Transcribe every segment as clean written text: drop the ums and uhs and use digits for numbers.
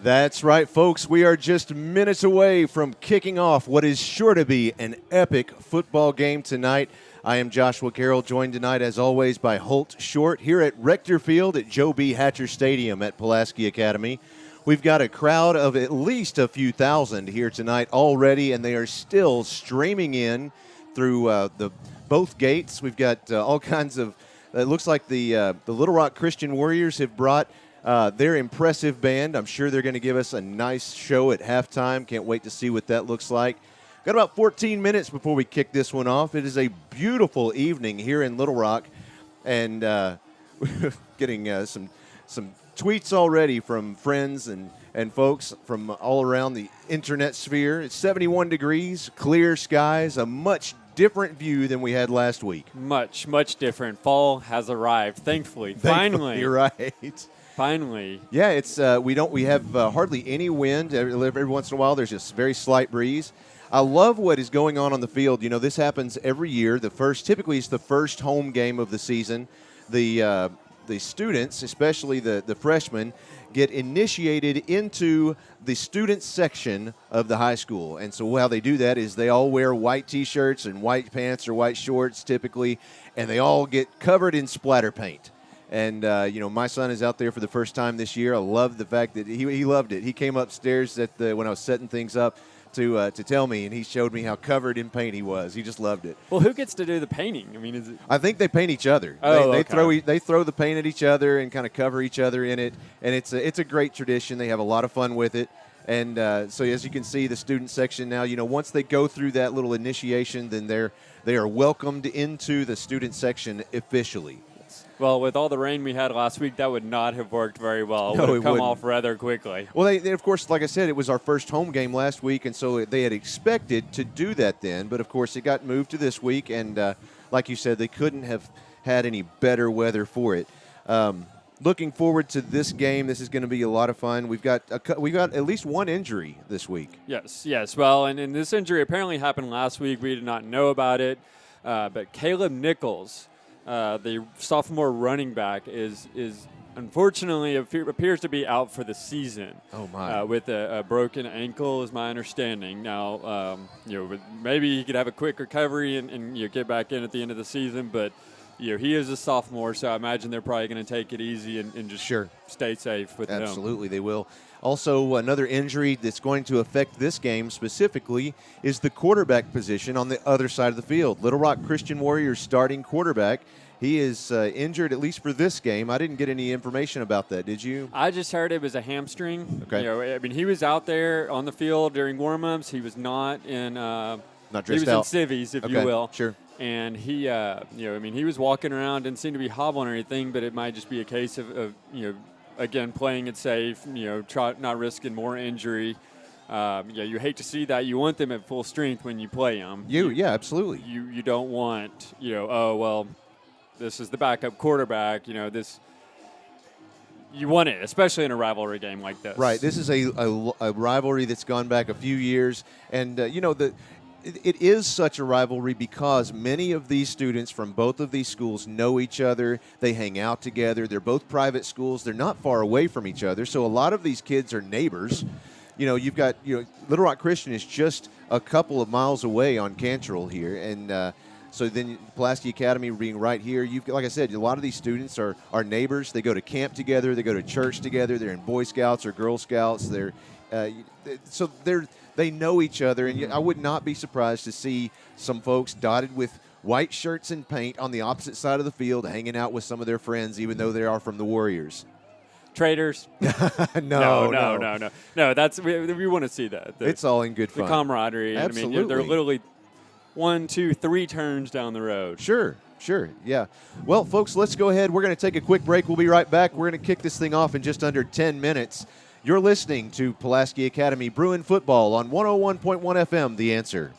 That's right, folks. We are just minutes away from kicking off what is sure to be an epic football game tonight. I am Joshua Carroll, joined tonight, as always, by Holt Short here at Rector Field at Joe B. Hatcher Stadium at Pulaski Academy. We've got a crowd of at least a few thousand here tonight already, and they are still streaming in through the both gates. We've got all kinds of. It looks like the Little Rock Christian Warriors have brought their impressive band. I'm sure they're going to give us a nice show at halftime. Can't wait to see what that looks like. Got about 14 minutes before we kick this one off. It is a beautiful evening here in Little Rock, and we're getting some tweets already from friends and folks from all around the internet sphere. It's 71 degrees, clear skies, a much different view than we had last week. Much different. Fall has arrived, thankfully. Finally. You're right. Finally. Yeah, it's we have hardly any wind. Every once in a while there's just a very slight breeze. I love what is going on the field. You know, this happens every year. Typically it's the first home game of the season. The students, especially the freshmen, get initiated into the student section of the high school. And so how they do that is they all wear white T-shirts and white pants or white shorts typically, and they all get covered in splatter paint. And, my son is out there for the first time this year. I love the fact that he loved it. He came upstairs when I was setting things up to tell me, and he showed me how covered in paint he was. He just loved it. Well, who gets to do the painting? I mean, is it? I think they paint each other. Oh, they throw the paint at each other and kind of cover each other in it, and it's a great tradition. They have a lot of fun with it. And so as you can see, the student section now, once they go through that little initiation, then they are welcomed into the student section officially. Well, with all the rain we had last week, that would not have worked very well. No, it would have come wouldn't. off rather quickly. Well, they, of course, like I said, it was our first home game last week, and so they had expected to do that then. But, of course, it got moved to this week, and like you said, they couldn't have had any better weather for it. Looking forward to this game. This is going to be a lot of fun. We've got at least one injury this week. Yes. Well, and this injury apparently happened last week. We did not know about it. But Caleb Nichols, the sophomore running back, is unfortunately appears to be out for the season. Oh my! With a broken ankle, is my understanding. Now, maybe he could have a quick recovery and get back in at the end of the season. But he is a sophomore, so I imagine they're probably going to take it easy and just stay safe with him. Absolutely, they will. Also, another injury that's going to affect this game specifically is the quarterback position on the other side of the field. Little Rock Christian Warriors starting quarterback. He is injured, at least for this game. I didn't get any information about that. Did you? I just heard it was a hamstring. Okay. He was out there on the field during warm-ups. He was not in not dressed he was out. in civvies, if you will. Sure. And he, he was walking around, didn't seem to be hobbling or anything, but it might just be a case of again, playing it safe, not risking more injury. You hate to see that. You want them at full strength when you play them. Yeah, absolutely. You don't want, this is the backup quarterback. This. You want it, especially in a rivalry game like this. Right. This is a rivalry that's gone back a few years, and it is such a rivalry because many of these students from both of these schools know each other. They hang out together. They're both private schools. They're not far away from each other. So a lot of these kids are neighbors. You've got Little Rock Christian is just a couple of miles away on Cantrell here, and so then Pulaski Academy being right here. Like I said, a lot of these students are neighbors. They go to camp together. They go to church together. They're in Boy Scouts or Girl Scouts. They know each other, and I would not be surprised to see some folks dotted with white shirts and paint on the opposite side of the field hanging out with some of their friends, even though they are from the Warriors. Traitors. No. That's we want to see that. It's all in good fun. The camaraderie. Absolutely. They're literally 1, 2, 3 turns down the road. Sure, yeah. Well, folks, let's go ahead. We're going to take a quick break. We'll be right back. We're going to kick this thing off in just under 10 minutes. You're listening to Pulaski Academy Bruin Football on 101.1 FM, The Answer.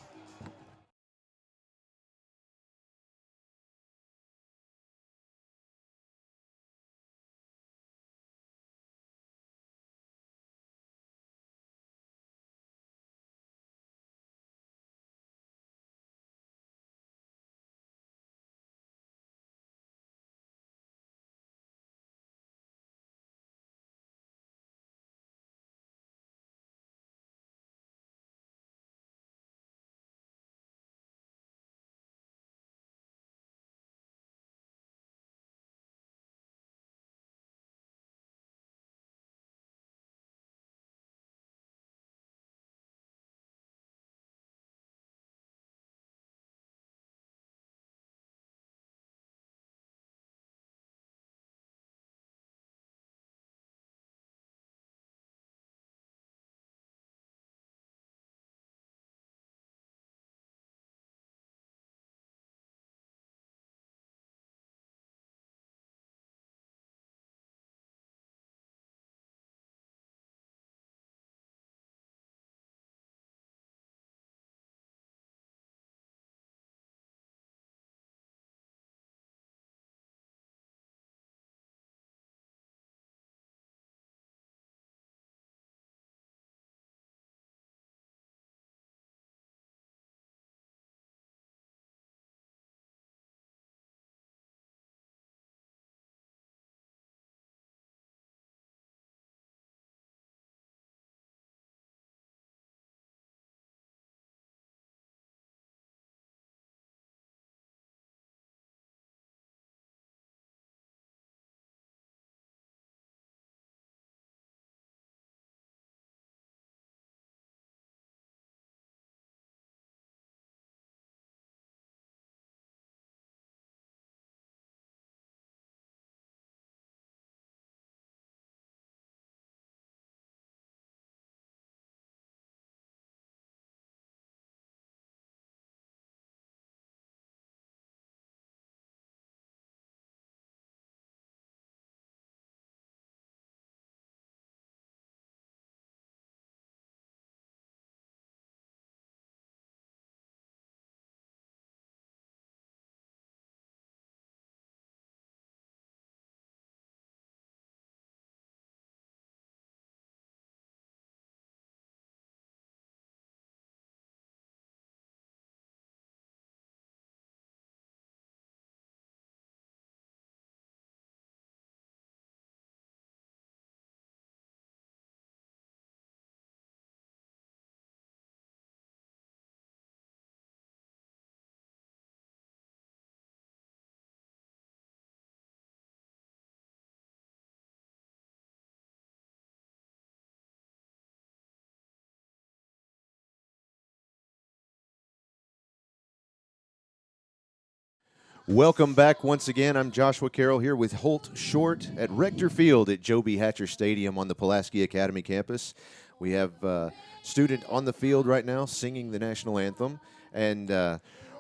Welcome back once again. I'm Joshua Carroll here with Holt Short at Rector Field at Joe B. Hatcher Stadium on the Pulaski Academy campus. We have a student on the field right now singing the national anthem. And,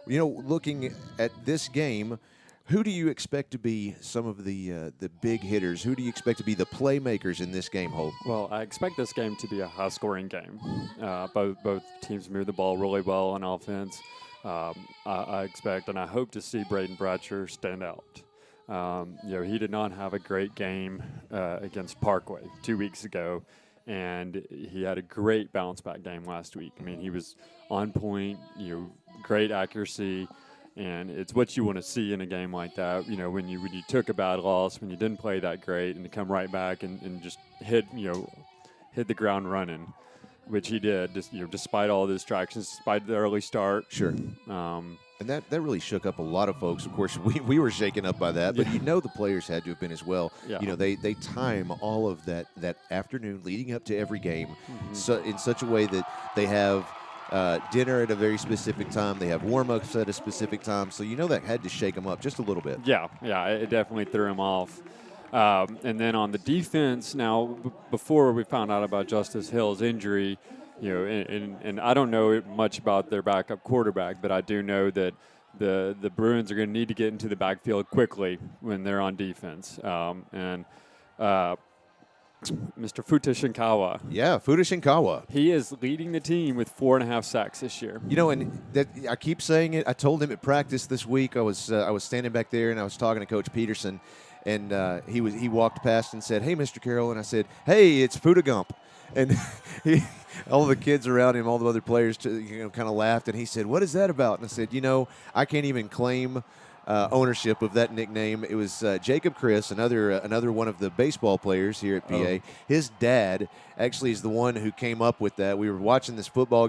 looking at this game, who do you expect to be some of the big hitters? Who do you expect to be the playmakers in this game, Holt? Well, I expect this game to be a high-scoring game. Both teams move the ball really well on offense. I expect and I hope to see Braden Bratcher stand out. He did not have a great game against Parkway 2 weeks ago, and he had a great bounce-back game last week. I mean, he was on point, great accuracy, and it's what you want to see in a game like that. When you took a bad loss, when you didn't play that great, and to come right back and just hit the ground running, which he did, despite all the distractions, despite the early start. Sure. And that really shook up a lot of folks. Of course, we were shaken up by that, but the players had to have been as well. Yeah. They time all of that afternoon leading up to every game so in such a way that they have dinner at a very specific time. They have warm-ups at a specific time. So that had to shake them up just a little bit. Yeah, it definitely threw him off. And then on the defense, now before we found out about Justice Hill's injury, and I don't know much about their backup quarterback, but I do know that the Bruins are going to need to get into the backfield quickly when they're on defense. Mr. Futa Shinkawa. Yeah, Futa Shinkawa. He is leading the team with 4.5 sacks this year. And that I keep saying it. I told him at practice this week. I was standing back there and I was talking to Coach Peterson. And he walked past and said, "Hey, Mr. Carroll," and I said, "Hey, it's Futa Gump," and all the kids around him, all the other players, kind of laughed. And he said, "What is that about?" And I said, I can't even claim ownership of that nickname. It was Jacob Chris, another one of the baseball players here at PA. Oh. His dad actually is the one who came up with that. We were watching this baseball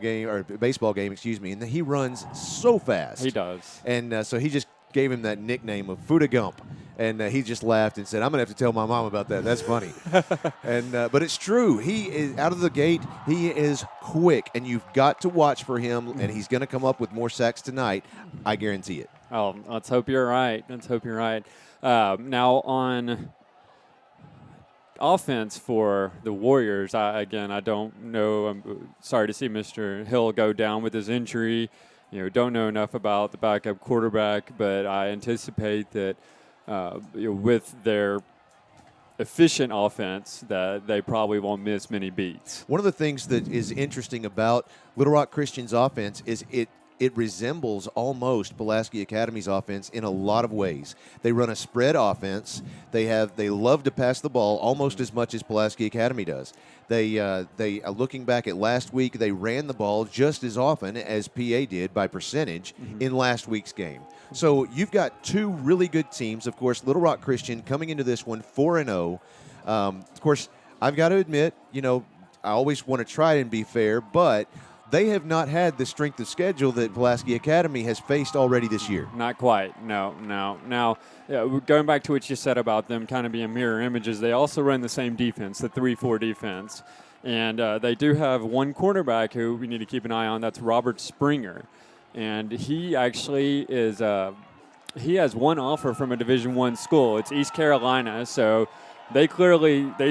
game, and he runs so fast. He does, and so he just gave him that nickname of Futa Gump. And he just laughed and said, "I'm going to have to tell my mom about that. That's funny." But it's true. He is out of the gate. He is quick, and you've got to watch for him, and he's going to come up with more sacks tonight. I guarantee it. Oh, let's hope you're right. Now on offense for the Warriors, I don't know. I'm sorry to see Mr. Hill go down with his injury. Don't know enough about the backup quarterback, but I anticipate that with their efficient offense that they probably won't miss many beats. One of the things that is interesting about Little Rock Christian's offense is it resembles almost Pulaski Academy's offense in a lot of ways. They run a spread offense. They love to pass the ball almost as much as Pulaski Academy does. They looking back at last week, they ran the ball just as often as PA did by percentage in last week's game. So you've got two really good teams. Of course, Little Rock Christian coming into this one 4-0. Of course, I've got to admit, I always want to try and be fair, but they have not had the strength of schedule that Pulaski Academy has faced already this year. Not quite. No. Now, going back to what you said about them kind of being mirror images, they also run the same defense, the 3-4 defense. And they do have one quarterback who we need to keep an eye on. That's Robert Springer. And he actually is he has one offer from a Division I school. It's East Carolina. So they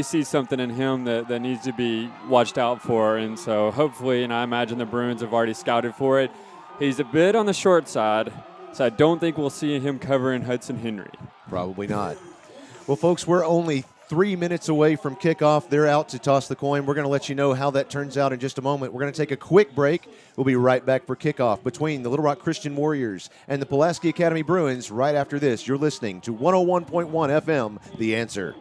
see something in him that needs to be watched out for. And so hopefully, and I imagine the Bruins have already scouted for it, he's a bit on the short side. So I don't think we'll see him covering Hudson Henry. Probably not. Well, folks, we're only 3 minutes away from kickoff. They're out to toss the coin. We're going to let you know how that turns out in just a moment. We're going to take a quick break. We'll be right back for kickoff between the Little Rock Christian Warriors and the Pulaski Academy Bruins right after this. You're listening to 101.1 FM, The Answer.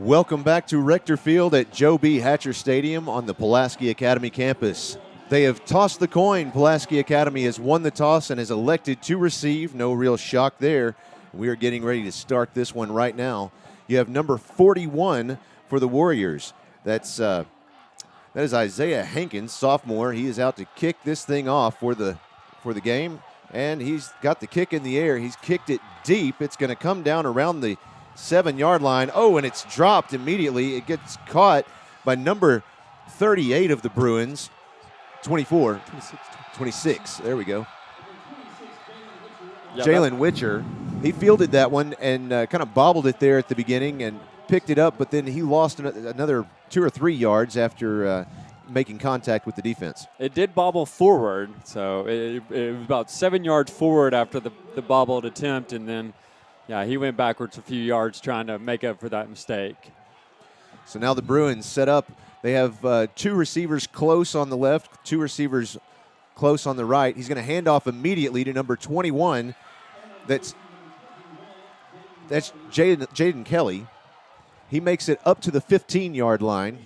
Welcome back to Rector Field at Joe B. Hatcher Stadium on the Pulaski Academy campus. They have tossed the coin. Pulaski Academy has won the toss and has elected to receive. No real shock there. We are getting ready to start this one right now. You have number 41 for the Warriors. That is Isaiah Hankins, sophomore. He is out to kick this thing off for the game, and he's got the kick in the air. He's kicked it deep. It's going to come down around the 7-yard line. Oh, and it's dropped immediately. It gets caught by number 38 of the Bruins. 24. 26. There we go. Yeah, Jalen Witcher. He fielded that one and kind of bobbled it there at the beginning and picked it up, but then he lost another 2 or 3 yards after making contact with the defense. It did bobble forward, so it was about 7 yards forward after the bobbled attempt, and then, yeah, he went backwards a few yards trying to make up for that mistake. So now the Bruins set up. They have 2 receivers close on the left, 2 receivers close on the right. He's going to hand off immediately to number 21. That's Jaden Kelly. He makes it up to the 15-yard line.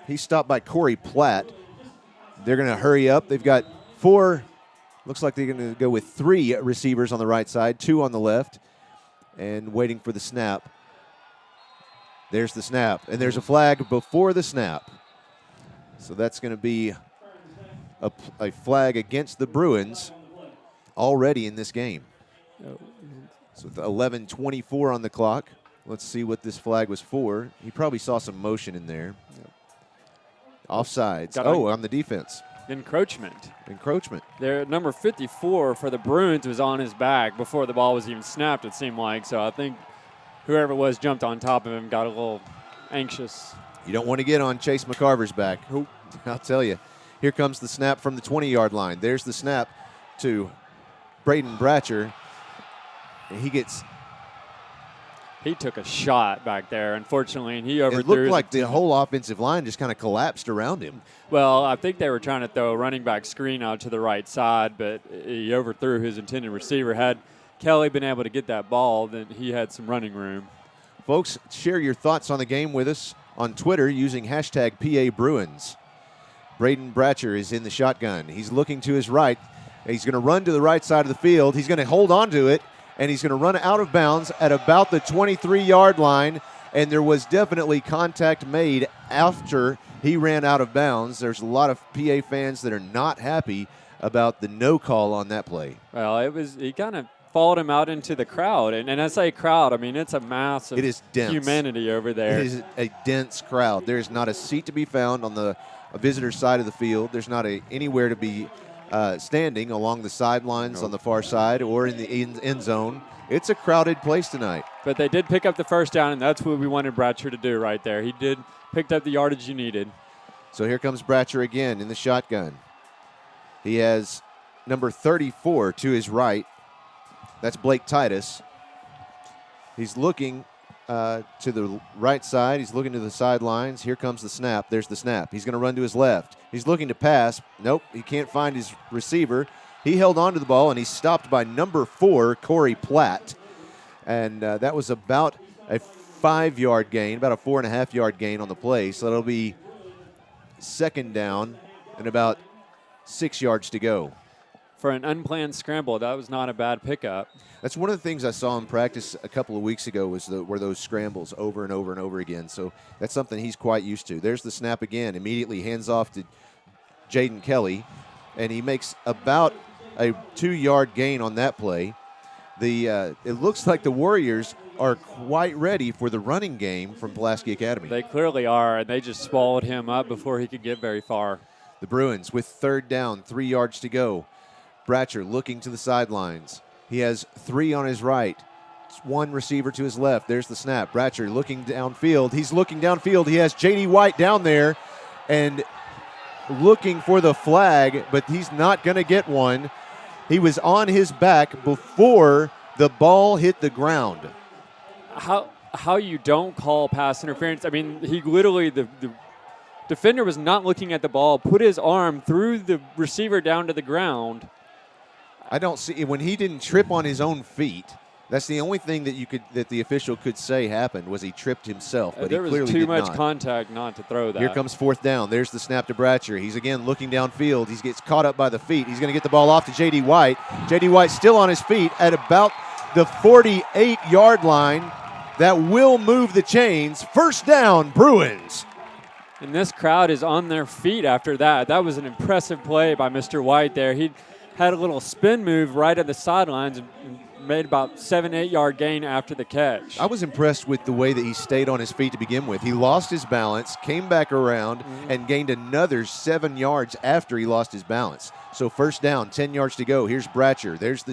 He's stopped by Corey Platt. They're going to hurry up. They've got 4. Looks like they're going to go with 3 receivers on the right side, 2 on the left, and waiting for the snap. There's the snap, and there's a flag before the snap. So that's going to be a flag against the Bruins already in this game. So 11:24 on the clock. Let's see what this flag was for. He probably saw some motion in there. Offsides. On the defense. Encroachment. There, number 54 for the Bruins was on his back before the ball was even snapped, it seemed like. So I think whoever it was jumped on top of him, got a little anxious. You don't want to get on Chase McCarver's back. I'll tell you. Here comes the snap from the 20-yard line. There's the snap to Braden Bratcher. And he took a shot back there, unfortunately, and he overthrew. It looked like the whole offensive line just kind of collapsed around him. Well, I think they were trying to throw a running back screen out to the right side, but he overthrew his intended receiver. Had Kelly been able to get that ball, then he had some running room. Folks, share your thoughts on the game with us on Twitter using hashtag #PABruins. Braden Bratcher is in the shotgun. He's looking to his right. He's going to run to the right side of the field. He's going to hold on to it, and he's going to run out of bounds at about the 23-yard line, and there was definitely contact made after he ran out of bounds. There's a lot of PA fans that are not happy about the no call on that play. Well, he kind of followed him out into the crowd, and I say crowd, I mean it's a mass of humanity over there. It is a dense crowd. There's not a seat to be found on the visitor side of the field. There's not anywhere to be standing along the sidelines on the far side or in the end zone. It's a crowded place tonight. But they did pick up the first down, and that's what we wanted Bratcher to do right there. He picked up the yardage you needed. So here comes Bratcher again in the shotgun. He has number 34 to his right. That's Blake Titus. He's looking to the right side. He's looking to the sidelines. Here comes the snap. There's the snap. He's going to run to his left. He's looking to pass. Nope, he can't find his receiver. He held on to the ball, and he's stopped by number 4, Corey Platt. And that was about a 5-yard gain, about a 4.5-yard gain on the play. So it'll be second down and about 6 yards to go. For an unplanned scramble, that was not a bad pickup. That's one of the things I saw in practice a couple of weeks ago were those scrambles over and over and over again. So that's something he's quite used to. There's the snap again. Immediately hands off to Jaden Kelly, and he makes about a 2-yard gain on that play. It looks like the Warriors are quite ready for the running game from Pulaski Academy. They clearly are, and they just swallowed him up before he could get very far. The Bruins with third down, 3 yards to go. Bratcher looking to the sidelines. He has 3 on his right. 1 receiver to his left. There's the snap. Bratcher looking downfield. He's looking downfield. He has J.D. White down there and looking for the flag, but he's not going to get one. He was on his back before the ball hit the ground. How you don't call pass interference? I mean, he literally, the defender was not looking at the ball, put his arm through the receiver down to the ground. I don't see, when he didn't trip on his own feet, That's the only thing that the official could say happened was he tripped himself, but there he clearly was did too much not. contact not to throw that. Here comes fourth down. There's the snap to Bratcher. He's again looking downfield. He gets caught up by the feet. He's going to get the ball off to J.D. White. J.D. White still on his feet at about the 48-yard line. That will move the chains. First down, Bruins. And this crowd is on their feet after that. That was an impressive play by Mr. White there. He had a little spin move right at the sidelines and made about 7-8 yard gain after the catch. I was impressed with the way that he stayed on his feet to begin with. He lost his balance, came back around, and gained another 7 yards after he lost his balance. So first down, 10 yards to go. Here's Bratcher. There's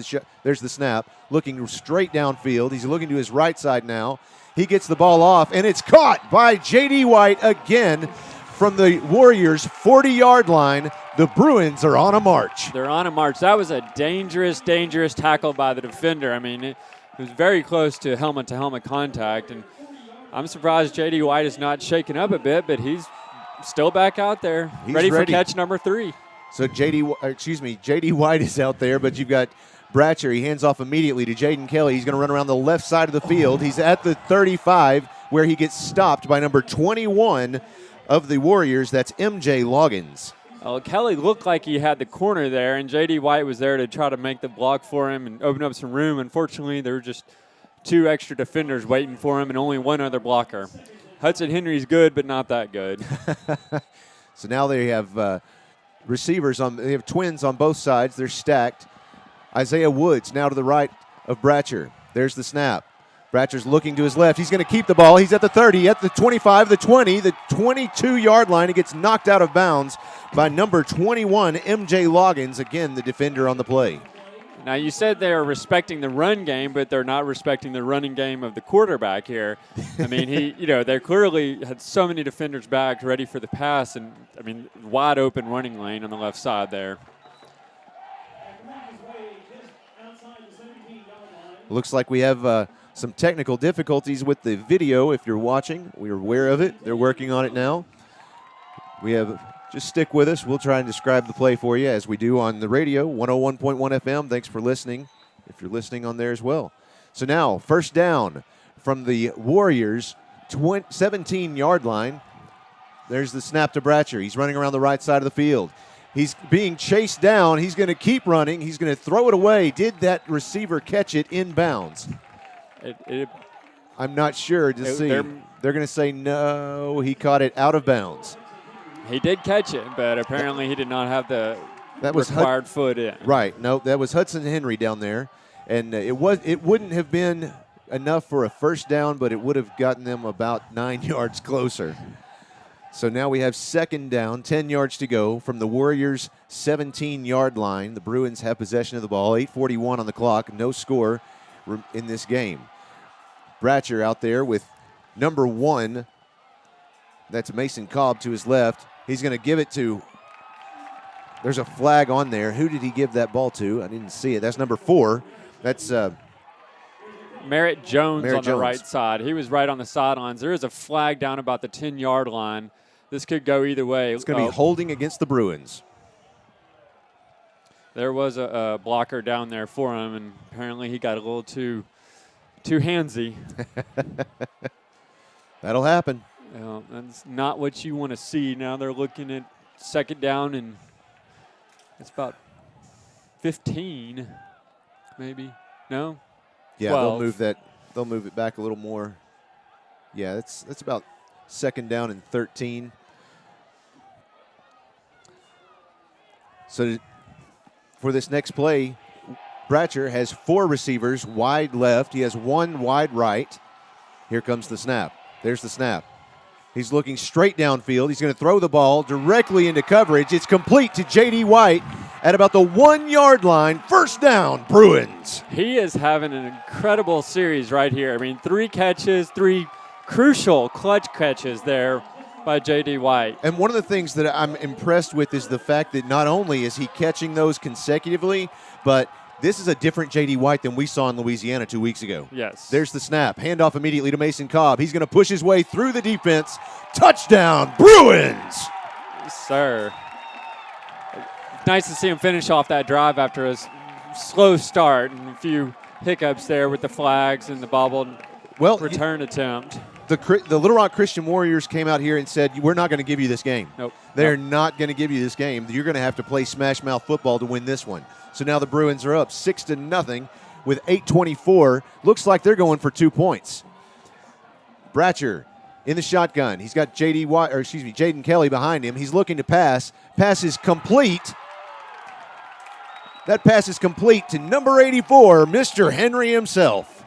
the snap, looking straight downfield. He's looking to his right side now. He gets the ball off, and it's caught by J.D. White again from the Warriors' 40-yard line. The Bruins are on a march. They're on a march. That was a dangerous, dangerous tackle by the defender. I mean, it was very close to helmet-to-helmet contact, and I'm surprised J.D. White is not shaken up a bit, but he's still back out there, ready for catch number 3. So J.D. White is out there, but you've got Bratcher. He hands off immediately to Jaden Kelly. He's going to run around the left side of the field. He's at the 35, where he gets stopped by number 21 of the Warriors. That's M.J. Loggins. Well, Kelly looked like he had the corner there, and J.D. White was there to try to make the block for him and open up some room. Unfortunately, there were just 2 extra defenders waiting for him and only 1 other blocker. Hudson Henry's good, but not that good. So now they have receivers they have twins on both sides. They're stacked. Isaiah Woods now to the right of Bratcher. There's the snap. Bratcher's looking to his left. He's going to keep the ball. He's at the 30, at the 25, the 20, the 22-yard line. He gets knocked out of bounds by number 21, M.J. Loggins, again the defender on the play. Now, you said they're respecting the run game, but they're not respecting the running game of the quarterback here. I mean, they clearly had so many defenders back ready for the pass, and, I mean, wide open running lane on the left side there. Looks like we have some technical difficulties with the video. If you're watching, we're aware of it. They're working on it now. Just stick with us. We'll try and describe the play for you as we do on the radio, 101.1 FM. Thanks for listening, if you're listening on there as well. So now, first down from the Warriors' 17-yard line. There's the snap to Bratcher. He's running around the right side of the field. He's being chased down. He's going to keep running. He's going to throw it away. Did that receiver catch it in bounds? I'm not sure to see. They're going to say no, he caught it out of bounds. He did catch it, but apparently he did not have the required foot in. Right. No, that was Hudson Henry down there. And it wouldn't have been enough for a first down, but it would have gotten them about 9 yards closer. So now we have second down, 10 yards to go from the Warriors' 17-yard line. The Bruins have possession of the ball, 8:41 on the clock, no score in this game. Bratcher out there with number 1. That's Mason Cobb to his left. He's going to give it to – there's a flag on there. Who did he give that ball to? I didn't see it. That's number 4. That's Merritt Jones the right side. He was right on the sidelines. There is a flag down about the 10-yard line. This could go either way. It's going to be holding against the Bruins. There was a blocker down there for him, and apparently he got a little too handsy. That'll happen. That's not what you want to see. Now they're looking at second down, and it's about 15, maybe. No? Yeah, 12. They'll move it back a little more. Yeah, that's about second down and 13. So for this next play, Bratcher has 4 receivers wide left. He has 1 wide right. Here comes the snap. There's the snap. He's looking straight downfield. He's going to throw the ball directly into coverage. It's complete to J.D. White at about the 1-yard line. First down, Bruins. He is having an incredible series right here. I mean, 3 catches, 3 crucial clutch catches there by J.D. White. And one of the things that I'm impressed with is the fact that not only is he catching those consecutively, but this is a different J.D. White than we saw in Louisiana 2 weeks ago. Yes. There's the snap. Handoff immediately to Mason Cobb. He's going to push his way through the defense. Touchdown, Bruins! Yes, sir. Nice to see him finish off that drive after a slow start and a few hiccups there with the flags and the bobbled return attempt. The Little Rock Christian Warriors came out here and said, we're not going to give you this game. Nope. They're not going to give you this game. You're going to have to play smash mouth football to win this one. So now the Bruins are up 6-0 with 8:24. Looks like they're going for 2 points. Bratcher in the shotgun. He's got Jaden Kelly behind him. He's looking to pass. Pass is complete. That pass is complete to number 84, Mr. Henry himself.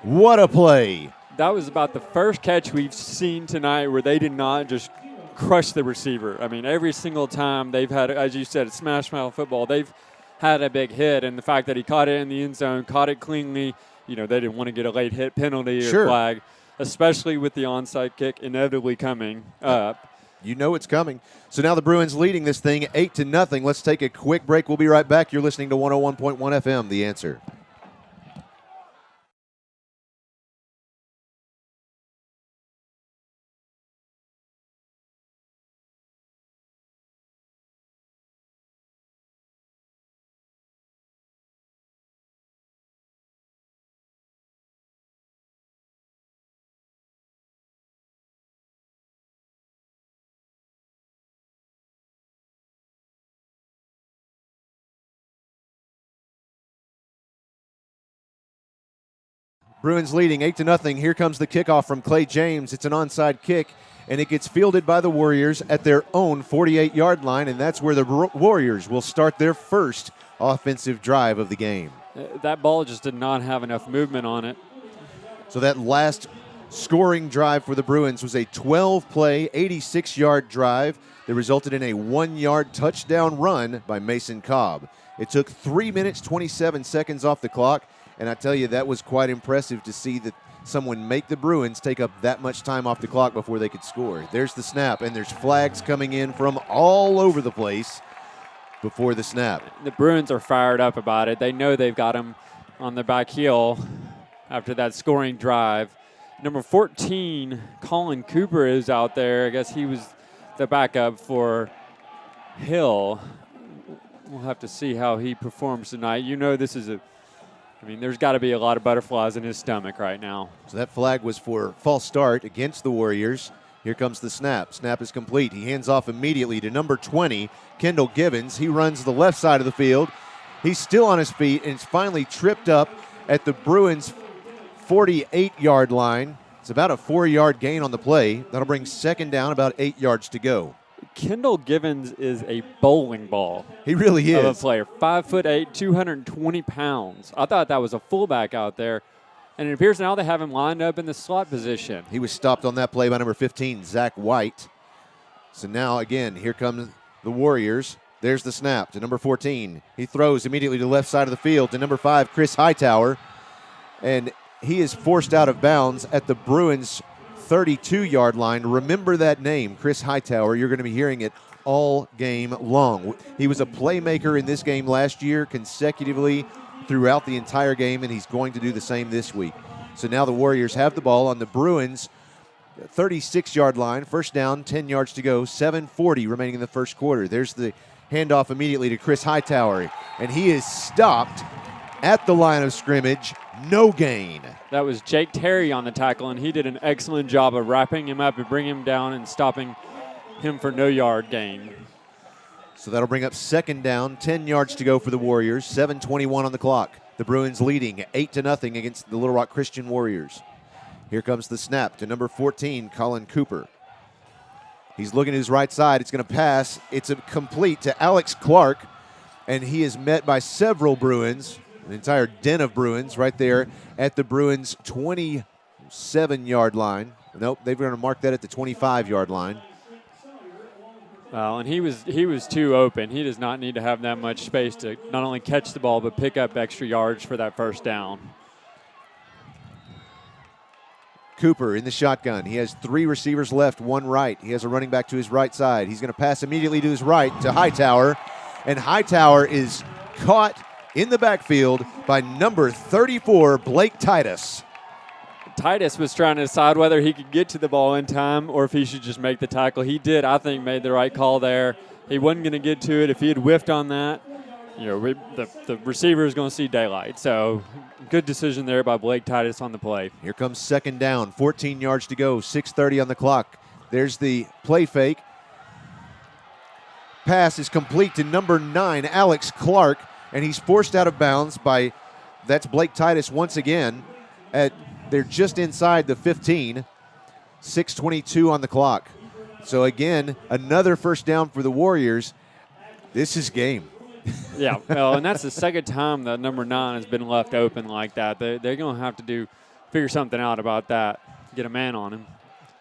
What a play. That was about the first catch we've seen tonight where they did not just crush the receiver. I mean, every single time they've had, as you said, smash mouth football, they've had a big hit. And the fact that he caught it in the end zone, caught it cleanly, they didn't want to get a late hit penalty or flag, especially with the onside kick inevitably coming up. You know it's coming. So now the Bruins leading this thing 8-0. Let's take a quick break. We'll be right back. You're listening to 101.1 FM, The Answer. Bruins leading 8-0. Here comes the kickoff from Clay James. It's an onside kick, and it gets fielded by the Warriors at their own 48-yard line, and that's where the Warriors will start their first offensive drive of the game. That ball just did not have enough movement on it. So that last scoring drive for the Bruins was a 12-play, 86-yard drive that resulted in a 1-yard touchdown run by Mason Cobb. It took 3 minutes, 27 seconds off the clock. And I tell you, that was quite impressive to see that someone make the Bruins take up that much time off the clock before they could score. There's the snap, and there's flags coming in from all over the place before the snap. The Bruins are fired up about it. They know they've got him on their back heel after that scoring drive. Number 14, Colin Cooper, is out there. I guess he was the backup for Hill. We'll have to see how he performs tonight. This is there's got to be a lot of butterflies in his stomach right now. So that flag was for false start against the Warriors. Here comes the snap. Snap is complete. He hands off immediately to number 20, Kendall Givens. He runs the left side of the field. He's still on his feet, and it's finally tripped up at the Bruins' 48-yard line. It's about a 4-yard gain on the play. That'll bring second down, about 8 yards to go. Kendall Givens is a bowling ball. He really is. Of a player. 5'8", 220 pounds. I thought that was a fullback out there. And it appears now they have him lined up in the slot position. He was stopped on that play by number 15, Zach White. So now, again, here come the Warriors. There's the snap to number 14. He throws immediately to the left side of the field to number 5, Chris Hightower. And he is forced out of bounds at the Bruins' 32-yard line. Remember that name, Chris Hightower. You're going to be hearing it all game long. He was a playmaker in this game last year consecutively throughout the entire game, and he's going to do the same this week. So now the Warriors have the ball on the Bruins' 36-yard line. First down, 10 yards to go, 7:40 remaining in the first quarter. There's the handoff immediately to Chris Hightower, and he is stopped at the line of scrimmage. No gain. That was Jake Terry on the tackle, and he did an excellent job of wrapping him up and bringing him down and stopping him for no yard gain. So that'll bring up second down, 10 yards to go for the Warriors, 7:21 on the clock. The Bruins leading 8-0 against the Little Rock Christian Warriors. Here comes the snap to number 14, Colin Cooper. He's looking to his right side. It's going to pass. It's complete to Alex Clark, and he is met by several Bruins, an entire den of Bruins right there at the Bruins' 27-yard line. Nope, they're going to mark that at the 25-yard line. Well, and he was too open. He does not need to have that much space to not only catch the ball but pick up extra yards for that first down. Cooper in the shotgun. He has 3 receivers left, 1 right. He has a running back to his right side. He's going to pass immediately to his right to Hightower, and Hightower is caught in the backfield by number 34, Blake Titus. Titus was trying to decide whether he could get to the ball in time or if he should just make the tackle. He did, I think, made the right call there. He wasn't going to get to it. If he had whiffed on that, the receiver is going to see daylight. So good decision there by Blake Titus on the play. Here comes second down, 14 yards to go, 6:30 on the clock. There's the play fake. Pass is complete to number 9, Alex Clark, and he's forced out of bounds by, that's Blake Titus once again. They're just inside the 15, 6:22 on the clock. So again, another first down for the Warriors. This is game. Yeah, well, and that's the second time that number 9 has been left open like that. They're going to have to figure something out about that, get a man on him.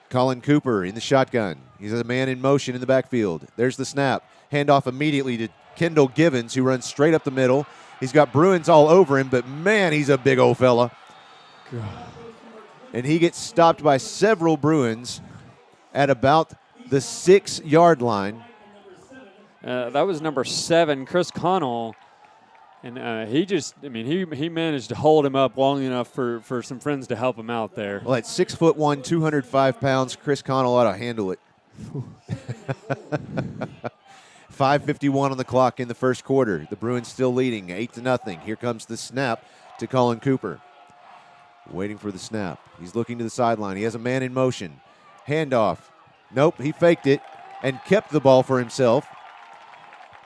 Colin Cooper in the shotgun. He's a man in motion in the backfield. There's the snap. Handoff immediately to Kendall Givens, who runs straight up the middle. He's got Bruins all over him, but man, he's a big old fella. God. And he gets stopped by several Bruins at about the 6-yard line. That was number 7, Chris Connell. And he managed to hold him up long enough for some friends to help him out there. Well, at 6'1", 205 pounds, Chris Connell ought to handle it. 5:51 on the clock in the first quarter. The Bruins still leading 8-0. Here comes the snap to Colin Cooper. Waiting for the snap. He's looking to the sideline. He has a man in motion. Handoff. Nope, he faked it and kept the ball for himself.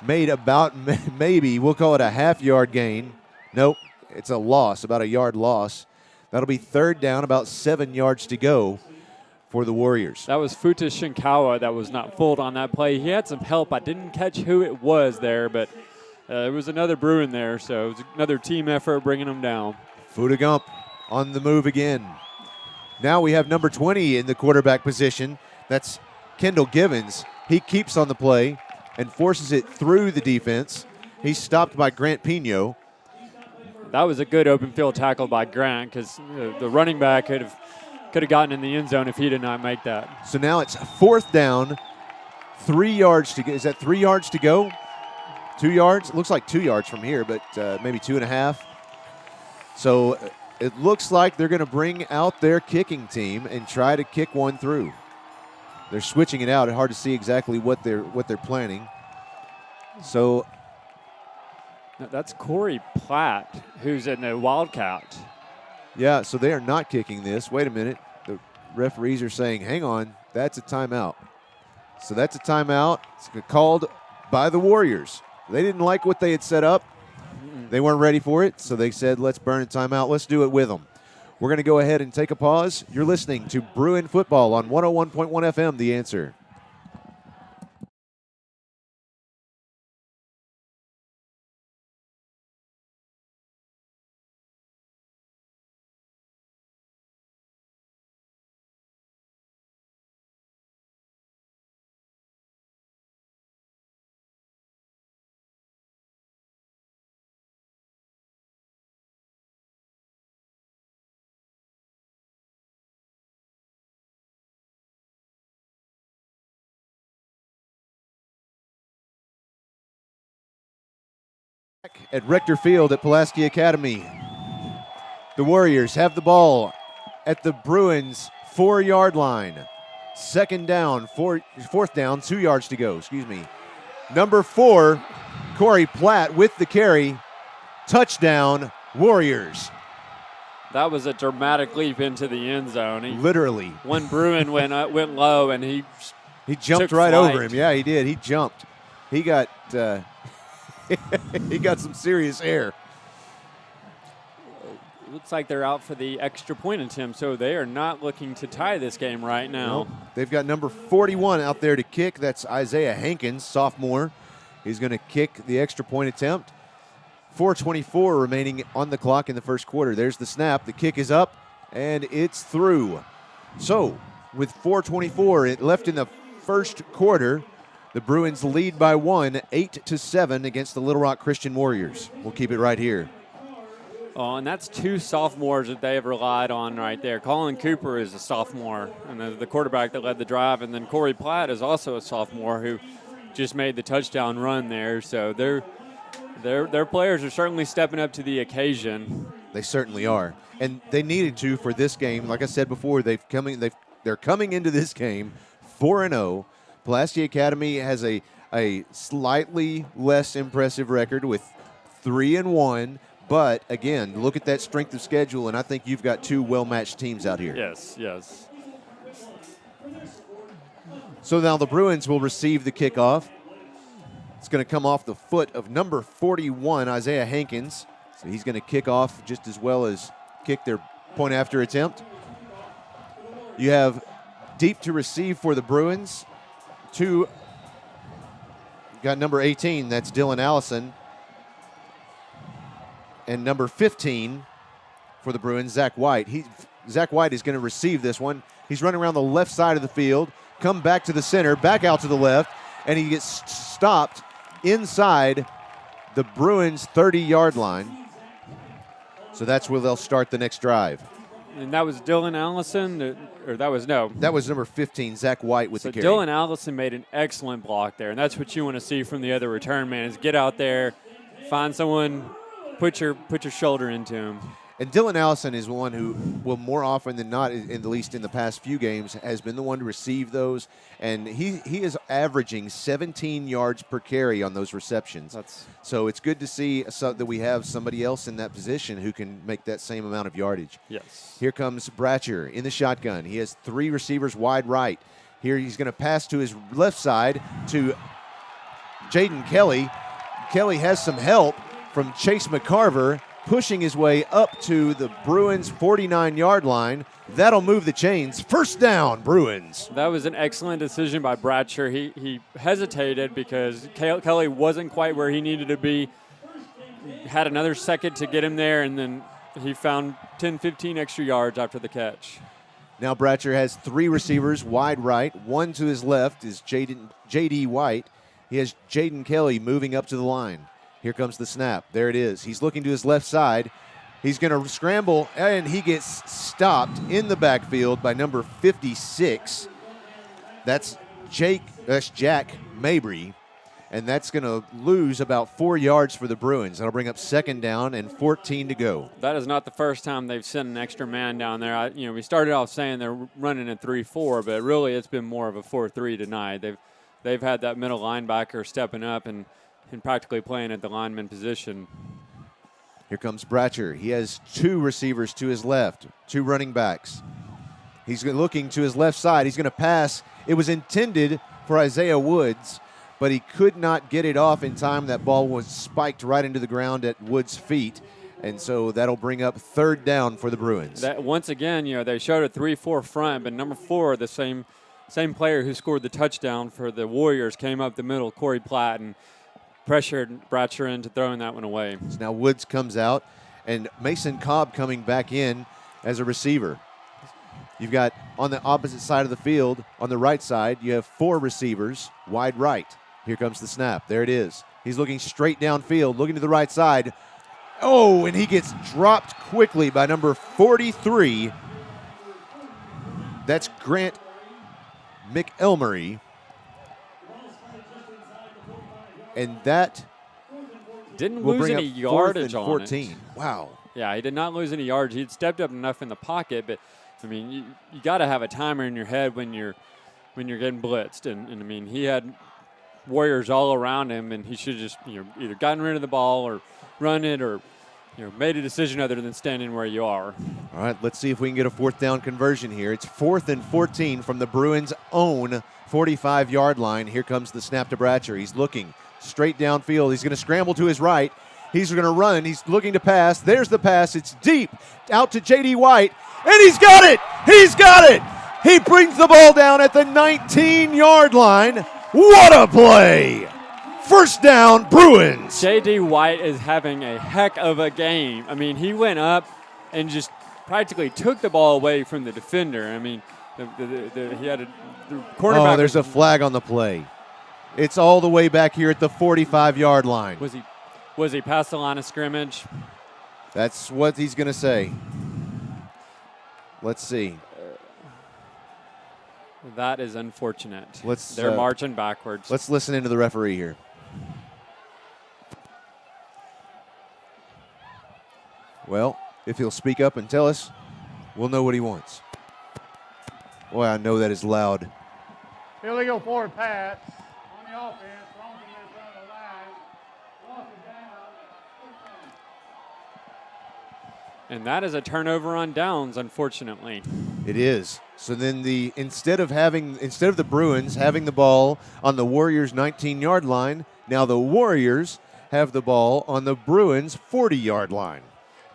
Made about maybe, we'll call it a half-yard gain. Nope, it's a loss, about a yard loss. That'll be third down, about 7 yards to go for the Warriors. That was Futa Shinkawa that was not fooled on that play. He had some help. I didn't catch who it was there, but it was another Bruin there, so it was another team effort bringing them down. Futa Gump on the move again. Now we have number 20 in the quarterback position. That's Kendall Givens. He keeps on the play and forces it through the defense. He's stopped by Grant Pino. That was a good open field tackle by Grant because the running back could have gotten in the end zone if he did not make that. So now it's fourth down, 3 yards to go. Is that 3 yards to go? 2 yards? It looks like 2 yards from here, but maybe 2.5. So it looks like they're going to bring out their kicking team and try to kick one through. They're switching it out. It's hard to see exactly what they're planning. So that's Corey Platt, who's in the Wildcat. Yeah, so they are not kicking this. Wait a minute. The referees are saying, hang on, that's a timeout. So that's a timeout. It's called by the Warriors. They didn't like what they had set up. They weren't ready for it, so they said, let's burn a timeout. Let's do it with them. We're going to go ahead and take a pause. You're listening to Bruin Football on 101.1 FM, The Answer. At Rector Field at Pulaski Academy. The Warriors have the ball at the Bruins 4-yard line. Second down, fourth down, 2 yards to go, Number 4, Corey Platt with the carry. Touchdown, Warriors. That was a dramatic leap into the end zone. Literally. One Bruin went low, and he jumped right over him. Yeah, he did. He jumped. He got he got some serious air. Looks like they're out for the extra point attempt, so they are not looking to tie this game right now. Nope. They've got number 41 out there to kick. That's Isaiah Hankins, sophomore. He's going to kick the extra point attempt. 4:24 remaining on the clock in the first quarter. There's the snap. The kick is up, and it's through. So, with 4:24 left in the first quarter, the Bruins lead by 1, 8-7 against the Little Rock Christian Warriors. We'll keep it right here. Oh, and that's two sophomores that they have relied on right there. Colin Cooper is a sophomore, and the quarterback that led the drive, and then Corey Platt is also a sophomore who just made the touchdown run there. So their players are certainly stepping up to the occasion. They certainly are, and they needed to for this game. Like I said before, they're coming into this game 4-0. Pulaski Academy has a slightly less impressive record with 3-1. But, again, look at that strength of schedule, and I think you've got two well-matched teams out here. Yes, yes. So now the Bruins will receive the kickoff. It's going to come off the foot of number 41, Isaiah Hankins. So he's going to kick off just as well as kick their point-after attempt. You have deep to receive for the Bruins. Got number 18, that's Dylan Allison. And number 15 for the Bruins, Zach White. Zach White is going to receive this one. He's running around the left side of the field, come back to the center, back out to the left, and he gets stopped inside the Bruins' 30-yard line. So that's where they'll start the next drive. And that was Dylan Allison, or that was no. That was number 15, Zach White with the carry. Dylan Allison made an excellent block there, and that's what you want to see from the other return man is get out there, find someone, put your shoulder into him. And Dylan Allison is one who will more often than not, at least in the past few games, has been the one to receive those. And he is averaging 17 yards per carry on those receptions. So it's good to see that we have somebody else in that position who can make that same amount of yardage. Yes. Here comes Bratcher in the shotgun. He has three receivers wide right. Here he's going to pass to his left side to Jaden Kelly. Kelly has some help from Chase McCarver, pushing his way up to the Bruins' 49-yard line. That'll move the chains. First down, Bruins. That was an excellent decision by Bratcher. He hesitated because Kelly wasn't quite where he needed to be. Had another second to get him there, and then he found 10, 15 extra yards after the catch. Now Bratcher has three receivers wide right. One to his left is J.D. White. He has Jaden Kelly moving up to the line. Here comes the snap. There it is. He's looking to his left side. He's going to scramble, and he gets stopped in the backfield by number 56. That's Jack Mabry, and that's going to lose about 4 yards for the Bruins. That'll bring up second down and 14 to go. That is not the first time they've sent an extra man down there. We started off saying they're running a 3-4, but really it's been more of a 4-3 tonight. They've had that middle linebacker stepping up and practically playing at the lineman position. Here comes Bratcher. He has two receivers to his left, two running backs. He's looking to his left side. He's going to pass. It was intended for Isaiah Woods, but he could not get it off in time. That ball was spiked right into the ground at Woods' feet, and so that'll bring up third down for the Bruins. Once again, they showed a 3-4 front, but number 4, the same player who scored the touchdown for the Warriors, came up the middle, Corey Platt, and pressured Bratcher into throwing that one away. So now Woods comes out, and Mason Cobb coming back in as a receiver. You've got on the opposite side of the field, on the right side, you have four receivers wide right. Here comes the snap. There it is. He's looking straight downfield, looking to the right side. Oh, and he gets dropped quickly by number 43. That's Grant McElmurray. And that didn't will lose bring any up yardage on 14. it. Wow. Yeah, he did not lose any yards. He'd stepped up enough in the pocket, but you got to have a timer in your head when you're getting blitzed. And he had Warriors all around him, and he should just either gotten rid of the ball or run it or made a decision other than standing where you are. All right, let's see if we can get a fourth down conversion here. It's 4th and 14 from the Bruins' own 45-yard line. Here comes the snap to Bratcher. He's looking straight downfield. He's going to scramble to his right. He's going to run. He's looking to pass. There's the pass. It's deep out to J.D. White, and he's got it. He's got it. He brings the ball down at the 19-yard line. What a play. First down, Bruins. J.D. White is having a heck of a game. He went up and just practically took the ball away from the defender. He had the quarterback. Oh, there's a flag on the play. It's all the way back here at the 45-yard line. Was he past the line of scrimmage? That's what he's going to say. Let's see. That is unfortunate. They're marching backwards. Let's listen into the referee here. Well, if he'll speak up and tell us, we'll know what he wants. Boy, I know that is loud. Illegal forward pass on the offense. Wrong in front of the line. Lost it down. And that is a turnover on downs, unfortunately. It is. So then instead of the Bruins having the ball on the Warriors' 19-yard line, now the Warriors have the ball on the Bruins' 40-yard line.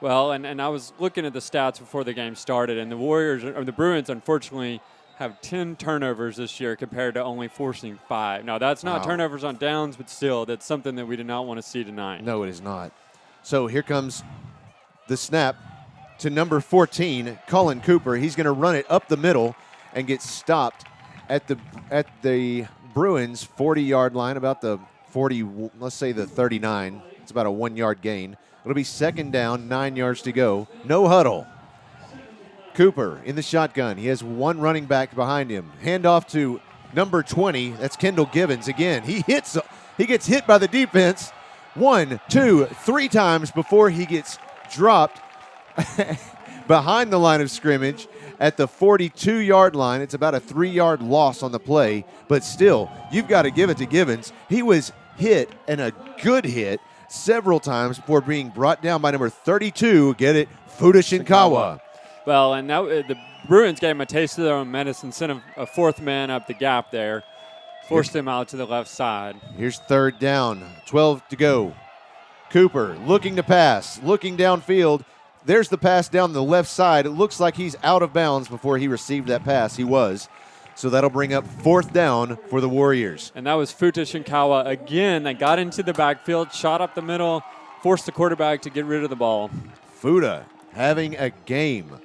Well, and I was looking at the stats before the game started, and the Bruins, unfortunately, have 10 turnovers this year compared to only forcing 5. Now, that's not turnovers on downs, but still, that's something that we do not want to see tonight. No, it is not. So here comes the snap to number 14, Colin Cooper. He's going to run it up the middle and get stopped at the Bruins 40-yard line, about the 40, let's say the 39. It's about a 1-yard gain. It'll be second down, 9 yards to go. No huddle. Cooper in the shotgun. He has one running back behind him. Handoff to number 20. That's Kendall Givens again. He gets hit by the defense 1, 2, 3 times before he gets dropped behind the line of scrimmage at the 42-yard line. It's about a 3-yard loss on the play, but still, you've got to give it to Givens. He was hit, and a good hit, several times before being brought down by number 32. Get it? Fuda Shinkawa. Well, and now the Bruins gave him a taste of their own medicine, sent a fourth man up the gap there, forced him out to the left side. Here's third down, 12 to go. Cooper looking to pass, looking downfield. There's the pass down the left side. It looks like he's out of bounds before he received that pass. He was. So that'll bring up fourth down for the Warriors. And that was Futa Shinkawa again. That got into the backfield, shot up the middle, forced the quarterback to get rid of the ball. Fuda having a game.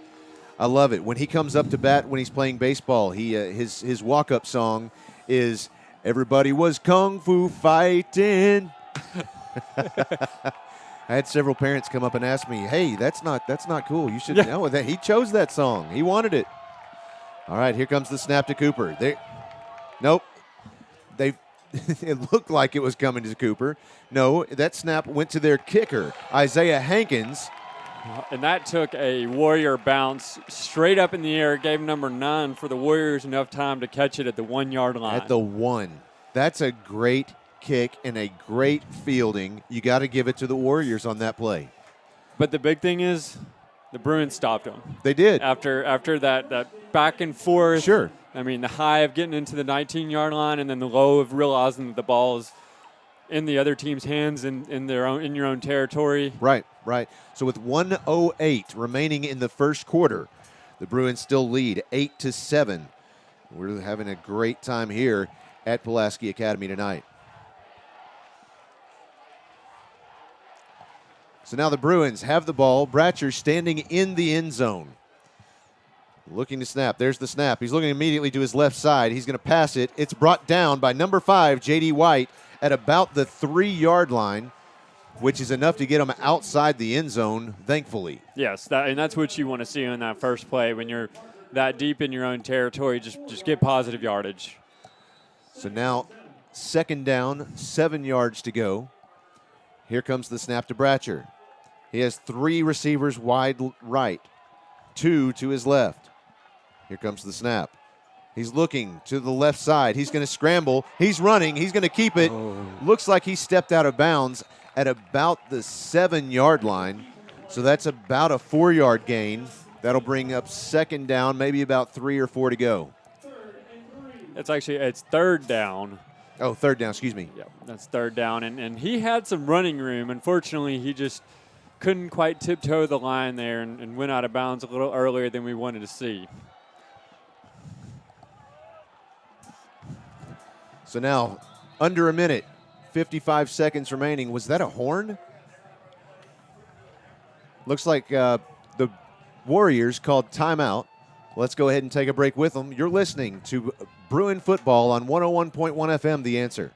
I love it. When he comes up to bat when he's playing baseball, his walk-up song is "Everybody Was Kung Fu Fighting." I had several parents come up and ask me, "Hey, that's not cool. You should know that he chose that song. He wanted it." All right, here comes the snap to Cooper. Nope. It looked like it was coming to Cooper. No, that snap went to their kicker, Isaiah Hankins. And that took a Warrior bounce straight up in the air. Gave number 9 for the Warriors enough time to catch it at the 1-yard line. At the 1. That's a great kick and a great fielding. You got to give it to the Warriors on that play. But the big thing is the Bruins stopped them. They did. After that back and forth. Sure. I mean, the high of getting into the 19-yard line and then the low of realizing that the ball is in the other team's hands in your own territory. Right. So with 1:08 remaining in the first quarter, the Bruins still lead 8-7. We're having a great time here at Pulaski Academy tonight. So now the Bruins have the ball. Bratcher standing in the end zone. Looking to snap. There's the snap. He's looking immediately to his left side. He's going to pass it. It's brought down by number 5, J.D. White, at about the 3-yard line, which is enough to get him outside the end zone, thankfully. Yes, and that's what you want to see on that first play. When you're that deep in your own territory, just get positive yardage. So now second down, 7 yards to go. Here comes the snap to Bratcher. He has 3 receivers wide right, 2 to his left. Here comes the snap. He's looking to the left side. He's going to scramble. He's running. He's going to keep it. Looks like he stepped out of bounds at about the 7-yard line. So that's about a 4-yard gain. That'll bring up second down, maybe about 3 or 4 to go. It's third down. Oh, third down, excuse me. Yep, that's third down. And he had some running room. Unfortunately, he just couldn't quite tiptoe the line there and went out of bounds a little earlier than we wanted to see. So now, under a minute, 55 seconds remaining. Was that a horn? Looks like the Warriors called timeout. Let's go ahead and take a break with them. You're listening to Bruin Football on 101.1 FM, The Answer.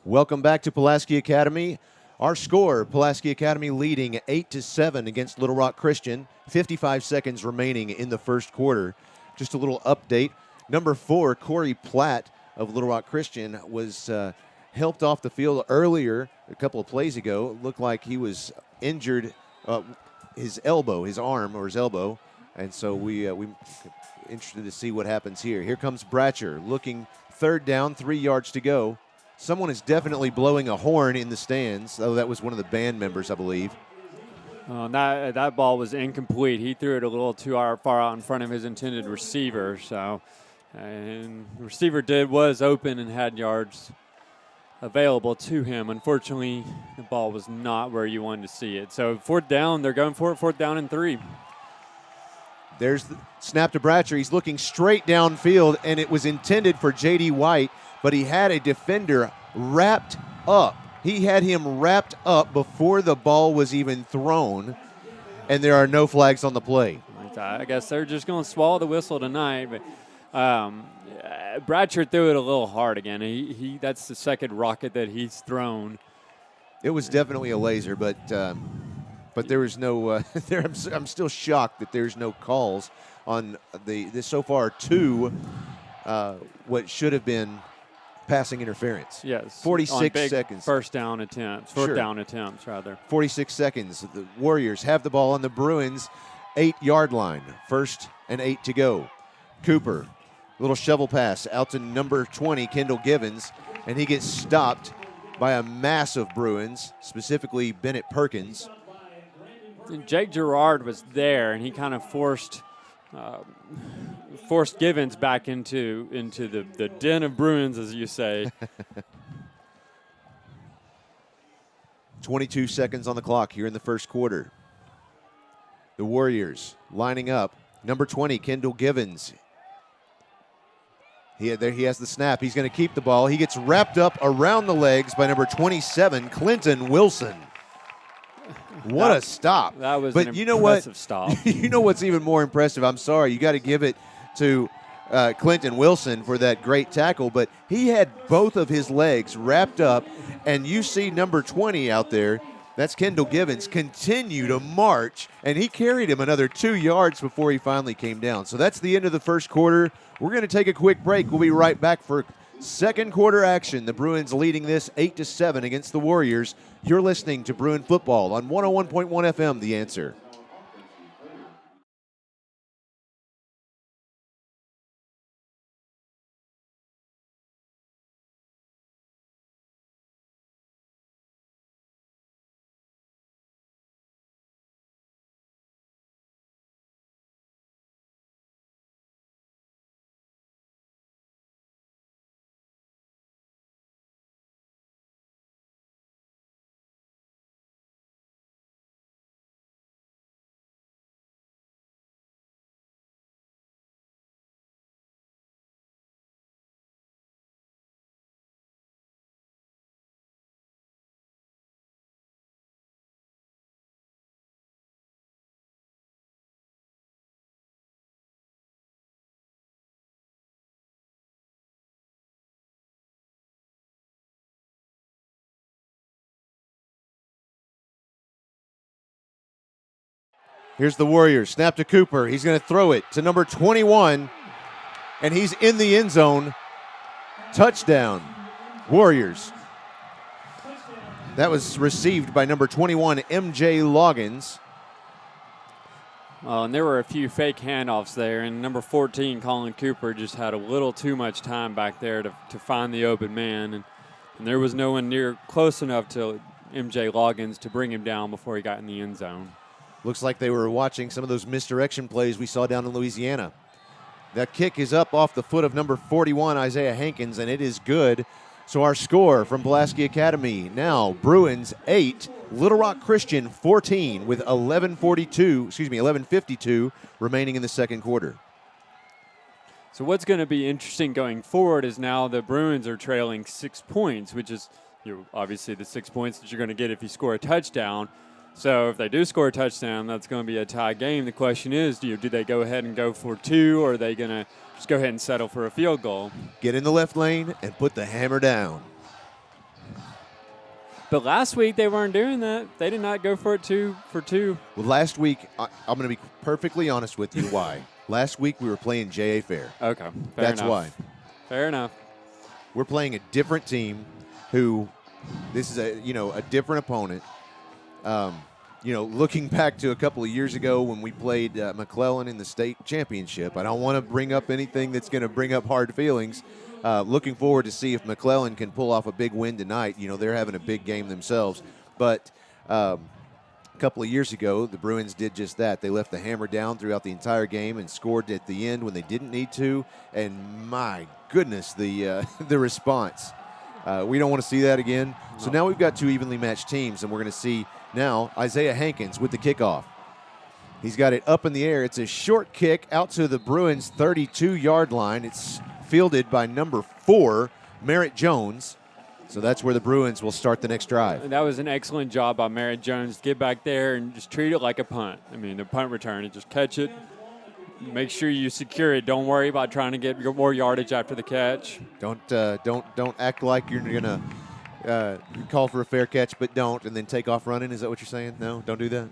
Welcome back to Pulaski Academy. Our score, Pulaski Academy leading 8-7 against Little Rock Christian. 55 seconds remaining in the first quarter. Just a little update. Number 4, Corey Platt of Little Rock Christian was helped off the field earlier, a couple of plays ago. It looked like he was injured, his arm or his elbow. And so we interested to see what happens here. Here comes Bratcher looking third down, 3 yards to go. Someone is definitely blowing a horn in the stands. Oh, that was one of the band members, I believe. That ball was incomplete. He threw it a little too far out in front of his intended receiver. So, and the receiver was open and had yards available to him. Unfortunately, the ball was not where you wanted to see it. So fourth down, they're going for it. 4th down and 3. There's the snap to Bratcher. He's looking straight downfield, and it was intended for J.D. White, but he had a defender wrapped up. He had him wrapped up before the ball was even thrown, and there are no flags on the play. I guess they're just going to swallow the whistle tonight. But Bratcher threw it a little hard again. That's the second rocket that he's thrown. It was definitely a laser, but there was no. I'm still shocked that there's no calls on this so far 2. What should have been passing interference. Yes. 46 seconds. Fourth down attempts, rather. 46 seconds. The Warriors have the ball on the Bruins 8-yard line. 1st and 8 to go. Cooper, little shovel pass out to number 20, Kendall Givens, and he gets stopped by a massive Bruins, specifically Bennett Perkins. And Jake Gerard was there, and he kind of forced Givens back into the den of Bruins, as you say. 22 seconds on the clock here in the first quarter. The Warriors lining up. Number 20, Kendall Givens. He has the snap. He's going to keep the ball. He gets wrapped up around the legs by number 27, Clinton Wilson. What a stop. That was an impressive stop. You know what's even more impressive? I'm sorry. You got to give it to Clinton Wilson for that great tackle, but he had both of his legs wrapped up, and you see number 20 out there, that's Kendall Givens, continue to march, and he carried him another 2 yards before he finally came down. So that's the end of the first quarter. We're going to take a quick break. We'll be right back for second quarter action. The Bruins leading this 8-7 against the Warriors. You're listening to Bruin Football on 101.1 FM, The Answer. Here's the Warriors. Snap to Cooper. He's going to throw it to number 21, and he's in the end zone. Touchdown, Warriors. That was received by number 21, MJ Loggins. And there were a few fake handoffs there, and number 14, Colin Cooper, just had a little too much time back there to find the open man, and there was no one near close enough to MJ Loggins to bring him down before he got in the end zone. Looks like they were watching some of those misdirection plays we saw down in Louisiana. That kick is up off the foot of number 41, Isaiah Hankins, and it is good. So our score from Pulaski Academy now, Bruins 8, Little Rock Christian 14 with 11:52 remaining in the second quarter. So what's going to be interesting going forward is now the Bruins are trailing 6 points, which is obviously the 6 points that you're going to get if you score a touchdown. So if they do score a touchdown, that's going to be a tie game. The question is, do they go ahead and go for 2, or are they going to just go ahead and settle for a field goal? Get in the left lane and put the hammer down. But last week they weren't doing that. They did not go for it 2 for 2. Well, last week, I'm going to be perfectly honest with you why. Last week we were playing J.A. Fair. Okay, That's enough. why. Fair enough. We're playing a different team who this is a different opponent. Looking back to a couple of years ago when we played McClellan in the state championship, I don't want to bring up anything that's going to bring up hard feelings. Looking forward to see if McClellan can pull off a big win tonight. They're having a big game themselves. But a couple of years ago, the Bruins did just that. They left the hammer down throughout the entire game and scored at the end when they didn't need to. And my goodness, the response. We don't want to see that again. So now we've got two evenly matched teams, and we're going to see now Isaiah Hankins with the kickoff. He's got it up in the air. It's a short kick out to the Bruins' 32-yard line. It's fielded by number 4, Merritt Jones. So that's where the Bruins will start the next drive. And that was an excellent job by Merritt Jones. Get back there and just treat it like a punt. I mean, the punt return, just catch it. Make sure you secure it. Don't worry about trying to get more yardage after the catch. Don't act like you're going to call for a fair catch, but don't, and then take off running. Is that what you're saying? No, don't do that.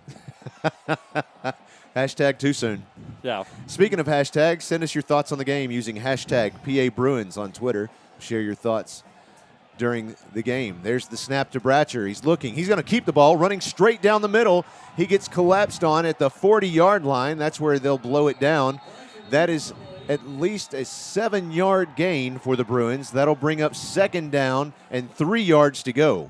Hashtag too soon. Yeah. Speaking of hashtags, send us your thoughts on the game using hashtag PA Bruins on Twitter. Share your thoughts during the game. There's the snap to Bratcher. He's looking. He's going to keep the ball running straight down the middle. He gets collapsed on at the 40-yard line. That's where they'll blow it down. That is at least a 7-yard gain for the Bruins. That'll bring up second down and 3 yards to go.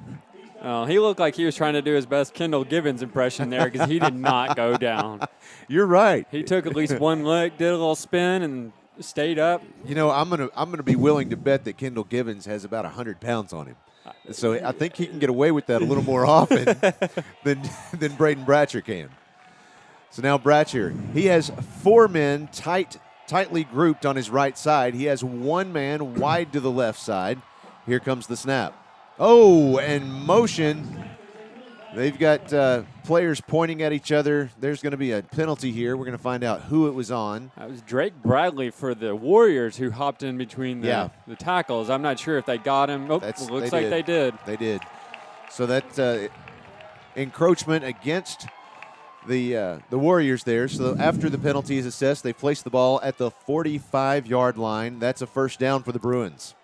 He looked like he was trying to do his best Kendall Givens impression there because he did not go down. You're right. He took at least one lick, did a little spin, and stayed up. I'm gonna be willing to bet that Kendall Givens has about 100 pounds on him. So I think he can get away with that a little more often than Braden Bratcher can. So now Bratcher, he has 4 men tightly grouped on his right side. He has 1 man wide to the left side. Here comes the snap. Oh, and motion. They've got players pointing at each other. There's going to be a penalty here. We're going to find out who it was on. That was Drake Bradley for the Warriors who hopped in between the tackles. I'm not sure if they got him. Oh, looks like they did. They did. So that encroachment against the Warriors there. So after the penalty is assessed, they place the ball at the 45-yard line. That's a first down for the Bruins.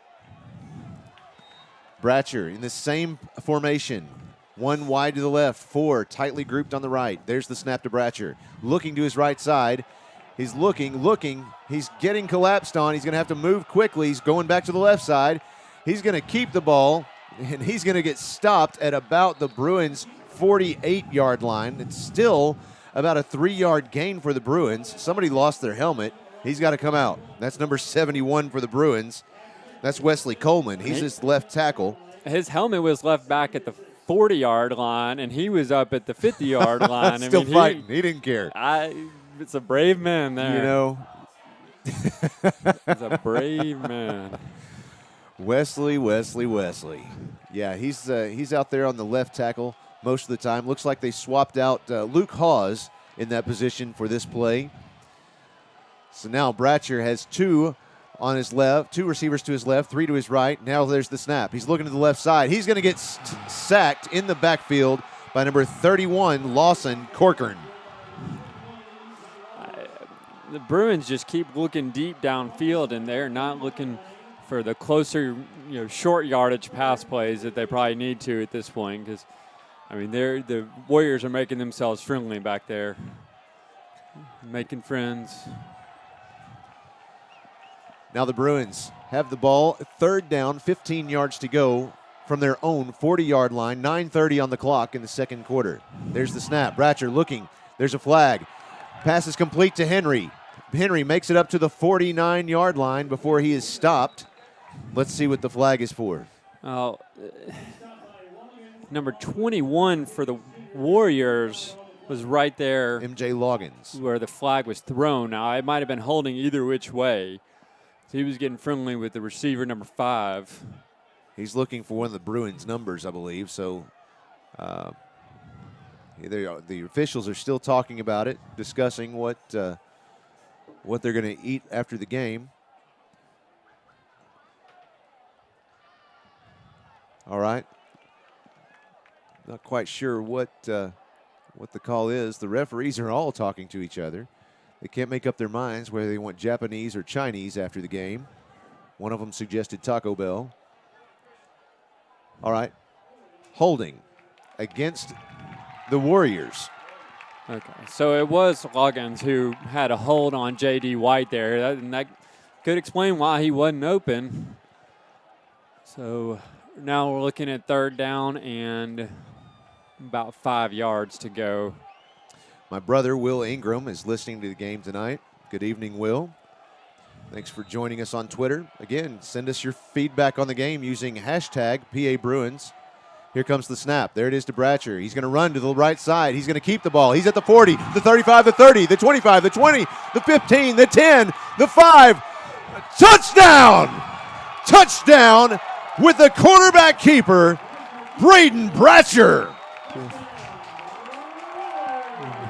Bratcher in the same formation. 1 wide to the left, 4 tightly grouped on the right. There's the snap to Bratcher. Looking to his right side. He's looking. He's getting collapsed on. He's going to have to move quickly. He's going back to the left side. He's going to keep the ball, and he's going to get stopped at about the Bruins' 48-yard line. It's still about a 3-yard gain for the Bruins. Somebody lost their helmet. He's got to come out. That's number 71 for the Bruins. That's Wesley Coleman. He's his left tackle. His helmet was left back at the 40-yard line, and he was up at the 50-yard line. Still fighting. He didn't care. It's a brave man there. It's a brave man. Wesley. Yeah, he's out there on the left tackle most of the time. Looks like they swapped out Luke Hawes in that position for this play. So now Bratcher has 2 on his left, 2 receivers to his left, 3 to his right. Now there's the snap. He's looking to the left side. He's going to get sacked in the backfield by number 31, Lawson Corcoran. The Bruins just keep looking deep downfield, and they're not looking for the closer, short yardage pass plays that they probably need to at this point. Because, the Warriors are making themselves friendly back there, making friends. Now the Bruins have the ball, 3rd down, 15 yards to go from their own 40-yard line, 9:30 on the clock in the second quarter. There's the snap. Bratcher looking. There's a flag. Pass is complete to Henry. Henry makes it up to the 49-yard line before he is stopped. Let's see what the flag is for. Number 21 for the Warriors was right there. MJ Loggins. Where the flag was thrown. Now, it might have been holding either which way. So he was getting friendly with the receiver, number 5. He's looking for one of the Bruins' numbers, I believe. So the officials are still talking about it, discussing what they're going to eat after the game. All right. Not quite sure what the call is. The referees are all talking to each other. They can't make up their minds whether they want Japanese or Chinese after the game. One of them suggested Taco Bell. All right. Holding against the Warriors. Okay, so it was Loggins who had a hold on J.D. White there, and that could explain why he wasn't open. So now we're looking at 3rd down and about 5 yards to go. My brother, Will Ingram, is listening to the game tonight. Good evening, Will. Thanks for joining us on Twitter. Again, send us your feedback on the game using hashtag PA Bruins. Here comes the snap. There it is to Bratcher. He's going to run to the right side. He's going to keep the ball. He's at the 40, the 35, the 30, the 25, the 20, the 15, the 10, the 5. Touchdown! Touchdown with the quarterback keeper, Braden Bratcher.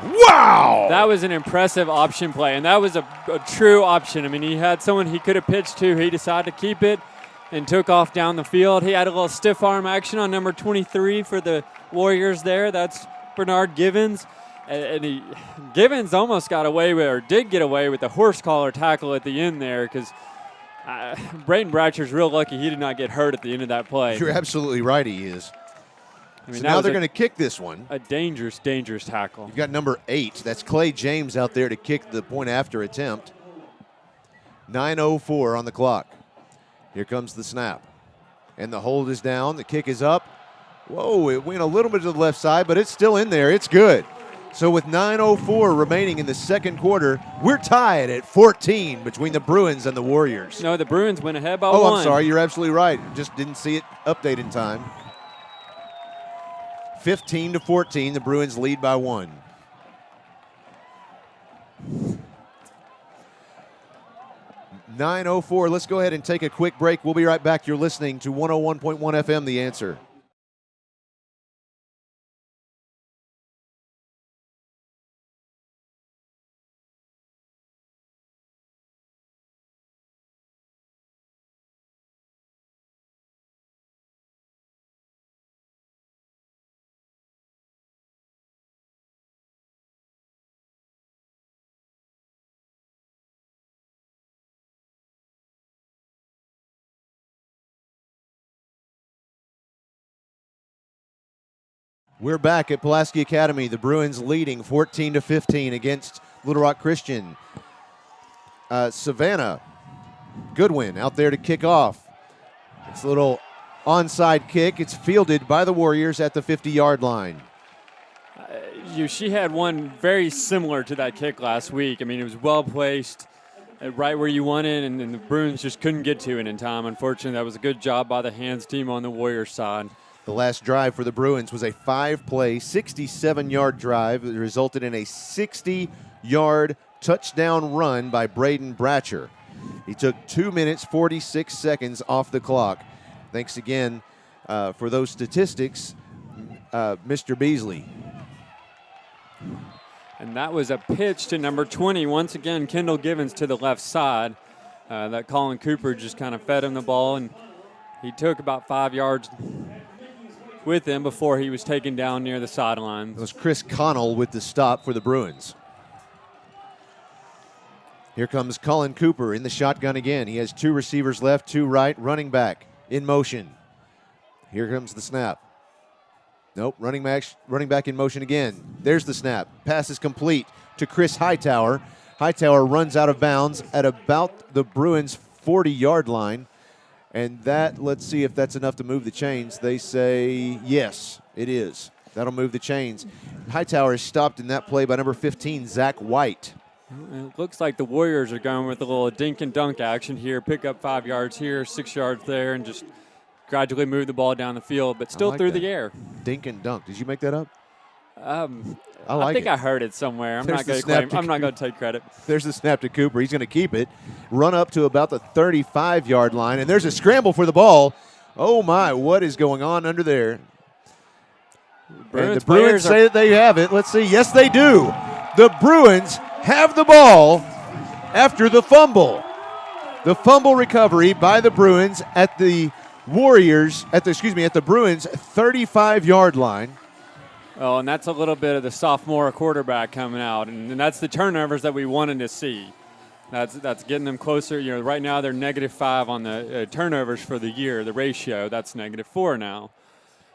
Wow! That was an impressive option play, and that was a true option. I mean, he had someone he could have pitched to. He decided to keep it and took off down the field. He had a little stiff arm action on number 23 for the Warriors there. That's Bernard Givens. And Givens almost got away with, or did get away with the horse collar tackle at the end there, because Braden Bratcher's real lucky he did not get hurt at the end of that play. You're absolutely right, he is. I mean, so now they're going to kick this one. A dangerous, dangerous tackle. You've got number 8. That's Clay James out there to kick the point after attempt. 9:04 on the clock. Here comes the snap. And the hold is down. The kick is up. Whoa, it went a little bit to the left side, but it's still in there. It's good. So with 9:04 remaining in the second quarter, we're tied at 14 between the Bruins and the Warriors. No, the Bruins went ahead by 1. Oh, I'm sorry. You're absolutely right. Just didn't see it update in time. 15-14, the Bruins lead by 1. .904, let's go ahead and take a quick break. We'll be right back. You're listening to 101.1 FM, The Answer. We're back at Pulaski Academy. The Bruins leading 14-15 against Little Rock Christian. Savannah Goodwin out there to kick off. It's a little onside kick. It's fielded by the Warriors at the 50-yard line. She had one very similar to that kick last week. I mean, it was well placed, right where you wanted, and the Bruins just couldn't get to it in time. Unfortunately, that was a good job by the hands team on the Warriors side. The last drive for the Bruins was a 5-play, 67-yard drive that resulted in a 60-yard touchdown run by Braden Bratcher. He took 2 minutes, 46 seconds off the clock. Thanks again for those statistics, Mr. Beasley. And that was a pitch to number 20. Once again, Kendall Givens to the left side. That Colin Cooper just kind of fed him the ball, and he took about 5 yards with him before he was taken down near the sideline. It was Chris Connell with the stop for the Bruins. Here comes Colin Cooper in the shotgun again. He has 2 receivers left, 2 right, running back in motion. Here comes the snap. Nope, running back in motion again. There's the snap. Pass is complete to Chris Hightower. Hightower runs out of bounds at about the Bruins' 40-yard line. And that, let's see if that's enough to move the chains. They say yes, it is. That'll move the chains. Hightower is stopped in that play by number 15, Zach White. It looks like the Warriors are going with a little dink and dunk action here. Pick up 5 yards here, 6 yards there, and just gradually move the ball down the field, but still through the air. Dink and dunk. Did you make that up? I think I heard it somewhere. I'm not going to take credit. There's the snap to Cooper. He's going to keep it. Run up to about the 35-yard line, and there's a scramble for the ball. Oh, my, what is going on under there? The Bruins say that they have it. Let's see. Yes, they do. The Bruins have the ball after the fumble. The fumble recovery by the Bruins at the Bruins 35-yard line. Oh, and that's a little bit of the sophomore quarterback coming out, and that's the turnovers that we wanted to see. That's getting them closer. You know, right now they're -5 on the turnovers for the year. The ratio, that's -4 now.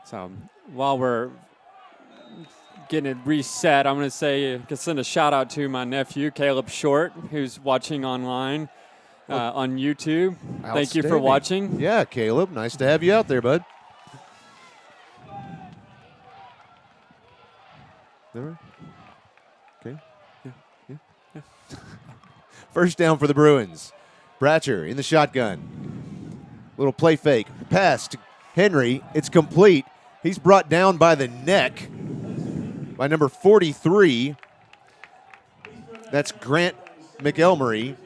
So while we're getting it reset, I'm going to send a shout out to my nephew, Caleb Short, who's watching online on YouTube. Thank you for watching. Yeah, Caleb, nice to have you out there, bud. Okay. Yeah. First down for the Bruins. Bratcher in the shotgun. Little play fake. Pass to Henry. It's complete. He's brought down by the neck by number 43. That's Grant McElmurray.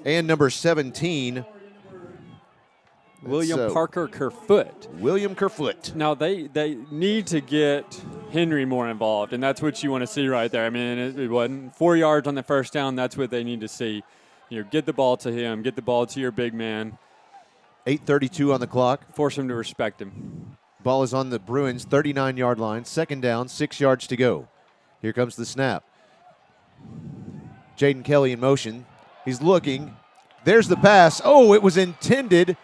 And number 17. William Parker Kerfoot. William Kerfoot. Now, they need to get Henry more involved, and that's what you want to see right there. I mean, it wasn't 4 yards on the first down. That's what they need to see. You know, get the ball to him. Get the ball to your big man. 8:32 on the clock. Force him to respect him. Ball is on the Bruins' 39-yard line. Second down, 6 yards to go. Here comes the snap. Jaden Kelly in motion. He's looking. There's the pass. Oh, it was intended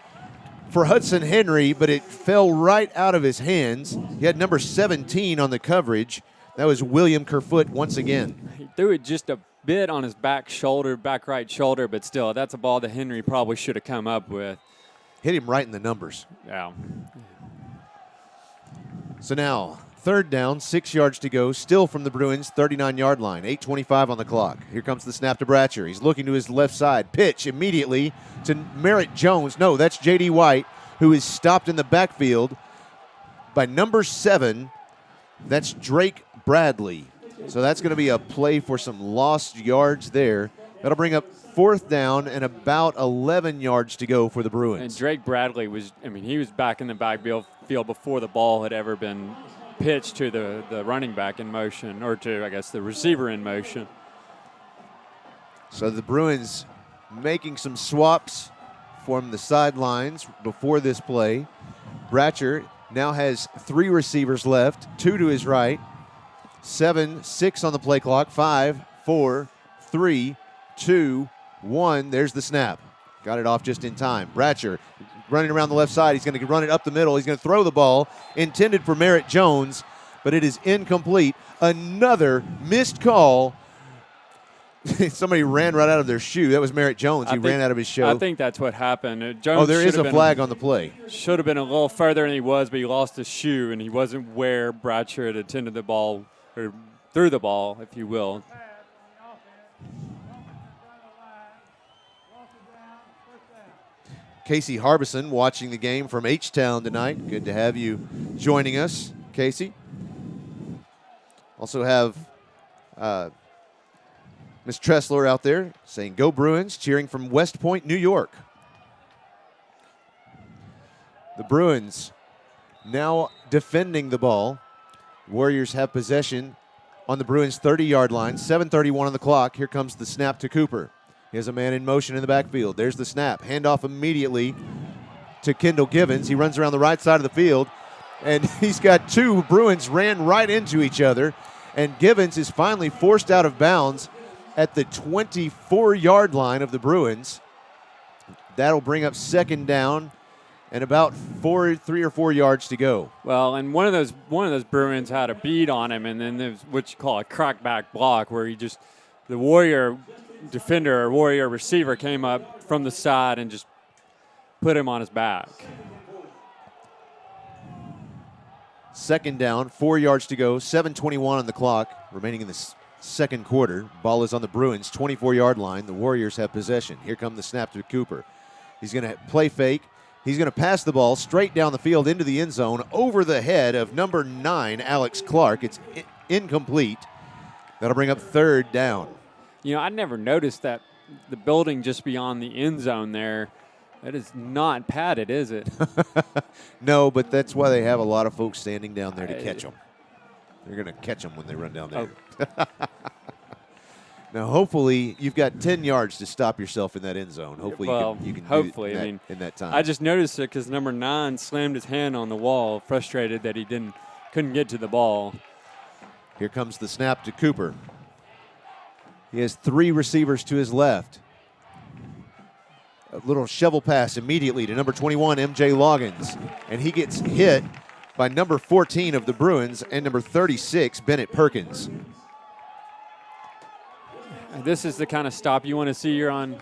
for Hudson Henry, but it fell right out of his hands. He had number 17 on the coverage. That was William Kerfoot once again. He threw it just a bit on his back right shoulder, but still, that's a ball that Henry probably should have come up with. Hit him right in the numbers. Yeah. So now, third down, 6 yards to go, still from the Bruins' 39-yard line. 8:25 on the clock. Here comes the snap to Bratcher. He's looking to his left side. Pitch immediately to Merritt Jones. No, that's J.D. White, who is stopped in the backfield by number 7. That's Drake Bradley. So that's going to be a play for some lost yards there. That'll bring up fourth down and about 11 yards to go for the Bruins. And Drake Bradley he was back in the backfield before the ball had ever been pitch to the running back in motion, or to, I guess, the receiver in motion. So the Bruins making some swaps from the sidelines before this play. Bratcher now has 3 receivers left, 2 to his right, 7, 6 on the play clock, 5, 4, 3, 2, 1. There's the snap. Got it off just in time. Bratcher running around the left side. He's going to run it up the middle. He's going to throw the ball, intended for Merritt Jones, but it is incomplete. Another missed call. Somebody ran right out of their shoe. That was Merritt Jones. He ran out of his shoe. I think that's what happened. Jones there is a flag on the play. Should have been a little further than he was, but he lost his shoe, and he wasn't where Bratcher had attended the ball, or threw the ball, if you will. Casey Harbison watching the game from H-Town tonight. Good to have you joining us, Casey. Also have Miss Tressler out there saying, "Go Bruins," cheering from West Point, New York. The Bruins now defending the ball. Warriors have possession on the Bruins' 30-yard line. 7:31 on the clock. Here comes the snap to Cooper. He has a man in motion in the backfield. There's the snap. Handoff immediately to Kendall Givens. He runs around the right side of the field, and he's got 2 Bruins ran right into each other, and Givens is finally forced out of bounds at the 24-yard line of the Bruins. That'll bring up second down and about 3 or 4 yards to go. Well, and one of those Bruins had a bead on him, and then there's what you call a crackback block, where the Warrior defender or Warrior receiver came up from the side and just put him on his back. Second down, 4 yards to go, 7:21 on the clock, remaining in the second quarter. Ball is on the Bruins' 24-yard line. The Warriors have possession. Here come the snap to Cooper. He's going to play fake. He's going to pass the ball straight down the field into the end zone over the head of number 9, Alex Clark. It's incomplete. That'll bring up third down. You know, I never noticed that the building just beyond the end zone there, that is not padded, is it? No, but that's why they have a lot of folks standing down there to catch them. They're going to catch them when they run down there. Oh. Now, hopefully, you've got 10 yards to stop yourself in that end zone. Hopefully, you can do it in that time. I just noticed it because number 9 slammed his hand on the wall, frustrated that he couldn't get to the ball. Here comes the snap to Cooper. He has 3 receivers to his left. A little shovel pass immediately to number 21, MJ Loggins. And he gets hit by number 14 of the Bruins and number 36, Bennett Perkins. This is the kind of stop you want to see. You're on.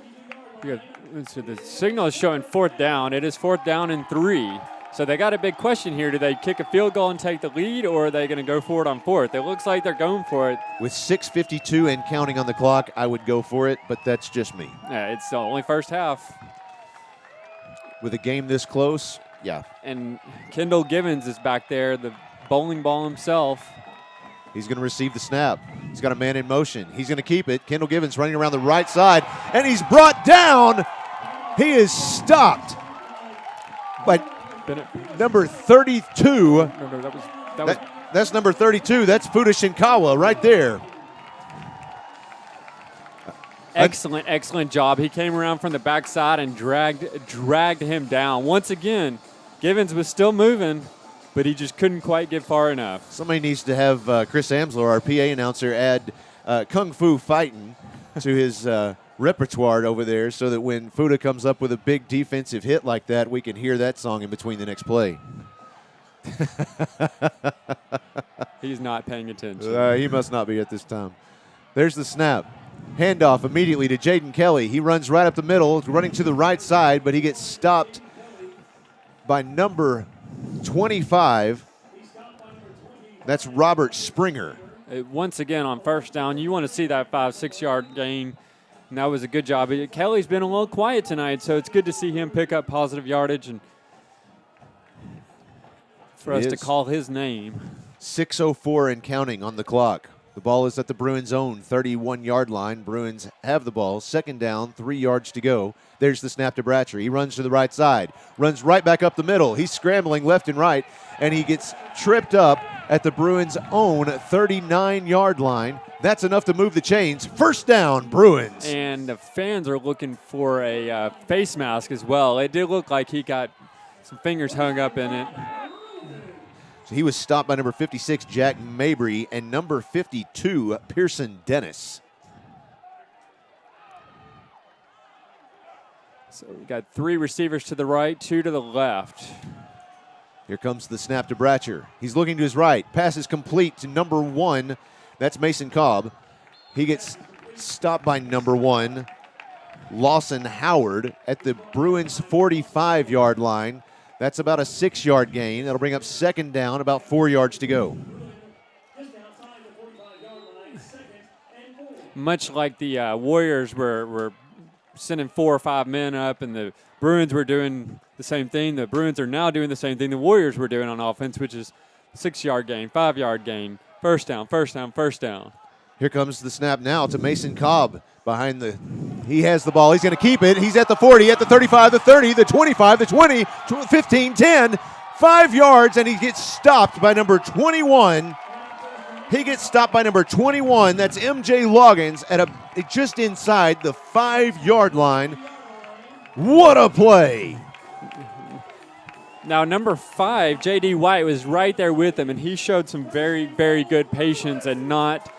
So the signal is showing 4th down. It is 4th down and 3. So they got a big question here. Do they kick a field goal and take the lead, or are they going to go for it on 4th? It looks like they're going for it. With 6:52 and counting on the clock, I would go for it, but that's just me. Yeah, it's the only first half. With a game this close, yeah. And Kendall Givens is back there, the bowling ball himself. He's going to receive the snap. He's got a man in motion. He's going to keep it. Kendall Givens running around the right side, and he's brought down. He is stopped by number 32. No, that's number 32. That's Fuda Shinkawa right there. Excellent job. He came around from the backside and dragged him down. Once again, Givens was still moving, but he just couldn't quite get far enough. Somebody needs to have Chris Amsler, our PA announcer, add Kung Fu Fighting to his repertoire over there so that when Fuda comes up with a big defensive hit like that, we can hear that song in between the next play. He's not paying attention. He must not be at this time. There's the snap. Handoff immediately to Jaden Kelly. He runs right up the middle, running to the right side, but he gets stopped by number 25. That's Robert Springer. Once again, on 1st down, you want to see that 5-6 yard gain, and that was a good job. Kelly's been a little quiet tonight, so it's good to see him pick up positive yardage and for us to call his name. 6:04 and counting on the clock. The ball is at the Bruins' own 31-yard line. Bruins have the ball. 2nd down, 3 yards to go. There's the snap to Bratcher. He runs to the right side, runs right back up the middle. He's scrambling left and right, and he gets tripped up at the Bruins' own 39-yard line. That's enough to move the chains. 1st down, Bruins. And the fans are looking for a face mask as well. It did look like he got some fingers hung up in it. So he was stopped by number 56, Jack Mabry, and number 52, Pearson Dennis. So we got 3 receivers to the right, 2 to the left. Here comes the snap to Bratcher. He's looking to his right. Pass is complete to number 1. That's Mason Cobb. He gets stopped by number 1, Lawson Howard, at the Bruins' 45-yard line. That's about a 6-yard gain. That'll bring up 2nd down, about 4 yards to go. Much like the Warriors were sending 4 or 5 men up, and the Bruins were doing the same thing. The Bruins are now doing the same thing the Warriors were doing on offense, which is 6-yard gain, 5-yard gain, 1st down, 1st down, 1st down. Here comes the snap now to Mason Cobb behind the. He has the ball. He's going to keep it. He's at the 40, at the 35, the 30, the 25, the 20, 15, 10, 5 yards, and he gets stopped by number 21. He gets stopped by number 21. That's MJ Loggins at just inside the 5-yard line. What a play. Now, number 5, J.D. White, was right there with him, and he showed some very, very good patience and not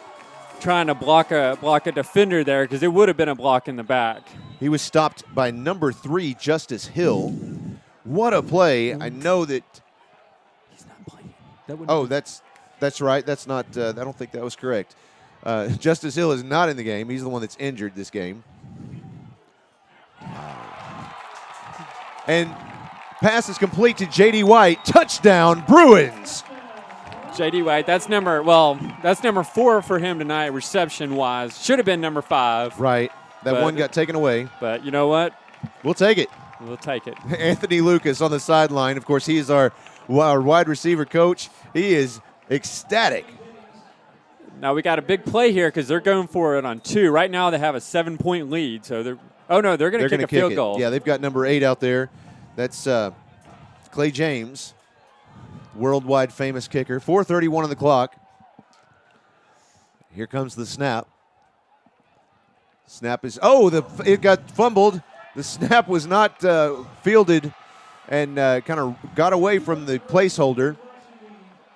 trying to block a defender there, because it would have been a block in the back. He was stopped by number 3, Justice Hill. What a play. I know that. He's not playing. That's right. That's not. I don't think that was correct. Justice Hill is not in the game. He's the one that's injured this game. And pass is complete to J.D. White. Touchdown, Bruins. J.D. White, that's number 4 for him tonight, reception-wise. Should have been number 5. Right. That one got taken away. But you know what? We'll take it. We'll take it. Anthony Lucas on the sideline. Of course, he is our wide receiver coach. He is ecstatic. Now we got a big play here because they're going for it on 2. Right now they have a 7-point lead. So they're going to kick a field goal. Yeah, they've got number 8 out there. That's Clay James, worldwide famous kicker. 4:31 on the clock. Here comes the snap. Snap is it got fumbled. The snap was not fielded and kind of got away from the placeholder.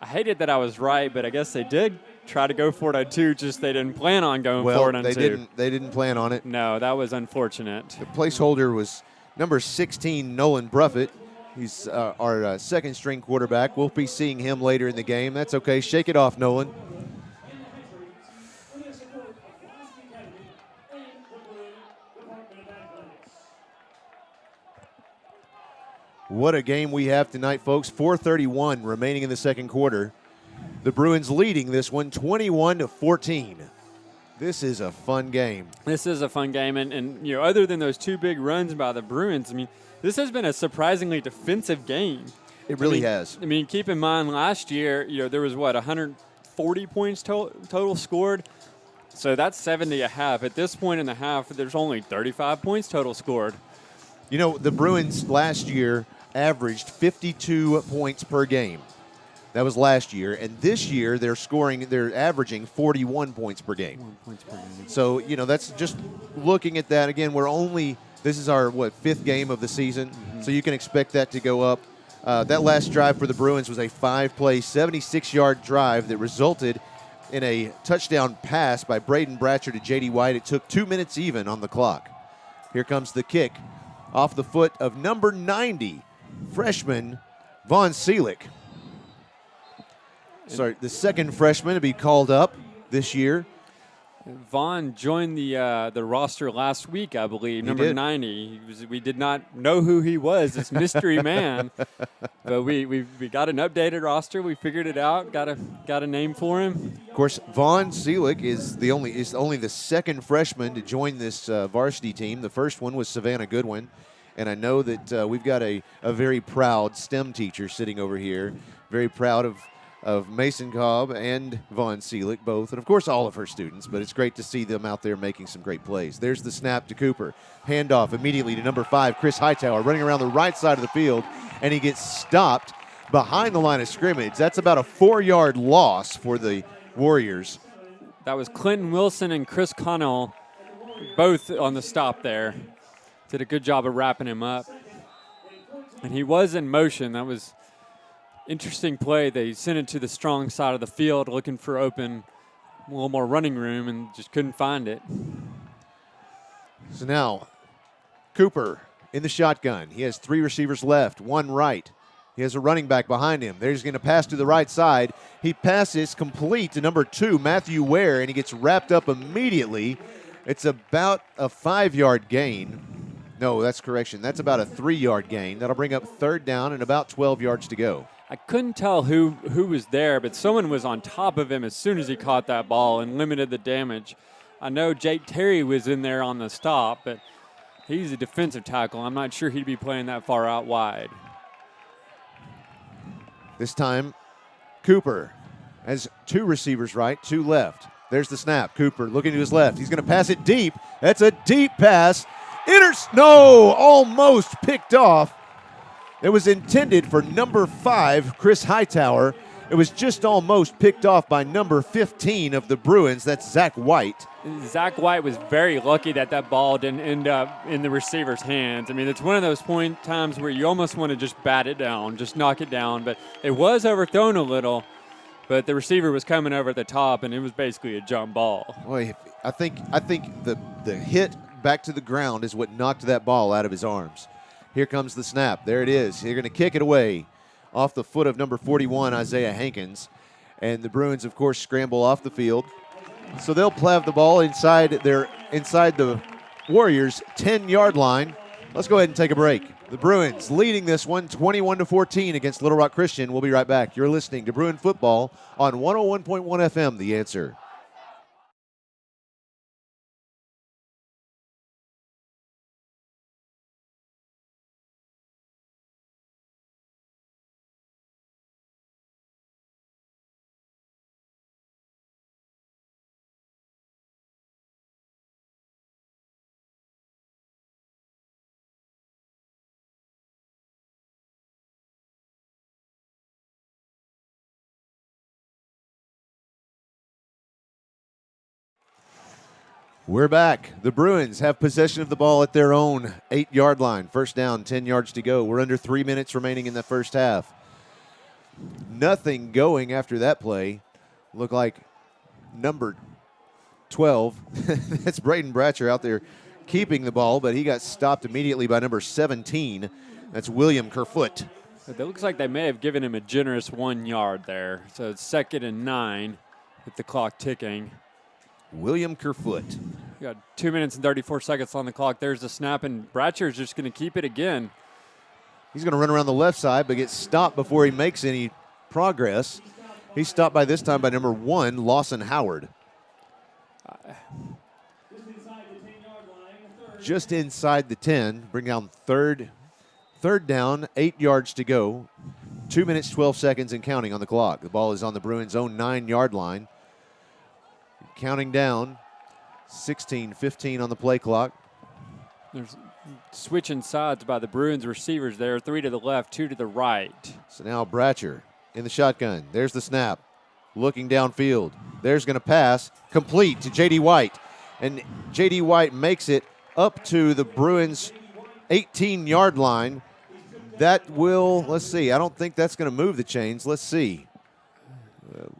I hated that I was right, but I guess they did try to go for it on 2, just they didn't plan on going for it on 2. They didn't plan on it. No, that was unfortunate. The placeholder was number 16, Nolan Bruffett. He's our second-string quarterback. We'll be seeing him later in the game. That's okay. Shake it off, Nolan. What a game we have tonight, folks. 4:31 remaining in the second quarter. The Bruins leading this one 21-14. This is a fun game. This is a fun game, and you know, other than those 2 big runs by the Bruins, I mean, this has been a surprisingly defensive game. It really has. I mean, keep in mind last year, you know, there was 140 points total scored. So that's 70 a half. At this point in the half, there's only 35 points total scored. You know, the Bruins last year averaged 52 points per game. That was last year. And this year, they're averaging 41 points per game. 1 points per game. So, you know, that's just looking at that. Again, this is our, 5th game of the season. Mm-hmm. So you can expect that to go up. That last drive for the Bruins was a 5-play, 76-yard drive that resulted in a touchdown pass by Braden Bratcher to J.D. White. It took 2 minutes even on the clock. Here comes the kick off the foot of number 90, freshman Vaughn Seelick. Sorry, the second freshman to be called up this year. Vaughn joined the roster last week, I believe, He number did. 90. We did not know who he was, this mystery man. But we got an updated roster. We figured it out, got a name for him. Of course, Vaughn Seelick is only the second freshman to join this varsity team. The first one was Savannah Goodwin. And I know that we've got a very proud STEM teacher sitting over here, very proud of Mason Cobb and Vaughn Seelick both, and of course all of her students, but it's great to see them out there making some great plays. There's the snap to Cooper. Handoff immediately to number 5, Chris Hightower, running around the right side of the field, and he gets stopped behind the line of scrimmage. That's about a 4-yard loss for the Warriors. That was Clinton Wilson and Chris Connell, both on the stop there. Did a good job of wrapping him up. And he was in motion. That was interesting play. They sent it to the strong side of the field looking for a little more running room and just couldn't find it. So now, Cooper in the shotgun. He has 3 receivers left, 1 right. He has a running back behind him. There's going to pass to the right side. He passes complete to number 2, Matthew Ware, and he gets wrapped up immediately. It's about a 5-yard gain. No, that's correction. That's about a 3-yard gain. That'll bring up 3rd down and about 12 yards to go. I couldn't tell who was there, but someone was on top of him as soon as he caught that ball and limited the damage. I know Jake Terry was in there on the stop, but he's a defensive tackle. I'm not sure he'd be playing that far out wide. This time, Cooper has 2 receivers right, 2 left. There's the snap. Cooper looking to his left. He's going to pass it deep. That's a deep pass. Almost picked off. It was intended for number 5, Chris Hightower. It was just almost picked off by number 15 of the Bruins. That's Zach White. Zach White was very lucky that ball didn't end up in the receiver's hands. I mean, it's one of those times where you almost want to just bat it down, just knock it down. But it was overthrown a little, but the receiver was coming over at the top, and it was basically a jump ball. Boy, I think the hit back to the ground is what knocked that ball out of his arms. Here comes the snap. There it is. They're going to kick it away off the foot of number 41, Isaiah Hankins. And the Bruins, of course, scramble off the field. So they'll have the ball inside the Warriors' 10-yard line. Let's go ahead and take a break. The Bruins leading this one 21-14 against Little Rock Christian. We'll be right back. You're listening to Bruin Football on 101.1 FM, The Answer. We're back. The Bruins have possession of the ball at their own 8-yard line. First down, 10 yards to go. We're under 3 minutes remaining in the first half. Nothing going after that play. Looked like number 12. That's Braden Bratcher out there keeping the ball, but he got stopped immediately by number 17. That's William Kerfoot. It looks like they may have given him a generous 1 yard there. So it's 2nd and 9 with the clock ticking. William Kerfoot. We got 2 minutes and 34 seconds on the clock. There's the snap, and Bratcher's just going to keep it again. He's going to run around the left side, but gets stopped before he makes any progress. He's stopped by this time by number 1, Lawson Howard. Just inside the 10, bring down third down, 8 yards to go. 2 minutes, 12 seconds and counting on the clock. The ball is on the Bruins' own 9-yard line. Counting down, 16-15 on the play clock. There's switching sides by the Bruins receivers there, 3 to the left, 2 to the right. So now Bratcher in the shotgun. There's the snap. Looking downfield. There's going to pass. Complete to J.D. White. And J.D. White makes it up to the Bruins' 18-yard line. That will, let's see, I don't think that's going to move the chains. Let's see.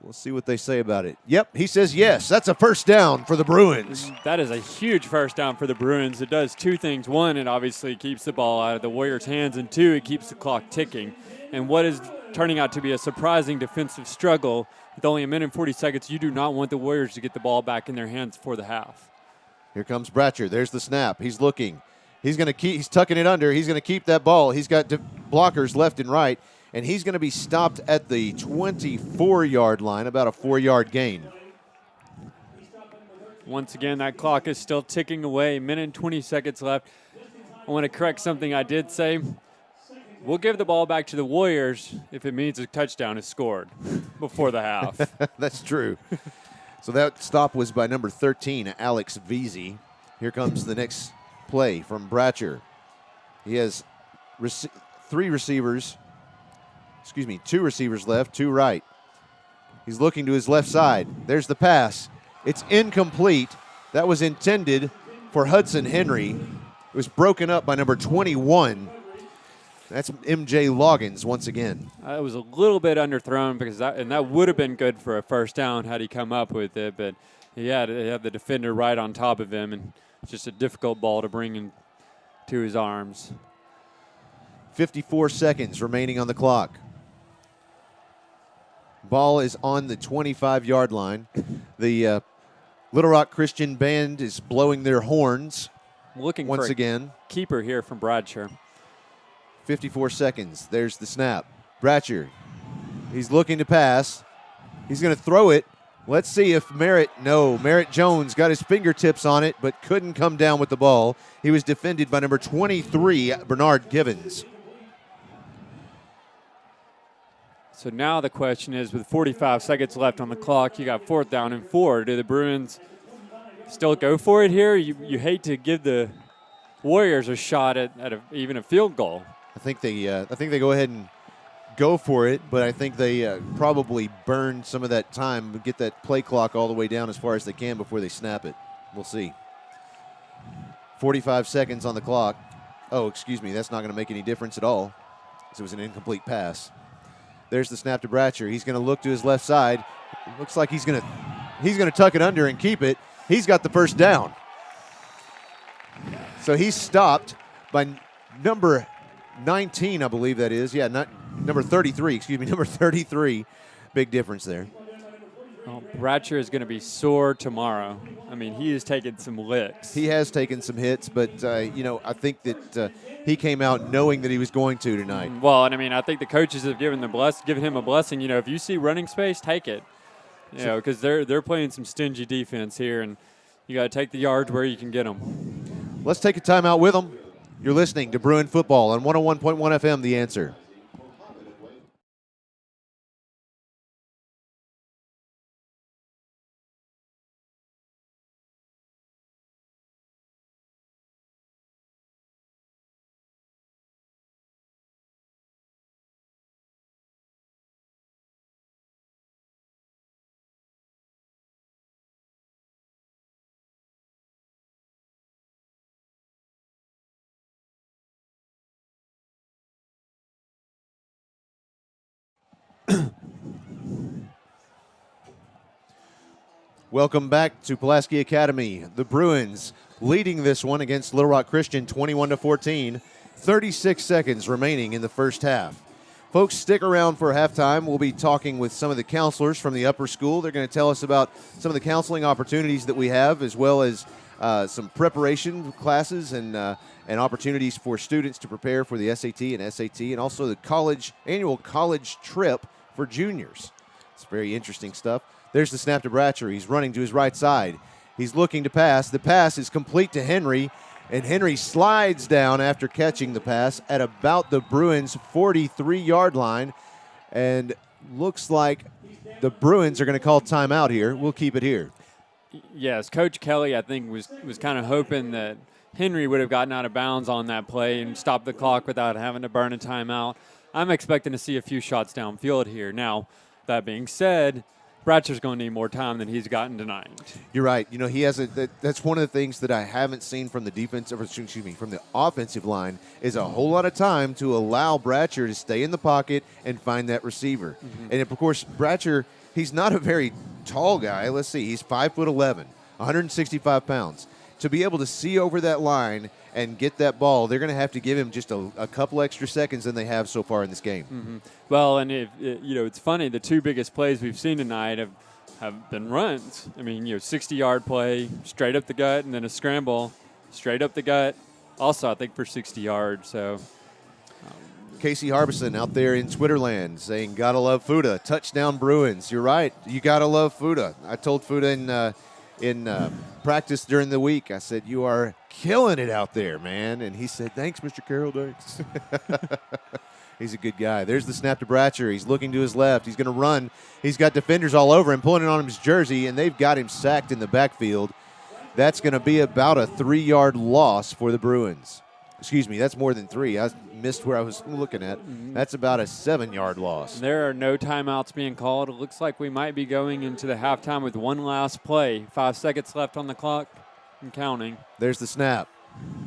We'll see what they say about it. Yep, he says yes. That's a first down for the Bruins. That is a huge first down for the Bruins. It does 2 things. 1, it obviously keeps the ball out of the Warriors' hands, and 2, it keeps the clock ticking. And what is turning out to be a surprising defensive struggle, with only 1 minute and 40 seconds, you do not want the Warriors to get the ball back in their hands for the half. Here comes Bratcher. There's the snap. He's looking. He's tucking it under. He's going to keep that ball. He's got blockers left and right. And he's going to be stopped at the 24-yard line, about a 4-yard gain. Once again, that clock is still ticking away. 1 minute and 20 seconds left. I want to correct something I did say. We'll give the ball back to the Warriors if it means a touchdown is scored before the half. That's true. So that stop was by number 13, Alex Veazey. Here comes the next play from Bratcher. He has 2 receivers left, 2 right. He's looking to his left side. There's the pass. It's incomplete. That was intended for Hudson Henry. It was broken up by number 21. That's MJ Loggins once again. It was a little bit underthrown because that would have been good for a first down had he come up with it, but he had the defender right on top of him, and it's just a difficult ball to bring into his arms. 54 seconds remaining on the clock. Ball is on the 25-yard line. The Little Rock Christian Band is blowing their horns Looking once for again. Keeper here from Bratcher. 54 seconds. There's the snap. Bratcher, he's looking to pass. He's going to throw it. Let's see if Merritt Jones got his fingertips on it but couldn't come down with the ball. He was defended by number 23, Bernard Givens. So now the question is, with 45 seconds left on the clock, you got 4th down and 4. Do the Bruins still go for it here? You hate to give the Warriors a shot at even a field goal. I think they go ahead and go for it, but I think they probably burn some of that time, get that play clock all the way down as far as they can before they snap it. We'll see. 45 seconds on the clock. Oh, excuse me, that's not going to make any difference at all. It was an incomplete pass. There's the snap to Bratcher. He's going to look to his left side. Looks like he's going to tuck it under and keep it. He's got the first down. So he's stopped by number 19, I believe that is. Yeah, not number 33. Excuse me, number 33. Big difference there. Well, Bratcher is going to be sore tomorrow. I mean, he has taken some licks. He has taken some hits, but, I think that he came out knowing that he was going to tonight. Well, and I mean, I think the coaches have given him a blessing. If you see running space, take it. Because they're playing some stingy defense here, and you got to take the yards where you can get them. Let's take a timeout with them. You're listening to Bruin Football on 101.1 FM, The Answer. Welcome back to Pulaski Academy. The Bruins leading this one against Little Rock Christian 21-14. 36 seconds remaining in the first half. Folks, stick around for halftime. We'll be talking with some of the counselors from the upper school. They're going to tell us about some of the counseling opportunities that we have, as well as some preparation classes and opportunities for students to prepare for the SAT and SAT, and also the annual college trip for juniors. It's very interesting stuff. There's the snap to Bratcher. He's running to his right side. He's looking to pass. The pass is complete to Henry, and Henry slides down after catching the pass at about the Bruins' 43-yard line, and looks like the Bruins are going to call timeout here. We'll keep it here. Yes, Coach Kelly, I think, was kind of hoping that Henry would have gotten out of bounds on that play and stopped the clock without having to burn a timeout. I'm expecting to see a few shots downfield here. Now, that being said, Bratcher's going to need more time than he's gotten tonight. You're right. You know, he has that's one of the things that I haven't seen from from the offensive line is a whole lot of time to allow Bratcher to stay in the pocket and find that receiver. Mm-hmm. And of course, Bratcher, he's not a very tall guy. Let's see, he's 5'11", 165 pounds. To be able to see over that line and get that ball, they're going to have to give him just a couple extra seconds than they have so far in this game. Mm-hmm. Well, and it's funny. The two biggest plays we've seen tonight have been runs. I mean, 60-yard play straight up the gut, and then a scramble straight up the gut. Also, I think for 60 yards. So, Casey Harbison out there in Twitterland saying, "Gotta love Fuda, touchdown Bruins." You're right. You gotta love Fuda. I told Fuda in practice during the week, I said, "You are killing it out there, man." And he said, "Thanks, Mr. Carroll, thanks." He's a good guy. There's the snap to Bratcher. He's looking to his left. He's going to run. He's got defenders all over him, pulling it on his jersey, and they've got him sacked in the backfield. That's going to be about a 3-yard loss for the Bruins. Excuse me, that's more than 3. I missed where I was looking at. Mm-hmm. That's about a 7-yard loss. There are no timeouts being called. It looks like we might be going into the halftime with one last play. 5 seconds left on the clock and counting. There's the snap.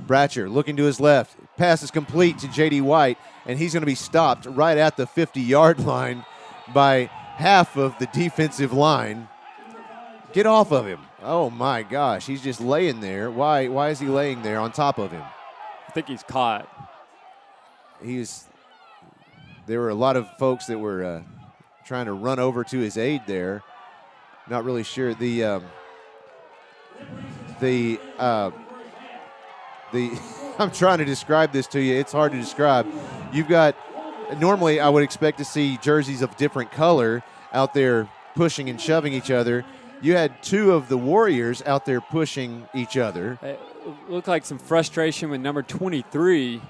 Bratcher looking to his left. Pass is complete to J.D. White, and he's going to be stopped right at the 50-yard line by half of the defensive line. Get off of him. Oh, my gosh. He's just laying there. Why is he laying there on top of him? I think he's caught. There were a lot of folks that were trying to run over to his aid there. Not really sure. I'm trying to describe this to you. It's hard to describe. You've got, normally I would expect to see jerseys of different color out there pushing and shoving each other. You had 2 of the Warriors out there pushing each other. It looked like some frustration with number 23.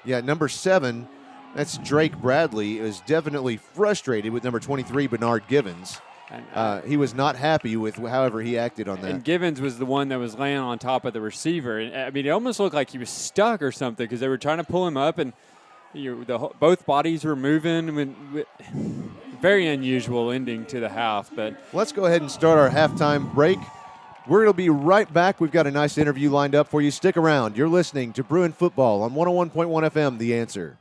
Yeah, number 7, that's Drake Bradley, is definitely frustrated with number 23, Bernard Givens. He was not happy with however he acted on that. And Givens was the one that was laying on top of the receiver. And, I mean, it almost looked like he was stuck or something because they were trying to pull him up, and both bodies were moving. Very unusual ending to the half. But let's go ahead and start our halftime break. We're going to be right back. We've got a nice interview lined up for you. Stick around. You're listening to Bruin Football on 101.1 FM, The Answer.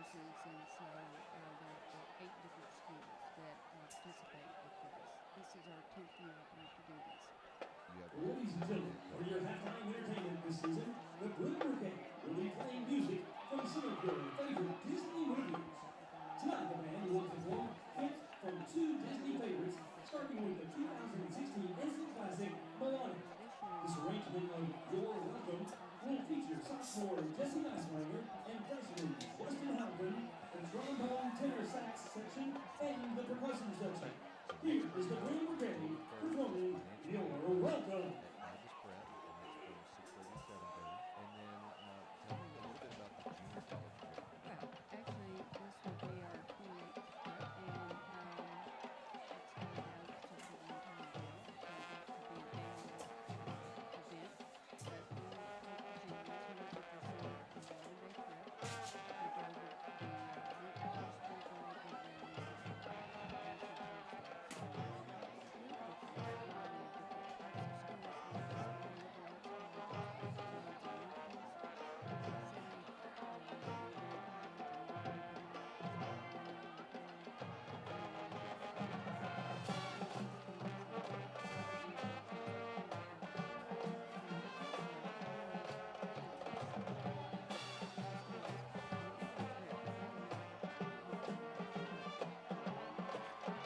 courses, and so there are 8 different schools that participate with this. This is our 10th year to do this. Ladies and gentlemen, for your halftime entertainment this season, the Playmakers will be playing music from some of your favorite Disney movies. Tonight, the band will perform hits from 2 Disney favorites, starting with the 2016 instant classic, Moana. This arrangement of Your Welcome will feature sophomore Jesse Neiswanger and freshman Justin Halpin, the trombone tenor sax section, and the percussion section. Here is the Rivalry performing Your Welcome. Well, actually, this will be our 28th trip, and it started out just a one-time deal. It turned out to be an annual event, but we take the juniors who are interested on a one-day trip. We go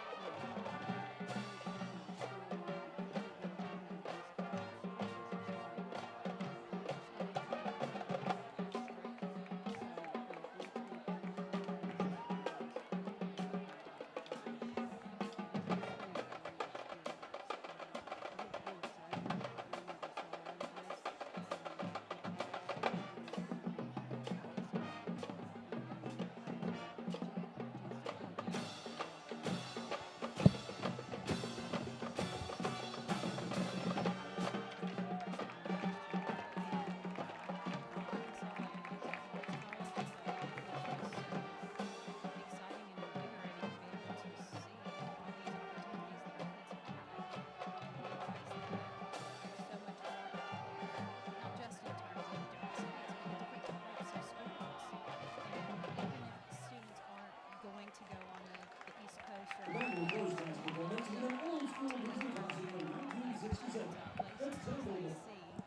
to the Mount Charles River, the Rivalry, The band will close tonight's performance with an old-school Disney classic from 1967, The Jungle Book.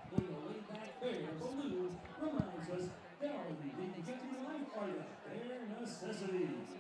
When the laid-back bear balloon reminds us that all you need to get through life are the bare necessities.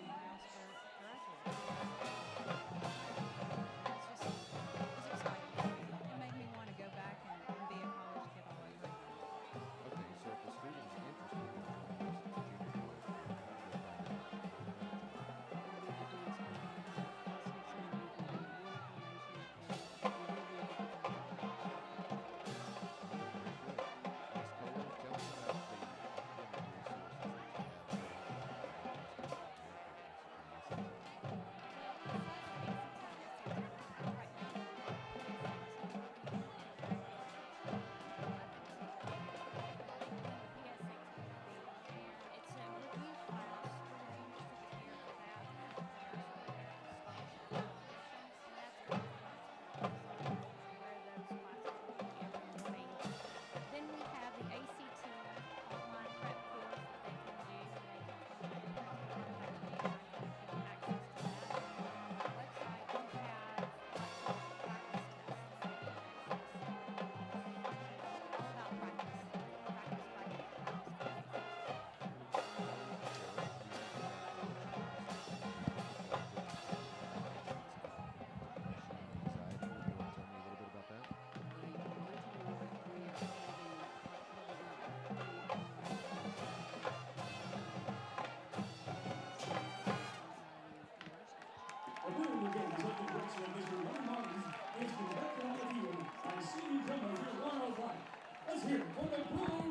The Bruins game is up in direction of Mr. Ron Martins is conducted on the field by senior drummer Ronald White. Let's hear it for the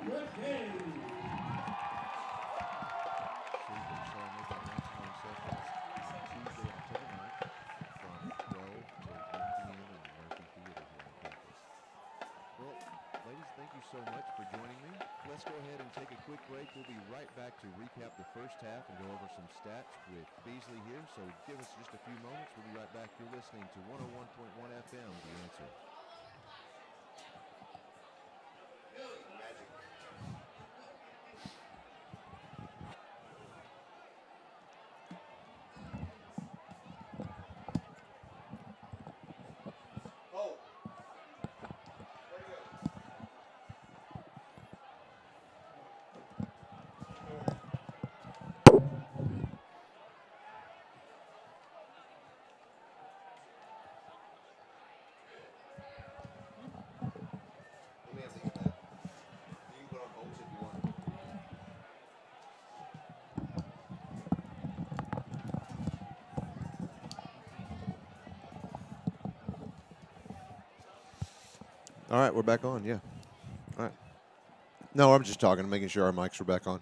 Pregame. Thank you so much for joining me. Let's go ahead and take a quick break. We'll be right back to recap the first half and go over some stats with Beasley here. So give us just a few moments. We'll be right back. You're listening to 101.1 FM, The Answer. All right, we're back on, yeah. All right. No, I'm just talking, making sure our mics are back on.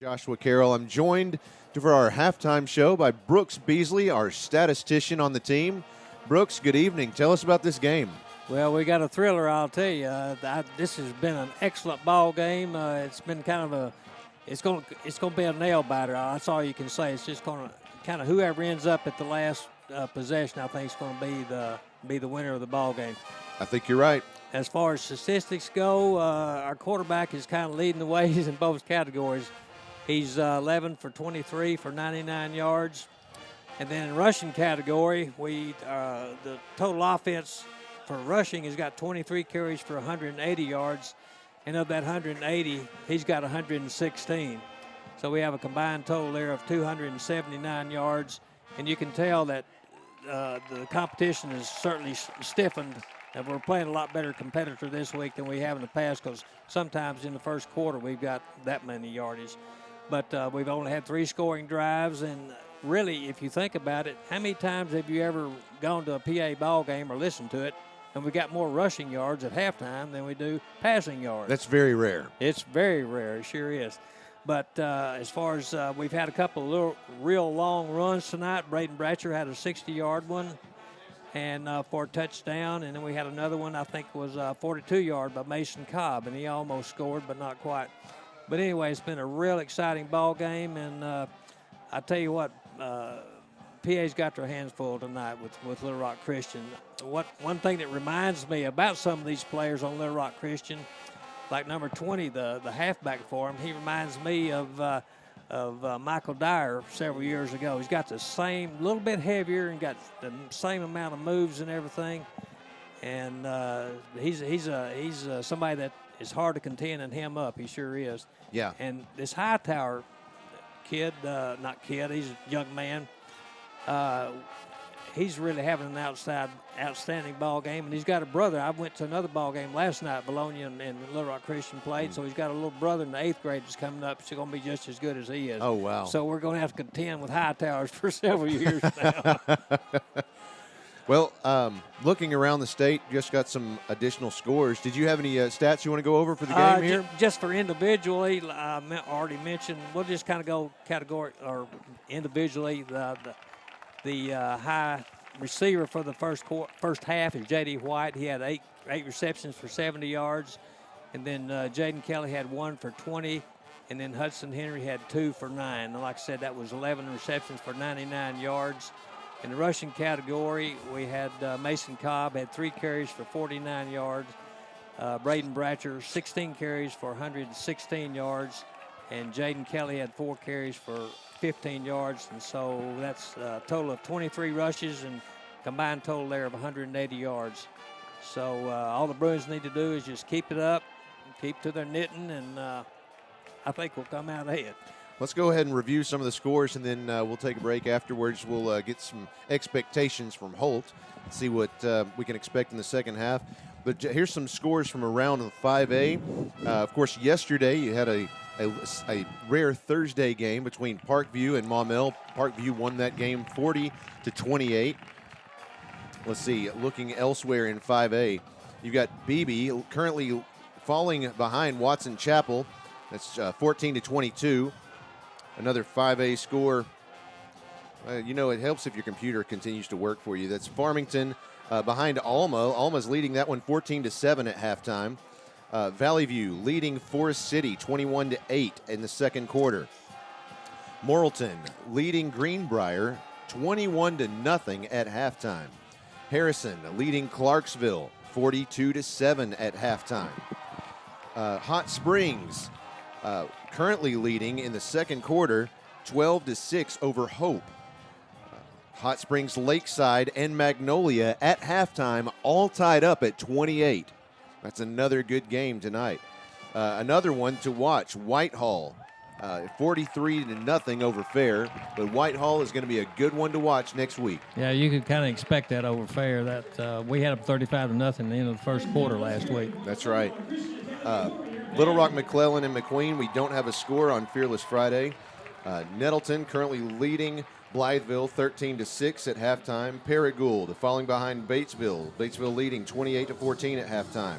Joshua Carroll. I'm joined for our halftime show by Brooks Beasley, our statistician on the team. Brooks, good evening. Tell us about this game. Well, we got a thriller, I'll tell you. This has been an excellent ball game. It's been kind of it's going to be a nail biter. That's all you can say. It's just going to kind of whoever ends up at the last possession, I think, is going to be the winner of the ball game. I think you're right. As far as statistics go, our quarterback is kind of leading the way in both categories. He's 11 for 23 for 99 yards. And then in rushing category, the total offense for rushing has got 23 carries for 180 yards. And of that 180, he's got 116. So we have a combined total there of 279 yards. And you can tell that the competition has certainly stiffened. And we're playing a lot better competitor this week than we have in the past, because sometimes in the first quarter we've got that many yardage. But we've only had 3 scoring drives, and really, if you think about it, how many times have you ever gone to a PA ball game or listened to it, and we got more rushing yards at halftime than we do passing yards? That's very rare. It's very rare. It sure is. But as far as we've had a couple of real long runs tonight. Braden Bratcher had a 60-yard one and for a touchdown, and then we had another one I think was 42-yard by Mason Cobb, and he almost scored, but not quite. But anyway, it's been a real exciting ball game, and I tell you what, PA's got their hands full tonight with Little Rock Christian. One thing that reminds me about some of these players on Little Rock Christian, like number 20, the halfback for him, he reminds me of Michael Dyer several years ago. He's got the same, little bit heavier, and got the same amount of moves and everything. And he's somebody that is hard to contend and hem up. He sure is. Yeah. And this Hightower kid, he's a young man. He's really having an outstanding ball game, and he's got a brother. I went to another ball game last night. Bologna and Little Rock Christian played, so he's got a little brother in the 8th grade that's coming up. He's going to be just as good as he is. Oh, wow. So we're going to have to contend with Hightowers for several years now. Well, looking around the state, just got some additional scores. Did you have any stats you want to go over for the game here? Just for individually, I already mentioned, we'll just kind of go category or individually. The high receiver for the first half is J.D. White. He had eight receptions for 70 yards. And then Jaden Kelly had 1 for 20. And then Hudson Henry had 2 for 9. And like I said, that was 11 receptions for 99 yards. In the rushing category, we had Mason Cobb had 3 carries for 49 yards. Braden Bratcher, 16 carries for 116 yards. And Jaden Kelly had 4 carries for 15 yards, and so that's a total of 23 rushes and combined total there of 180 yards. So all the Bruins need to do is just keep it up, keep to their knitting, and I think we'll come out ahead. Let's go ahead and review some of the scores, and then we'll take a break afterwards. We'll get some expectations from Holt, see what we can expect in the second half. But here's some scores from around the 5A. Of course, yesterday you had a rare Thursday game between Parkview and Maumelle. Parkview won that game 40-28. Let's see, looking elsewhere in 5A, you've got Beebe currently falling behind Watson Chapel. That's 14-22. Another 5A score. You know, it helps if your computer continues to work for you. That's Farmington behind Alma. Alma's leading that one 14-7 at halftime. Valley View leading Forest City 21-8 in the second quarter. Morrilton leading Greenbrier 21-0 at halftime. Harrison leading Clarksville 42-7 at halftime. Hot Springs currently leading in the second quarter 12-6 over Hope. Hot Springs Lakeside and Magnolia at halftime all tied up at 28. That's another good game tonight. Another one to watch, Whitehall 43-0 over Fair, but Whitehall is going to be a good one to watch next week. Yeah, you could kind of expect that over Fair. That we had them 35-0 at the end of the first quarter last week. That's right. Little Rock, McClellan, and McQueen, we don't have a score on Fearless Friday. Nettleton currently leading Blytheville 13-6 at halftime. Paragould falling behind Batesville. Batesville leading 28-14 at halftime.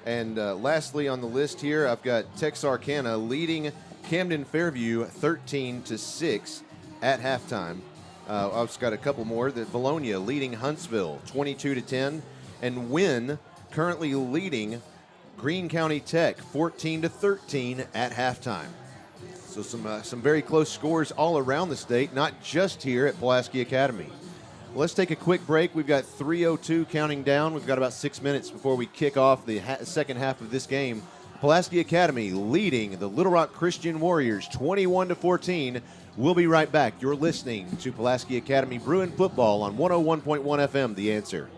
And lastly on the list here, I've got Texarkana leading Camden Fairview 13-6 at halftime. I've got a couple more. The Bologna leading Huntsville 22-10, and Wynn currently leading Greene County Tech 14-13 at halftime. So some very close scores all around the state, not just here at Pulaski Academy. Well, let's take a quick break. We've got 3:02 counting down. We've got about 6 minutes before we kick off the second half of this game. Pulaski Academy leading the Little Rock Christian Warriors 21-14. We'll be right back. You're listening to Pulaski Academy Bruin Football on 101.1 FM, The Answer.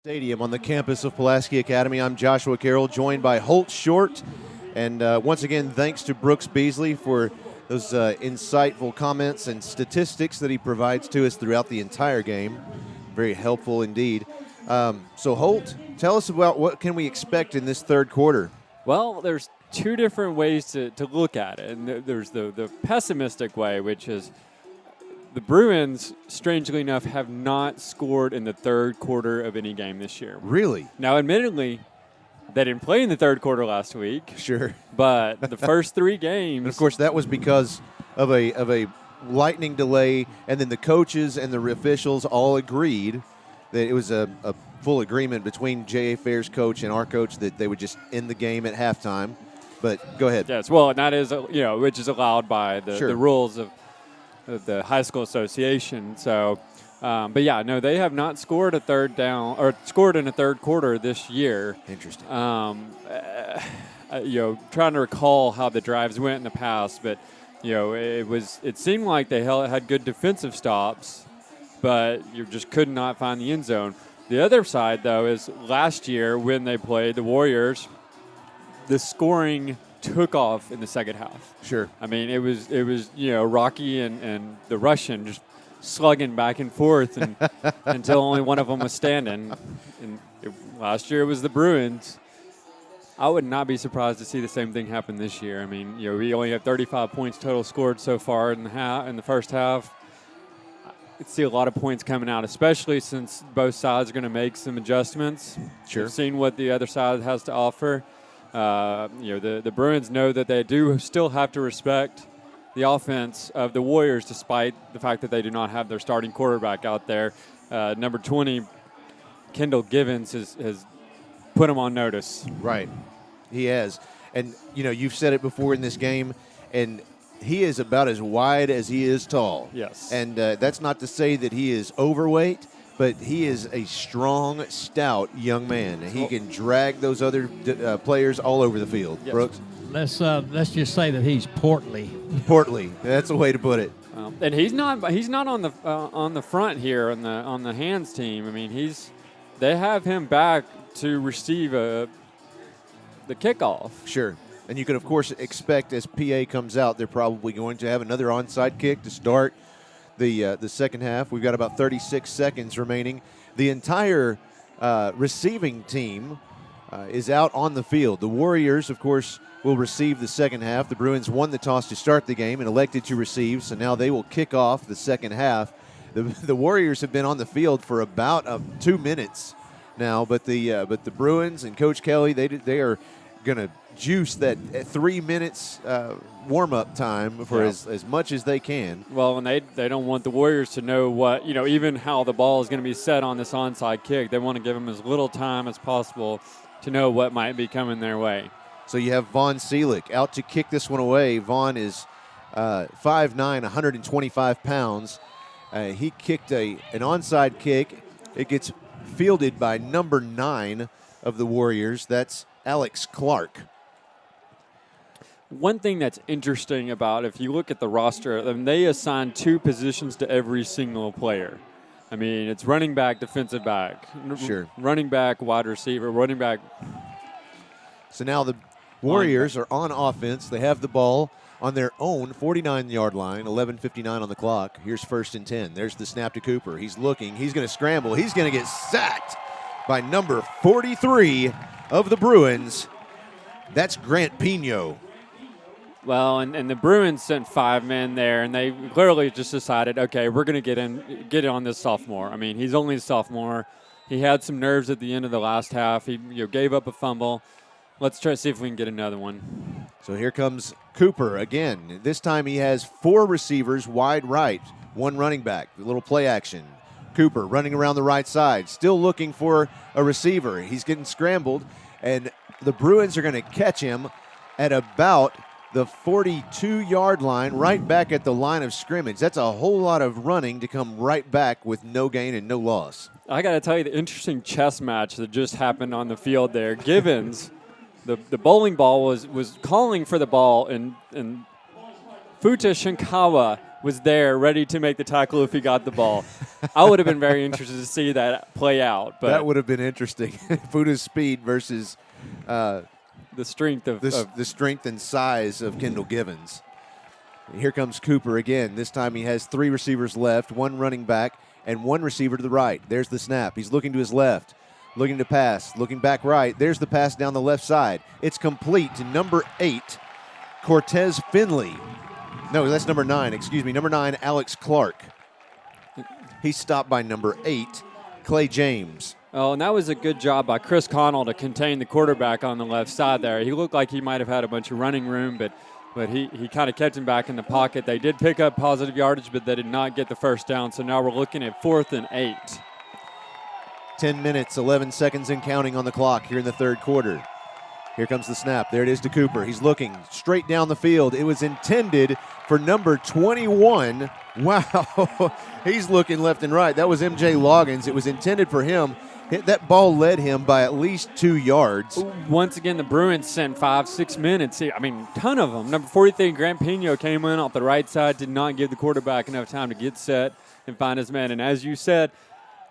Stadium on the campus of Pulaski Academy. I'm Joshua Carroll, joined by Holt Short. And once again, thanks to Brooks Beasley for those insightful comments and statistics that he provides to us throughout the entire game. Very helpful indeed. So Holt, tell us about what can we expect in this third quarter. Well, there's two different ways to look at it. And there's the pessimistic way, which is the Bruins, strangely enough, have not scored in the third quarter of any game this year. Really? Now, admittedly, they didn't play in the third quarter last week. Sure. But the first three games. And of course, that was because of a lightning delay, and then the coaches and the officials all agreed that it was a full agreement between J.A. Fair's coach and our coach that they would just end the game at halftime. But go ahead. Yes, well, and that is, which is allowed by the rules of the high school association. So, but yeah, no, they have not scored a third down or scored in a third quarter this year. Interesting. Trying to recall how the drives went in the past, but it seemed like they had good defensive stops, but you just could not find the end zone. The other side, though, is last year when they played the Warriors, the scoring took off in the second half. Sure. I mean, it was Rocky and the Russian just slugging back and forth and until only one of them was standing. And last year it was the Bruins. I would not be surprised to see the same thing happen this year. I mean, we only have 35 points total scored so far in the first half. I could see a lot of points coming out, especially since both sides are going to make some adjustments. Sure. We've seen what the other side has to offer. The Bruins know that they do still have to respect the offense of the Warriors, despite the fact that they do not have their starting quarterback out there. Number 20, Kendall Givens, has put them on notice. Right. He has. And, you've said it before in this game, and he is about as wide as he is tall. Yes. And that's not to say that he is overweight, but he is a strong, stout young man. He can drag those other players all over the field. Yes. Brooks? Let's just say that he's portly. Portly. That's the way to put it. And he's not on the front here on the hands team. I mean, they have him back to receive the kickoff. Sure. And you can, of course, expect as PA comes out, they're probably going to have another onside kick to start the second half. We've got about 36 seconds remaining. The entire receiving team is out on the field. The Warriors, of course, will receive the second half. The Bruins won the toss to start the game and elected to receive, so now they will kick off the second half. The Warriors have been on the field for about 2 minutes now, but the Bruins and Coach Kelly, they are going to juice that 3 minutes warm-up time for as much as they can. Well, and they don't want the Warriors to know what, even how the ball is going to be set on this onside kick. They want to give them as little time as possible to know what might be coming their way. So you have Vaughn Seelick out to kick this one away. Vaughn is 5'9", 125 pounds. He kicked an onside kick. It gets fielded by number 9 of the Warriors. That's Alex Clark. One thing that's interesting about, if you look at the roster, they assign 2 positions to every single player. I mean, it's running back, defensive back. Sure. Running back, wide receiver, running back. So now the Warriors are on offense. They have the ball on their own 49-yard line, 11:59 on the clock. Here's 1st and 10. There's the snap to Cooper. He's looking. He's going to scramble. He's going to get sacked by number 43 of the Bruins. That's Grant Pino. Well, and the Bruins sent 5 men there, and they clearly just decided, okay, we're going to get on this sophomore. I mean, he's only a sophomore. He had some nerves at the end of the last half. He gave up a fumble. Let's try to see if we can get another one. So here comes Cooper again. This time he has 4 receivers wide right, 1 running back, a little play action. Cooper running around the right side, still looking for a receiver. He's getting scrambled, and the Bruins are going to catch him at about the 42-yard line, right back at the line of scrimmage. That's a whole lot of running to come right back with no gain and no loss. I got to tell you the interesting chess match that just happened on the field there. Givens, the bowling ball was calling for the ball, and Futa Shinkawa was there ready to make the tackle if he got the ball. I would have been very interested to see that play out. But that would have been interesting. Fuda's speed versus the strength of the strength and size of Kendall Givens. Here comes Cooper again. This time he has 3 receivers left, 1 running back, and 1 receiver to the right. There's the snap. He's looking to his left, looking to pass, looking back right. There's the pass down the left side. It's complete to number 8, Cortez Finley. No, that's number 9. Excuse me. Number 9, Alex Clark. He's stopped by number 8, Clay James. Oh, and that was a good job by Chris Connell to contain the quarterback on the left side there. He looked like he might have had a bunch of running room, but he kind of kept him back in the pocket. They did pick up positive yardage, but they did not get the first down. So now we're looking at 4th and 8. 10 minutes, 11 seconds and counting on the clock here in the third quarter. Here comes the snap. There it is to Cooper. He's looking straight down the field. It was intended for number 21. Wow. He's looking left and right. That was MJ Loggins. It was intended for him. That ball led him by at least 2 yards. Once again, the Bruins sent 5-6 minutes. I mean, ton of them. Number 43, Grant Pino came in off the right side, did not give the quarterback enough time to get set and find his man. And as you said,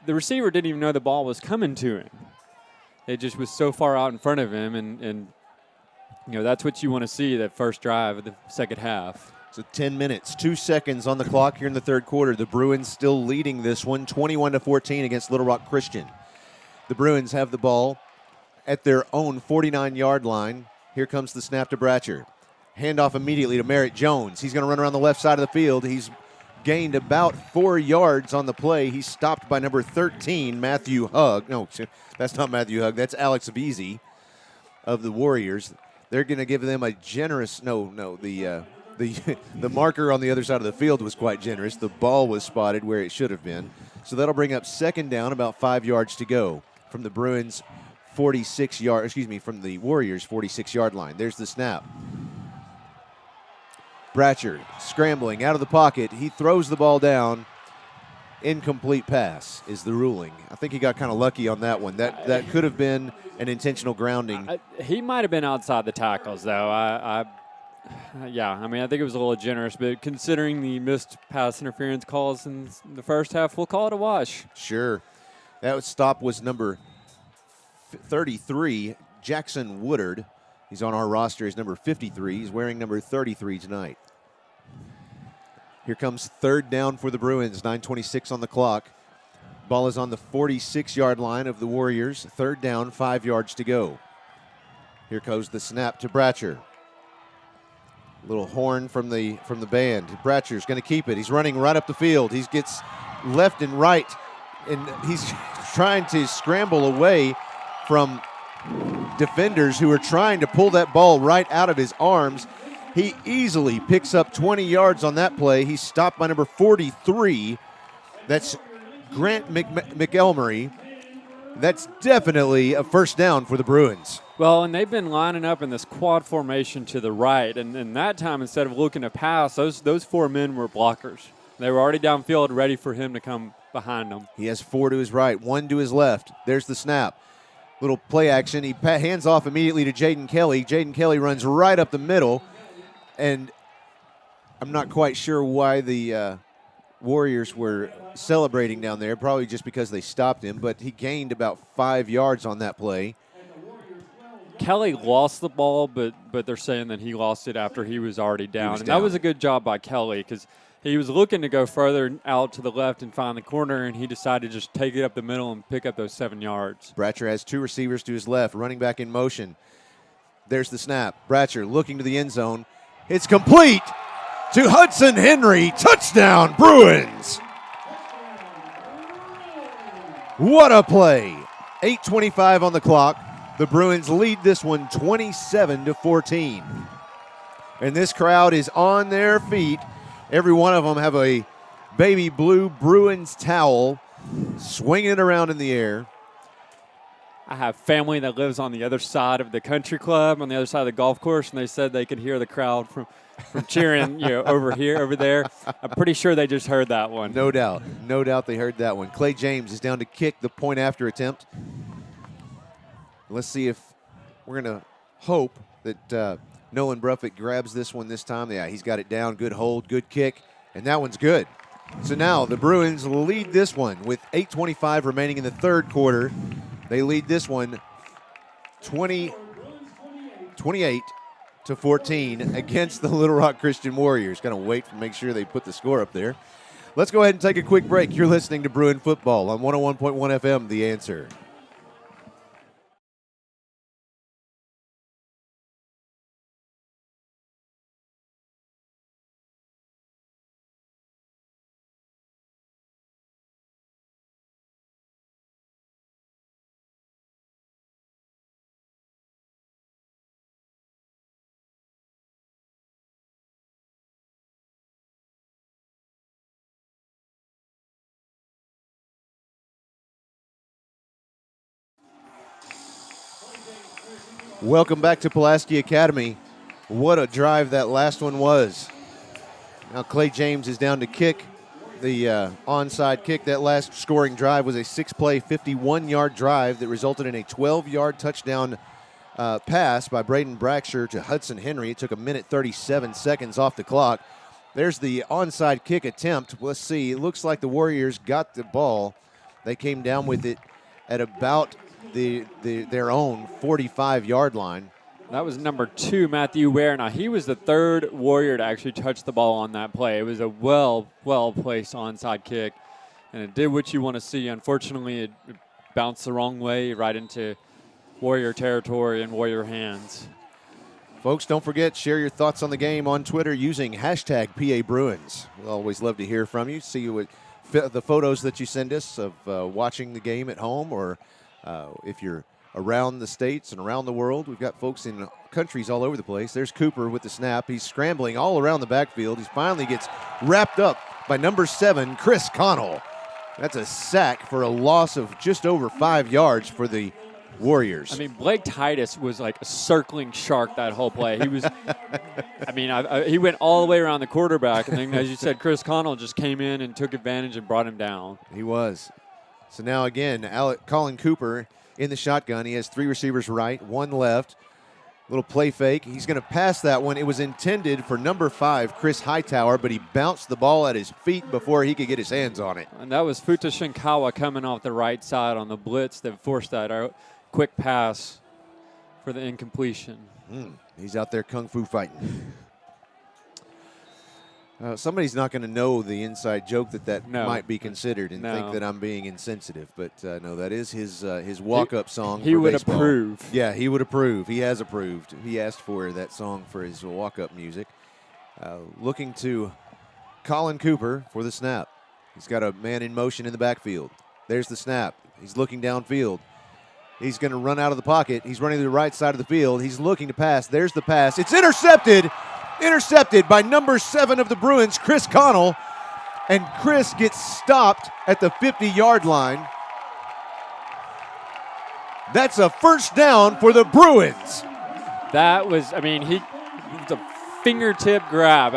the receiver didn't even know the ball was coming to him. It just was so far out in front of him, and that's what you want to see, that first drive of the second half. So 10 minutes, 2 seconds on the clock here in the third quarter. The Bruins still leading this one, 21-14 against Little Rock Christian. The Bruins have the ball at their own 49-yard line. Here comes the snap to Bratcher. Handoff immediately to Merritt Jones. He's going to run around the left side of the field. He's gained about 4 yards on the play. He's stopped by number 13, Matthew Hugg. No, that's not Matthew Hugg. That's Alex Veazey of the Warriors. They're going to give them a generous the marker on the other side of the field was quite generous. The ball was spotted where it should have been. So that'll bring up second down, about 5 yards to go from the Bruins' from the Warriors' 46-yard line. There's the snap. Bratcher scrambling out of the pocket. He throws the ball down. Incomplete pass is the ruling. I think he got kind of lucky on that one. That could have been an intentional grounding. He might have been outside the tackles, though. I think it was a little generous, but considering the missed pass interference calls in the first half, we'll call it a wash. Sure. That stop was number 33, Jackson Woodard. He's on our roster as number 53. He's wearing number 33 tonight. Here comes third down for the Bruins, 9:26 on the clock. Ball is on the 46-yard line of the Warriors. Third down, 5 yards to go. Here goes the snap to Bratcher. Little horn from the band. Bratcher's going to keep it. He's running right up the field. He gets left and right, and he's trying to scramble away from defenders who are trying to pull that ball right out of his arms. He easily picks up 20 yards on that play. He's stopped by number 43. That's Grant McElmurray. That's definitely a first down for the Bruins. Well, and they've been lining up in this quad formation to the right, and that time, instead of looking to pass, those 4 men were blockers. They were already downfield, ready for him to come behind them. He has 4 to his right, 1 to his left. There's the snap. Little play action. He hands off immediately to Jaden Kelly. Jaden Kelly runs right up the middle, and I'm not quite sure why the Warriors were celebrating down there, probably just because they stopped him, but he gained about 5 yards on that play. Kelly lost the ball, but they're saying that he lost it after he was already down. That was a good job by Kelly, because he was looking to go further out to the left and find the corner, and he decided to just take it up the middle and pick up those 7 yards. Bratcher has 2 receivers to his left, running back in motion. There's the snap. Bratcher looking to the end zone. It's complete to Hudson Henry. Touchdown, Bruins. What a play. 8:25 on the clock. The Bruins lead this one 27-14. And this crowd is on their feet. Every one of them have a baby blue Bruins towel swinging it around in the air. I have family that lives on the other side of the country club, on the other side of the golf course, and they said they could hear the crowd from cheering, over there. I'm pretty sure they just heard that one. No doubt they heard that one. Clay James is down to kick the point after attempt. Let's see if we're going to hope that Nolan Bruffett grabs this one this time. Yeah, he's got it down. Good hold, good kick. And that one's good. So now the Bruins lead this one with 8:25 remaining in the third quarter. They lead this one 28-14 against the Little Rock Christian Warriors. Going to wait to make sure they put the score up there. Let's go ahead and take a quick break. You're listening to Bruin Football on 101.1 FM, The Answer. Welcome back to Pulaski Academy. What a drive that last one was. Now Clay James is down to kick the onside kick. That last scoring drive was a 6-play, 51-yard drive that resulted in a 12-yard touchdown pass by Braden Braxher to Hudson Henry. It took 1:37 seconds off the clock. There's the onside kick attempt. Let's see. It looks like the Warriors got the ball. They came down with it at about their own 45-yard line. That was number 2, Matthew Ware. Now, he was the third Warrior to actually touch the ball on that play. It was a well-placed onside kick, and it did what you want to see. Unfortunately, it bounced the wrong way right into Warrior territory and Warrior hands. Folks, don't forget, share your thoughts on the game on Twitter using hashtag PA Bruins. We'll always love to hear from you, see you the photos that you send us of watching the game at home, or if you're around the states and around the world. We've got folks in countries all over the place. There's Cooper with the snap. He's scrambling all around the backfield. He finally gets wrapped up by number 7, Chris Connell. That's a sack for a loss of just over 5 yards for the Warriors. I mean, Blake Titus was like a circling shark that whole play. He was, he went all the way around the quarterback, and then, as you said, Chris Connell just came in and took advantage and brought him down. He was. So now again, Colin Cooper in the shotgun. He has 3 receivers right, 1 left. Little play fake. He's going to pass that one. It was intended for number 5, Chris Hightower, but he bounced the ball at his feet before he could get his hands on it. And that was Futa Shinkawa coming off the right side on the blitz that forced that quick pass for the incompletion. He's out there kung fu fighting. Somebody's not going to know the inside joke that might be considered and think that I'm being insensitive. But no, that is his walk-up song. He would approve. Yeah, he would approve. He has approved. He asked for that song for his walk-up music. Looking to Colin Cooper for the snap. He's got a man in motion in the backfield. There's the snap. He's looking downfield. He's going to run out of the pocket. He's running to the right side of the field. He's looking to pass. There's the pass. It's intercepted. Intercepted by number 7 of the Bruins, Chris Connell. And Chris gets stopped at the 50-yard line. That's a first down for the Bruins. That was, it was a fingertip grab.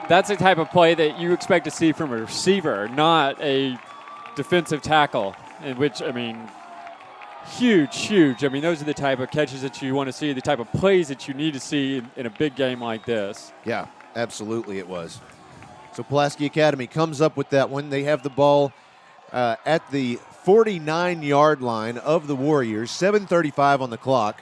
That's the type of play that you expect to see from a receiver, not a defensive tackle, in which, huge. Those are the type of catches that you want to see, the type of plays that you need to see in a big game like this. Yeah, absolutely it was. So Pulaski Academy comes up with that one. They have the ball at the 49-yard line of the Warriors, 7:35 on the clock.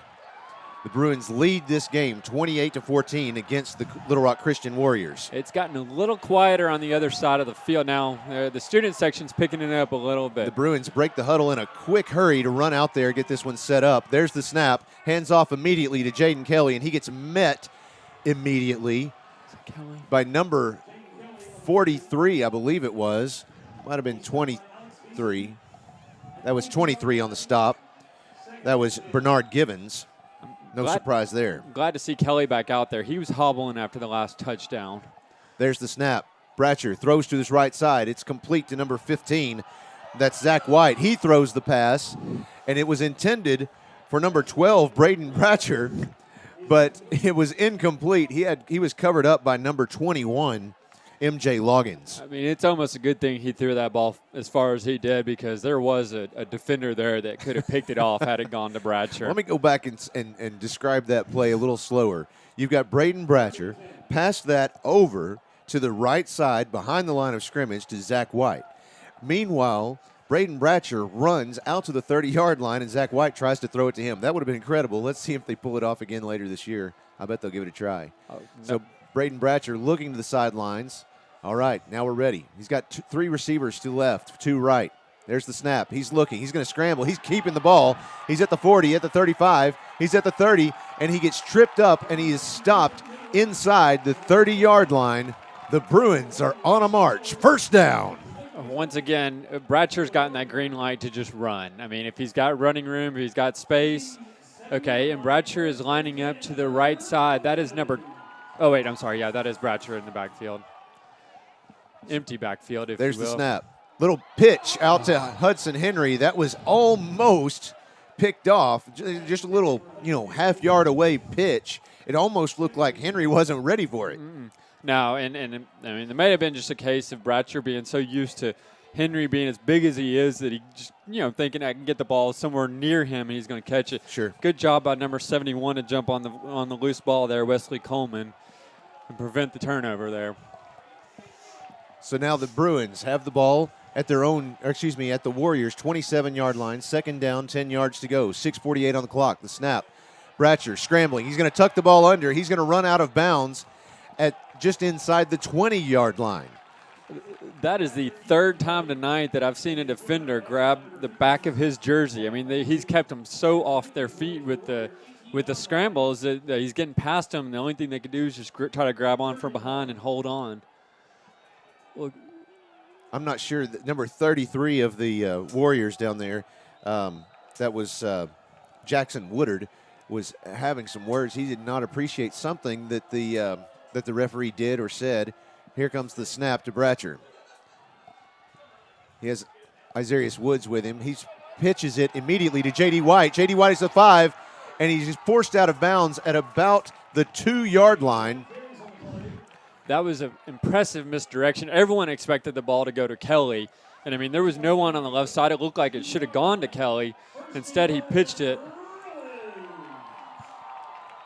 The Bruins lead this game 28-14 against the Little Rock Christian Warriors. It's gotten a little quieter on the other side of the field. Now, the student section's picking it up a little bit. The Bruins break the huddle in a quick hurry to run out there, get this one set up. There's the snap. Hands off immediately to Jaden Kelly, and he gets met immediately by number 43, I believe it was. Might have been 23. That was 23 on the stop. That was Bernard Givens. No surprise there. I'm glad to see Kelly back out there. He was hobbling after the last touchdown. There's the snap. Bratcher throws to his right side. It's complete to number 15. That's Zach White. He throws the pass, and it was intended for number 12, Braden Bratcher, but it was incomplete. He was covered up by number 21, MJ Loggins. It's almost a good thing he threw that ball as far as he did, because there was a defender there that could have picked it off had it gone to Bratcher. Let me go back and describe that play a little slower. You've got Braden Bratcher, pass that over to the right side behind the line of scrimmage to Zach White. Meanwhile, Braden Bratcher runs out to the 30-yard line, and Zach White tries to throw it to him. That would have been incredible. Let's see if they pull it off again later this year. I bet they'll give it a try. Oh, no. So Braden Bratcher looking to the sidelines. All right, now we're ready. He's got three receivers to left, two right. There's the snap. He's looking. He's going to scramble. He's keeping the ball. He's at the 40, at the 35. He's at the 30, and he gets tripped up, and he is stopped inside the 30-yard line. The Bruins are on a march. First down. Once again, Bratcher's gotten that green light to just run. I mean, if he's got running room, if he's got space, okay, and Bratcher is lining up to the right side. That is that is Bratcher in the backfield. Empty backfield, if There's you will. the snap. Little pitch out to Hudson Henry. That was almost picked off. Just a little, half-yard away pitch. It almost looked like Henry wasn't ready for it. No, and I mean, it may have been just a case of Bratcher being so used to Henry being as big as he is that he just, thinking I can get the ball somewhere near him and he's going to catch it. Sure. Good job by number 71 to jump on the loose ball there, Wesley Coleman, and prevent the turnover there. So now the Bruins have the ball at the Warriors' 27-yard line. Second down, 10 yards to go. 6:48 on the clock. The snap. Bratcher scrambling. He's going to tuck the ball under. He's going to run out of bounds at just inside the 20-yard line. That is the third time tonight that I've seen a defender grab the back of his jersey. I mean, he's kept them so off their feet with the scrambles that he's getting past them. The only thing they could do is just try to grab on from behind and hold on. Well, I'm not sure. Number 33 of the Warriors down there, that was Jackson Woodard, was having some words. He did not appreciate something that the referee did or said. Here comes the snap to Bratcher. He has Isarius Woods with him. He pitches it immediately to J.D. White. J.D. White is the 5, and he's just forced out of bounds at about the 2-yard line. That was an impressive misdirection. Everyone expected the ball to go to Kelly. And, I mean, there was no one on the left side. It looked like it should have gone to Kelly. Instead, he pitched it.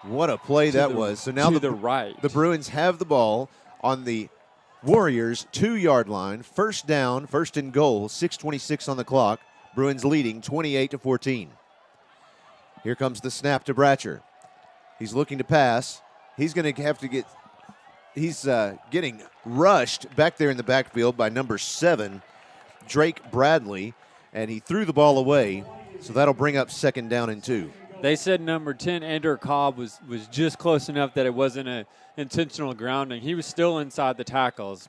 What a play that was. So now the right. The Bruins have the ball on the Warriors' 2-yard line. First down, first and goal, 6:26 on the clock. Bruins leading 28-14. Here comes the snap to Bratcher. He's looking to pass. He's going to have to get – he's getting rushed back there in the backfield by number 7, Drake Bradley, and he threw the ball away, so that'll bring up second down and 2. They said number 10, Andrew Cobb, was just close enough that it wasn't an intentional grounding. He was still inside the tackles,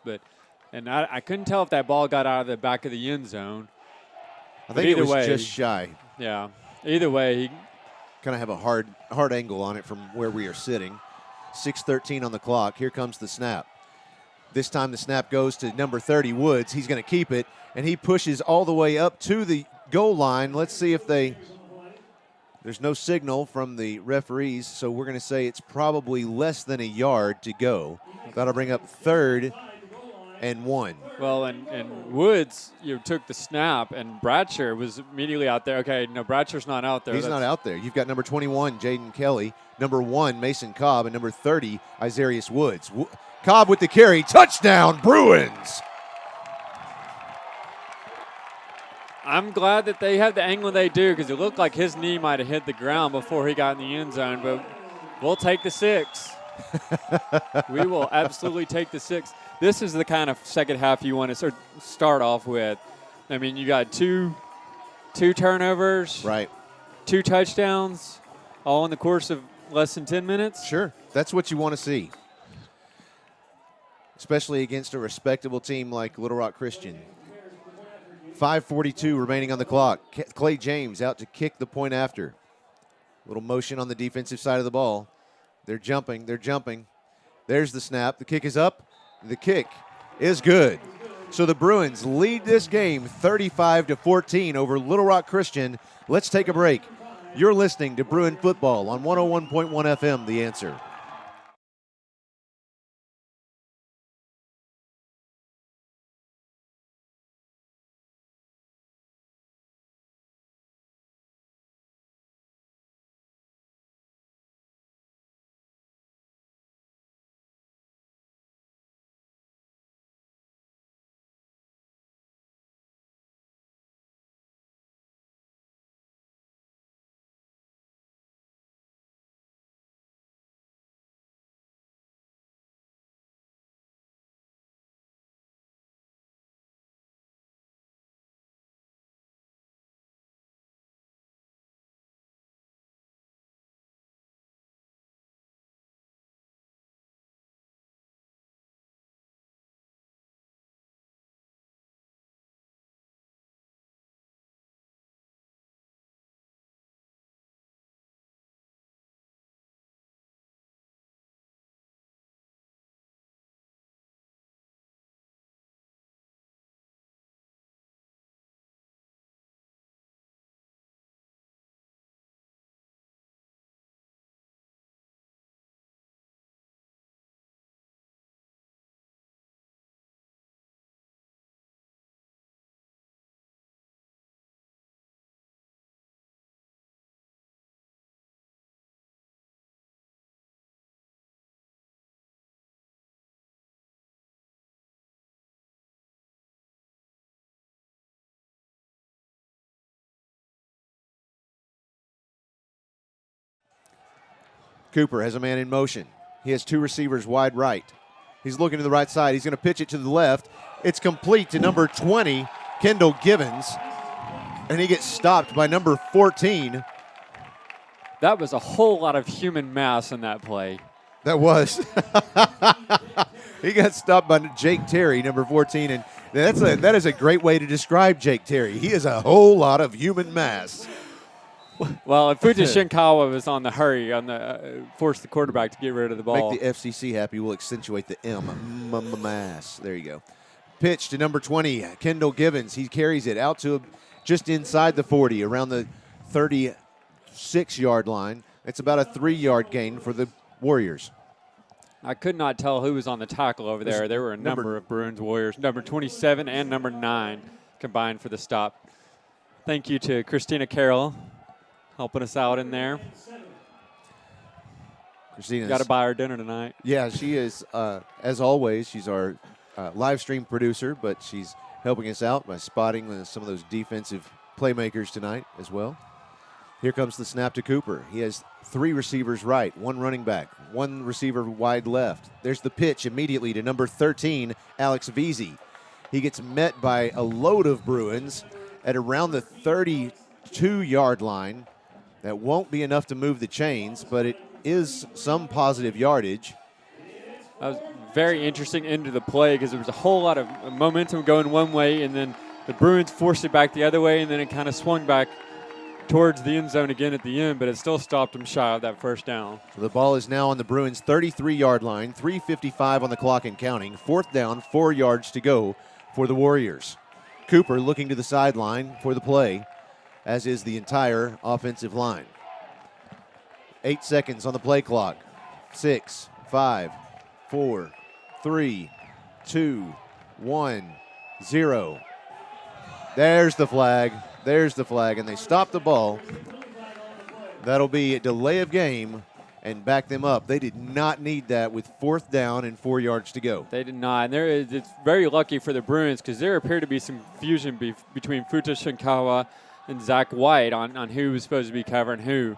and I couldn't tell if that ball got out of the back of the end zone. I think it was just shy. Yeah. Either way, he kind of have a hard angle on it from where we are sitting. 6:13 on the clock. Here comes the snap. This time the snap goes to number 30, Woods. He's going to keep it, and he pushes all the way up to the goal line. Let's see if there's no signal from the referees, so we're going to say it's probably less than a yard to go. That'll bring up 3rd and 1. Well, and Woods, took the snap, and Bratcher was immediately out there. Okay, no, Bratcher's not out there. He's not out there. You've got number 21, Jaden Kelly, number 1, Mason Cobb, and number 30, Isarius Woods. Cobb with the carry. Touchdown, Bruins! I'm glad that they have the angle they do because it looked like his knee might have hit the ground before he got in the end zone, but we'll take the 6. We will absolutely take the 6. This is the kind of second half you want to start off with. I mean, you got two turnovers, right? 2 touchdowns, all in the course of less than 10 minutes. Sure, that's what you want to see, especially against a respectable team like Little Rock Christian. 5:42 remaining on the clock. Clay James out to kick the point after. Little motion on the defensive side of the ball. They're jumping. There's the snap. The kick is up. The kick is good. So the Bruins lead this game 35-14 over Little Rock Christian. Let's take a break. You're listening to Bruin Football on 101.1 FM, The Answer. Cooper has a man in motion. He has 2 receivers wide right. He's looking to the right side. He's going to pitch it to the left. It's complete to number 20, Kendall Givens, and he gets stopped by number 14. That was a whole lot of human mass in that play. That was. He got stopped by Jake Terry, number 14, and that is a great way to describe Jake Terry. He is a whole lot of human mass. Well, if Futa Shinkawa was on the hurry, forced the quarterback to get rid of the ball. Make the FCC happy. We'll accentuate the mass. There you go. Pitch to number 20, Kendall Givens. He carries it out to just inside the 40, around the 36-yard line. It's about a 3-yard gain for the Warriors. I could not tell who was on the tackle over there. There were a number of Bruins Warriors, number 27 and number 9 combined for the stop. Thank you to Christina Carroll helping us out in there. Christina's got to buy her dinner tonight. Yeah, she is, as always, she's our live stream producer, but she's helping us out by spotting some of those defensive playmakers tonight as well. Here comes the snap to Cooper. He has 3 receivers right, 1 running back, 1 receiver wide left. There's the pitch immediately to number 13, Alex Veazey. He gets met by a load of Bruins at around the 32-yard line. That won't be enough to move the chains, but it is some positive yardage. That was very interesting into the play because there was a whole lot of momentum going one way, and then the Bruins forced it back the other way, and then it kind of swung back towards the end zone again at the end, but it still stopped them shy of that first down. So the ball is now on the Bruins' 33-yard line, 3:55 on the clock and counting. 4th down, 4 yards to go for the Warriors. Cooper looking to the sideline for the play, as is the entire offensive line. 8 seconds on the play clock. 6, 5, 4, 3, 2, 1, 0. There's the flag. There's the flag, and they stop the ball. That'll be a delay of game and back them up. They did not need that with 4th down and 4 yards to go. They did not. And it's very lucky for the Bruins because there appeared to be some confusion between Futa Shinkawa and Zach White on who was supposed to be covering who.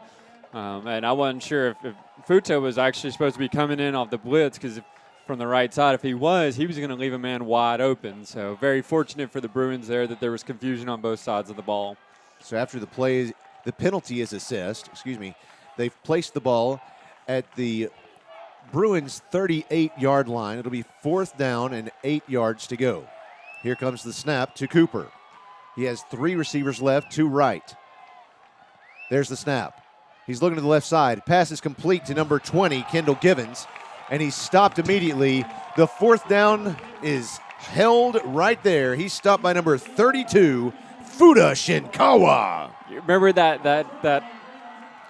And I wasn't sure if Futa was actually supposed to be coming in off the blitz because from the right side, if he was going to leave a man wide open. So very fortunate for the Bruins there that there was confusion on both sides of the ball. So after the play, the penalty is assessed. They've placed the ball at the Bruins' 38-yard line. It'll be 4th down and 8 yards to go. Here comes the snap to Cooper. He has 3 receivers left, 2 right. There's the snap. He's looking to the left side. Pass is complete to number 20, Kendall Givens, and he's stopped immediately. The 4th down is held right there. He's stopped by number 32, Futa Shinkawa. You remember that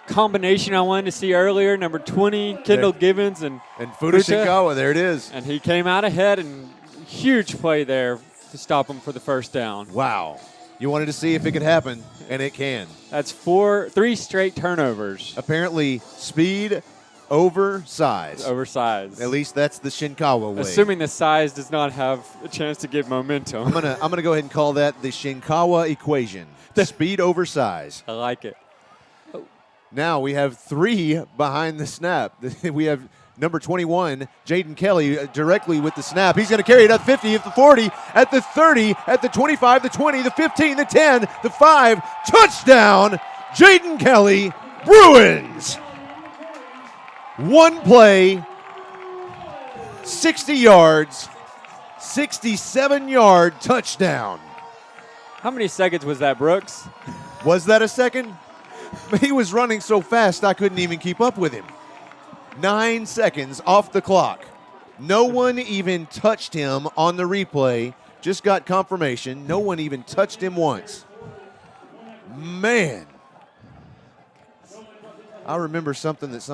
combination I wanted to see earlier, number 20, Kendall Givens, and Futa Shinkawa, there it is. And he came out ahead, and huge play there to stop him for the first down. Wow. You wanted to see if it could happen, and it can. That's 3 straight turnovers. Apparently, speed over size. Oversized. At least that's the Shinkawa way. Assuming the size does not have a chance to get momentum. I'm gonna go ahead and call that the Shinkawa equation. Speed over size. I like it. Now we have 3 behind the snap. We have number 21, Jaden Kelly, directly with the snap. He's going to carry it at 50, at the 40, at the 30, at the 25, the 20, the 15, the 10, the 5. Touchdown, Jaden Kelly, Bruins. 1 play, 60 yards, 67-yard touchdown. How many seconds was that, Brooks? Was that a second? He was running so fast I couldn't even keep up with him. 9 seconds off the clock. No one even touched him on the replay. Just got confirmation. No one even touched him once. Man. I remember something that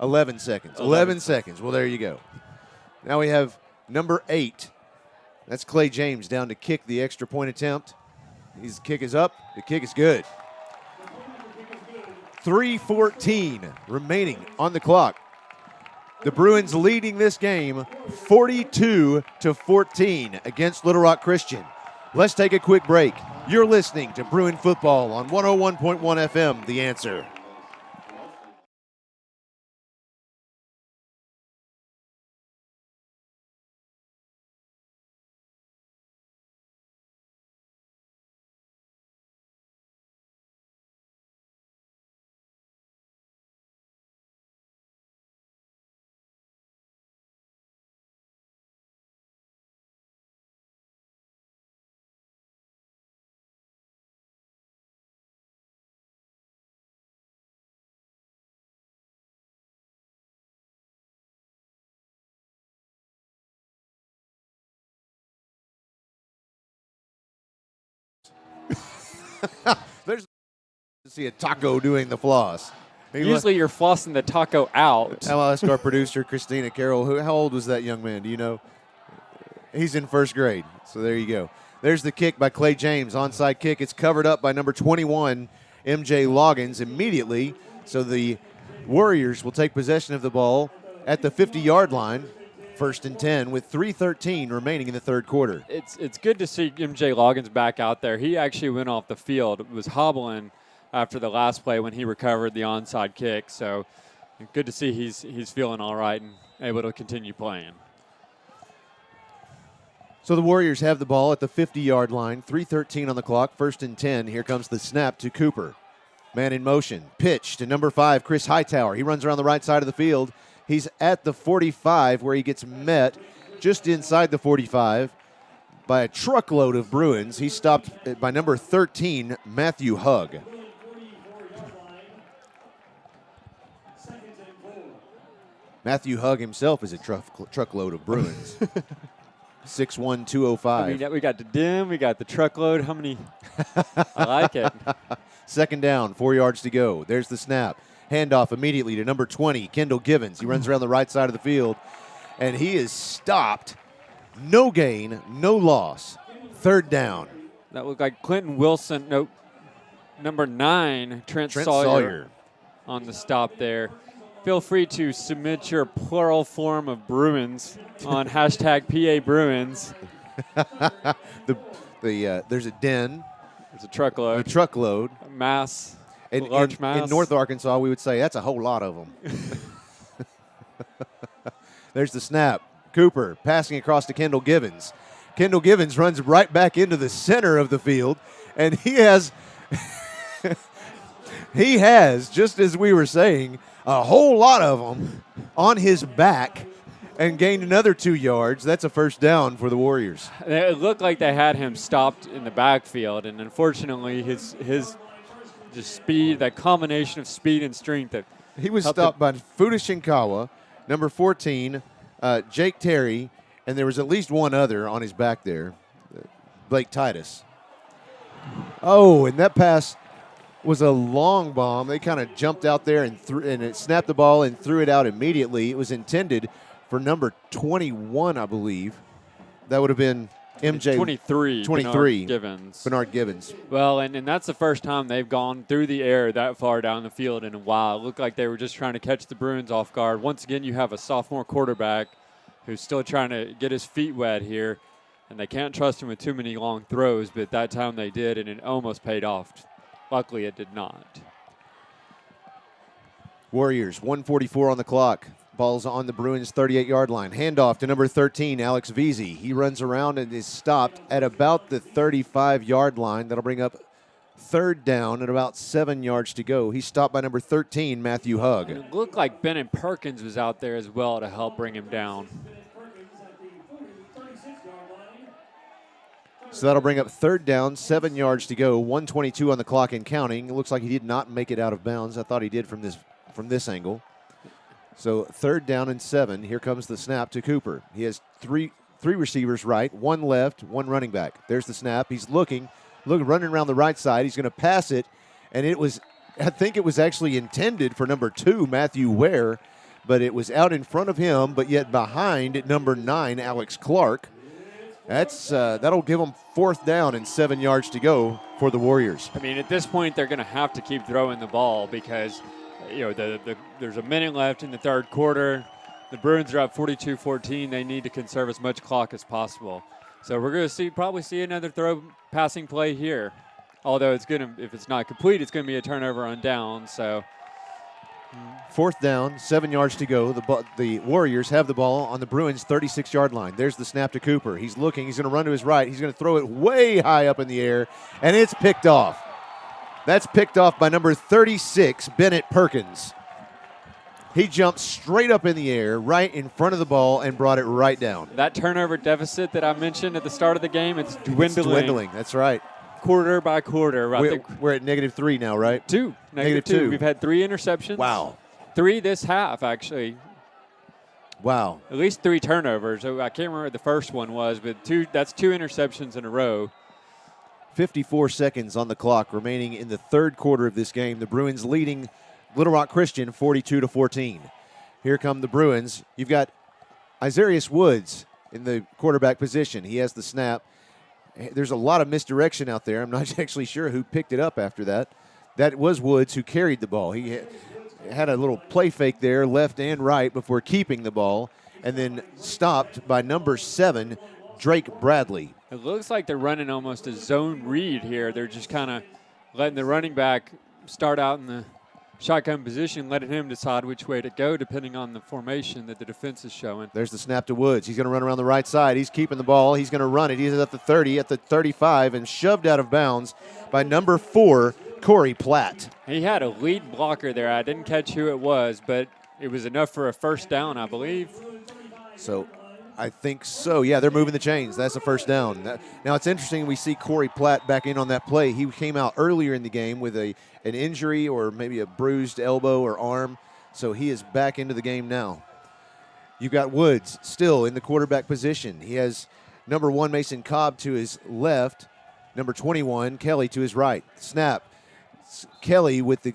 11 seconds. 11 seconds. Well, there you go. Now we have number 8. That's Clay James down to kick the extra point attempt. His kick is up. The kick is good. 3:14 remaining on the clock. The Bruins leading this game 42-14 against Little Rock Christian. Let's take a quick break. You're listening to Bruin Football on 101.1 FM, The Answer. There's see a taco doing the floss. Usually you're flossing the taco out. I'll ask our producer, Christina Carroll, how old was that young man? Do you know? He's in first grade, so there you go. There's the kick by Clay James, onside kick. It's covered up by number 21, MJ Loggins, immediately. So the Warriors will take possession of the ball at the 50-yard line, 1st and 10, with 3:13 remaining in the third quarter. It's good to see MJ Loggins back out there. He actually went off the field, was hobbling after the last play when he recovered the onside kick. So good to see he's feeling all right and able to continue playing. So the Warriors have the ball at the 50-yard line, 3:13 on the clock, 1st and 10. Here comes the snap to Cooper. Man in motion, pitch to number 5, Chris Hightower. He runs around the right side of the field. He's at the 45 where he gets met just inside the 45 by a truckload of Bruins. He's stopped by number 13, Matthew Hugg. Matthew Hugg himself is a truckload of Bruins. 6'1", 205. I mean, we got the dim, we got the truckload. How many? I like it. 2nd down, 4 yards to go. There's the snap. Handoff immediately to number 20, Kendall Givens. He runs around the right side of the field, and he is stopped. No gain, no loss. 3rd down. That looked like Clinton Wilson. Nope. Number 9, Trent Sawyer on the stop there. Feel free to submit your plural form of Bruins on hashtag PA Bruins. There's a den. There's a truckload. A truckload. A mass. In, a large in, mass. In North Arkansas, we would say that's a whole lot of them. There's the snap. Cooper passing across to Kendall Givens. Kendall Givens runs right back into the center of the field, and he has, just as we were saying, a whole lot of them on his back and gained another 2 yards. That's a 1st down for the Warriors. It looked like they had him stopped in the backfield, and unfortunately his just speed, that combination of speed and strength. That he was stopped by Fuda Shinkawa, number 14, Jake Terry, and there was at least one other on his back there, Blake Titus. Oh, and that pass was a long bomb. They kind of jumped out there and it snapped the ball and threw it out immediately. It was intended for number 21, I believe. That would have been MJ. 23. Bernard Givens. Well, and that's the first time they've gone through the air that far down the field in a while. It looked like they were just trying to catch the Bruins off guard. Once again, you have a sophomore quarterback who's still trying to get his feet wet here, and they can't trust him with too many long throws, but that time they did, and it almost paid off. Luckily, it did not. Warriors, 1:44 on the clock. Ball's on the Bruins' 38-yard line. Handoff to number 13, Alex Veazey. He runs around and is stopped at about the 35-yard line. That'll bring up 3rd down and about 7 yards to go. He's stopped by number 13, Matthew Hugg. And it looked like Bennett Perkins was out there as well to help bring him down. So that'll bring up 3rd down, 7 yards to go, 1:22 on the clock and counting. It looks like he did not make it out of bounds. I thought he did from this angle. So 3rd down and 7. Here comes the snap to Cooper. He has three receivers right, 1 left, 1 running back. There's the snap. He's running around the right side. He's going to pass it, and I think it was actually intended for number 2, Matthew Ware, but it was out in front of him, but yet behind number 9, Alex Clark. That'll give them 4th down and 7 yards to go for the Warriors. I mean, at this point, they're going to have to keep throwing the ball because, there's a minute left in the third quarter. The Bruins are up 42-14. They need to conserve as much clock as possible. So we're going to probably see another passing play here. Although if it's not complete, it's going to be a turnover on down. So 4th down, 7 yards to go. The Warriors have the ball on the Bruins' 36-yard line. There's the snap to Cooper. He's looking. He's going to run to his right. He's going to throw it way high up in the air, and it's picked off. That's picked off by number 36, Bennett Perkins. He jumped straight up in the air, right in front of the ball, and brought it right down. That turnover deficit that I mentioned at the start of the game, it's dwindling. It's dwindling, that's right. Quarter by quarter. We're at -3 now, right? Negative two. We've had 3 interceptions. Wow. 3 this half, actually. Wow. At least 3 turnovers. I can't remember what the first one was, but that's 2 interceptions in a row. 54 seconds on the clock remaining in the third quarter of this game. The Bruins leading Little Rock Christian 42-14. Here come the Bruins. You've got Isarius Woods in the quarterback position. He has the snap. There's a lot of misdirection out there. I'm not actually sure who picked it up after that. That was Woods who carried the ball. He had a little play fake there, left and right, before keeping the ball, and then stopped by number 7, Drake Bradley. It looks like they're running almost a zone read here. They're just kind of letting the running back start out in the shotgun position, letting him decide which way to go depending on the formation that the defense is showing. There's the snap to Woods. He's going to run around the right side. He's keeping the ball. He's going to run it. He's at the 30, at the 35, and shoved out of bounds by number 4, Corey Platt. He had a lead blocker there. I didn't catch who it was, but it was enough for a first down, I believe. So I think so. Yeah, they're moving the chains. That's a first down. Now, it's interesting we see Corey Platt back in on that play. He came out earlier in the game with an injury or maybe a bruised elbow or arm, so he is back into the game now. You've got Woods still in the quarterback position. He has number 1, Mason Cobb, to his left, number 21, Kelly, to his right. Snap. Kelly with the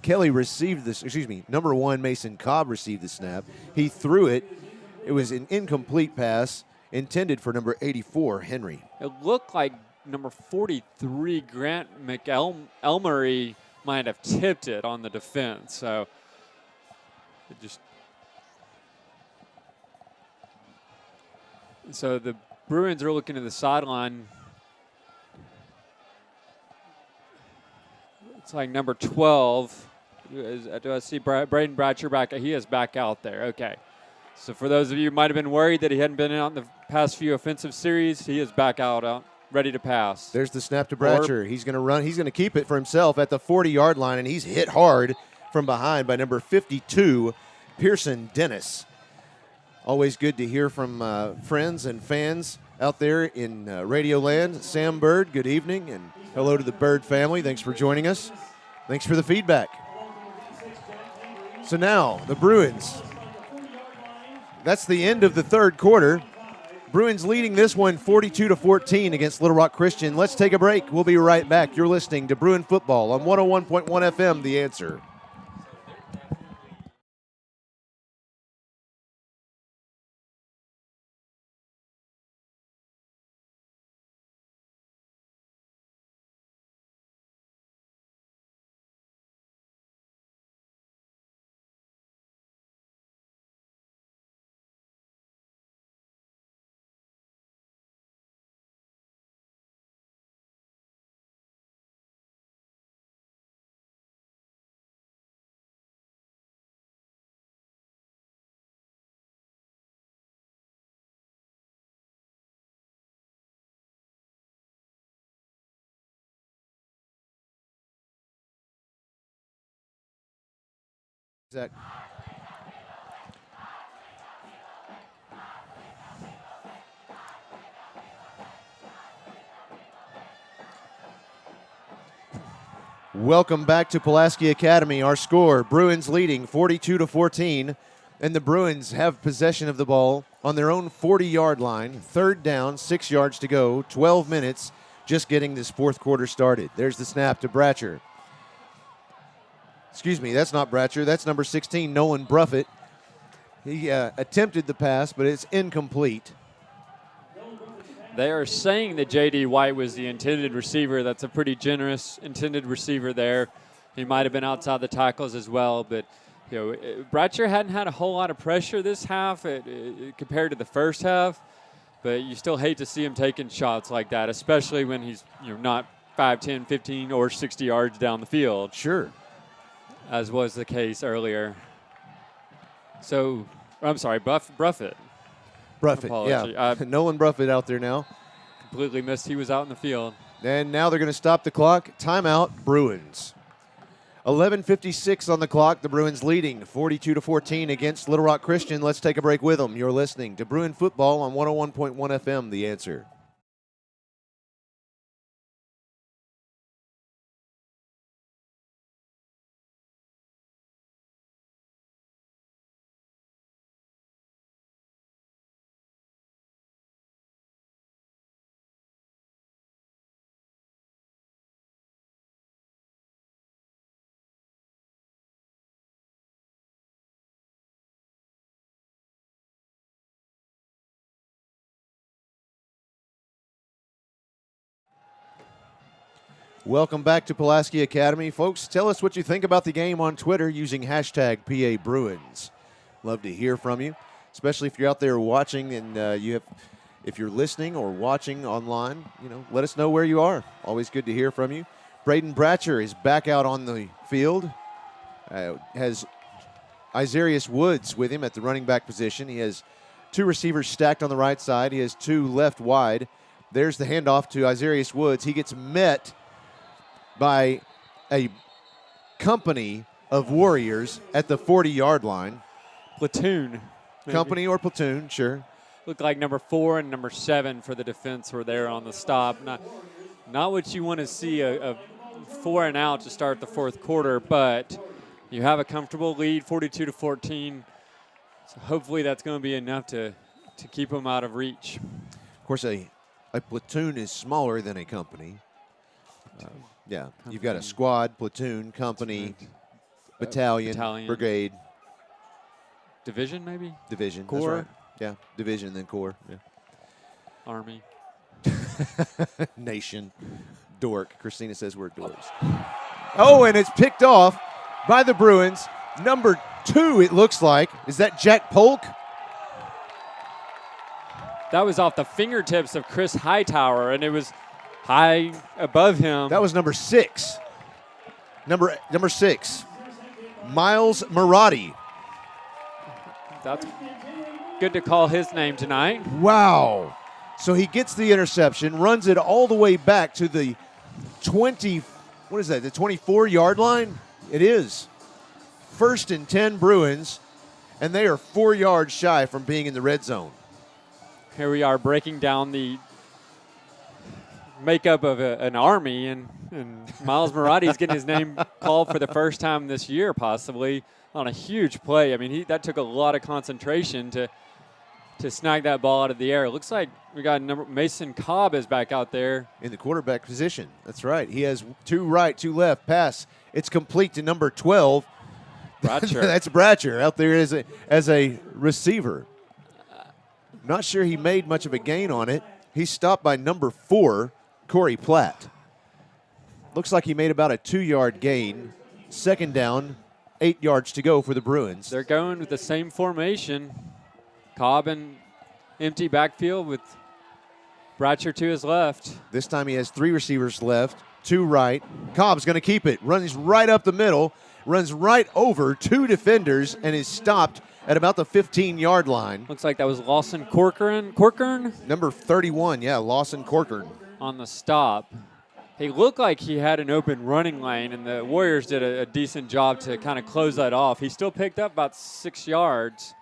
Kelly received this, number 1, Mason Cobb received the snap. He threw it. It was an incomplete pass intended for number 84, Henry. It looked like number 43, Grant McElmurray, might have tipped it on the defense. So it just. So the Bruins are looking to the sideline. It's like number 12. Do I see Braden Bratcher back? He is back out there. Okay. So for those of you who might have been worried that he hadn't been out in the past few offensive series, he is back out ready to pass. There's the snap to Bratcher. He's going to run. He's going to keep it for himself at the 40-yard line, and he's hit hard from behind by number 52, Pearson Dennis. Always good to hear from friends and fans out there in Radio Land. Sam Bird, good evening, and hello to the Bird family. Thanks for joining us. Thanks for the feedback. So now the Bruins. That's the end of the third quarter. Bruins leading this one 42-14 against Little Rock Christian. Let's take a break. We'll be right back. You're listening to Bruin Football on 101.1 FM, The Answer. Zach. Welcome back to Pulaski Academy. Our score, Bruins leading 42-14, and the Bruins have possession of the ball on their own 40-yard line. Third down, 6 yards to go, 12 minutes just getting this fourth quarter started. There's the snap to Bratcher. Excuse me, that's not Bratcher. That's number 16, Nolan Bruffett. He attempted the pass, but it's incomplete. They are saying that J.D. White was the intended receiver. That's a pretty generous intended receiver there. He might have been outside the tackles as well, but Bratcher hadn't had a whole lot of pressure this half compared to the first half, but you still hate to see him taking shots like that, especially when he's not 5, 10, 15, or 60 yards down the field. Sure. As was the case earlier. So, I'm sorry, Bruffett. Bruffett, yeah. Nolan Bruffett out there now. Completely missed he was out in the field. And now they're going to stop the clock. Timeout, Bruins. 11:56 on the clock. The Bruins leading 42-14 against Little Rock Christian. Let's take a break with them. You're listening to Bruin Football on 101.1 FM, The Answer. Welcome back to Pulaski Academy. Folks, tell us what you think about the game on Twitter using hashtag PA Bruins. Love to hear from you, especially if you're out there watching and if you're listening or watching online, let us know where you are. Always good to hear from you. Braden Bratcher is back out on the field. Has Isarius Woods with him at the running back position. He has two receivers stacked on the right side. He has two left wide. There's the handoff to Isarius Woods. He gets met by a company of Warriors at the 40-yard line. Platoon. Maybe. Company or platoon, sure. Looked like number 4 and number 7 for the defense were there on the stop. Not what you want to see, a 4 and out to start the fourth quarter, but you have a comfortable lead, 42-14. So hopefully that's going to be enough to keep them out of reach. Of course, a platoon is smaller than a company. Yeah, you've got a squad, platoon, company, battalion, brigade. Division, maybe? Division, corps. That's right. Yeah, division, then corps. Yeah. Army. Nation. Dork. Christina says we're dorks. Oh, and it's picked off by the Bruins. Number 2, it looks like. Is that Jack Polk? That was off the fingertips of Chris Hightower, and it was high above him. That was number 6. Number 6. Miles Marotti. That's good to call his name tonight. Wow. So he gets the interception, runs it all the way back to the 24-yard line? It is. 1st and 10 Bruins, and they are 4 yards shy from being in the red zone. Here we are breaking down the makeup of an army, and Miles Marotti is getting his name called for the first time this year, possibly, on a huge play. I mean, that took a lot of concentration to snag that ball out of the air. It looks like we got Mason Cobb is back out there. In the quarterback position. That's right. He has 2 right, 2 left. Pass. It's complete to number 12. Bratcher. That's Bratcher out there as a receiver. Not sure he made much of a gain on it. He's stopped by number 4, Corey Platt. Looks like he made about a 2-yard gain. 2nd down, 8 yards to go for the Bruins. They're going with the same formation. Cobb in empty backfield with Bratcher to his left. This time he has 3 receivers left, 2 right. Cobb's going to keep it. Runs right up the middle, runs right over 2 defenders, and is stopped at about the 15-yard line. Looks like that was Lawson Corcoran? Number 31, yeah, Lawson Corcoran. On the stop. He looked like he had an open running lane, and the Warriors did a decent job to kind of close that off. He still picked up about 6 yards.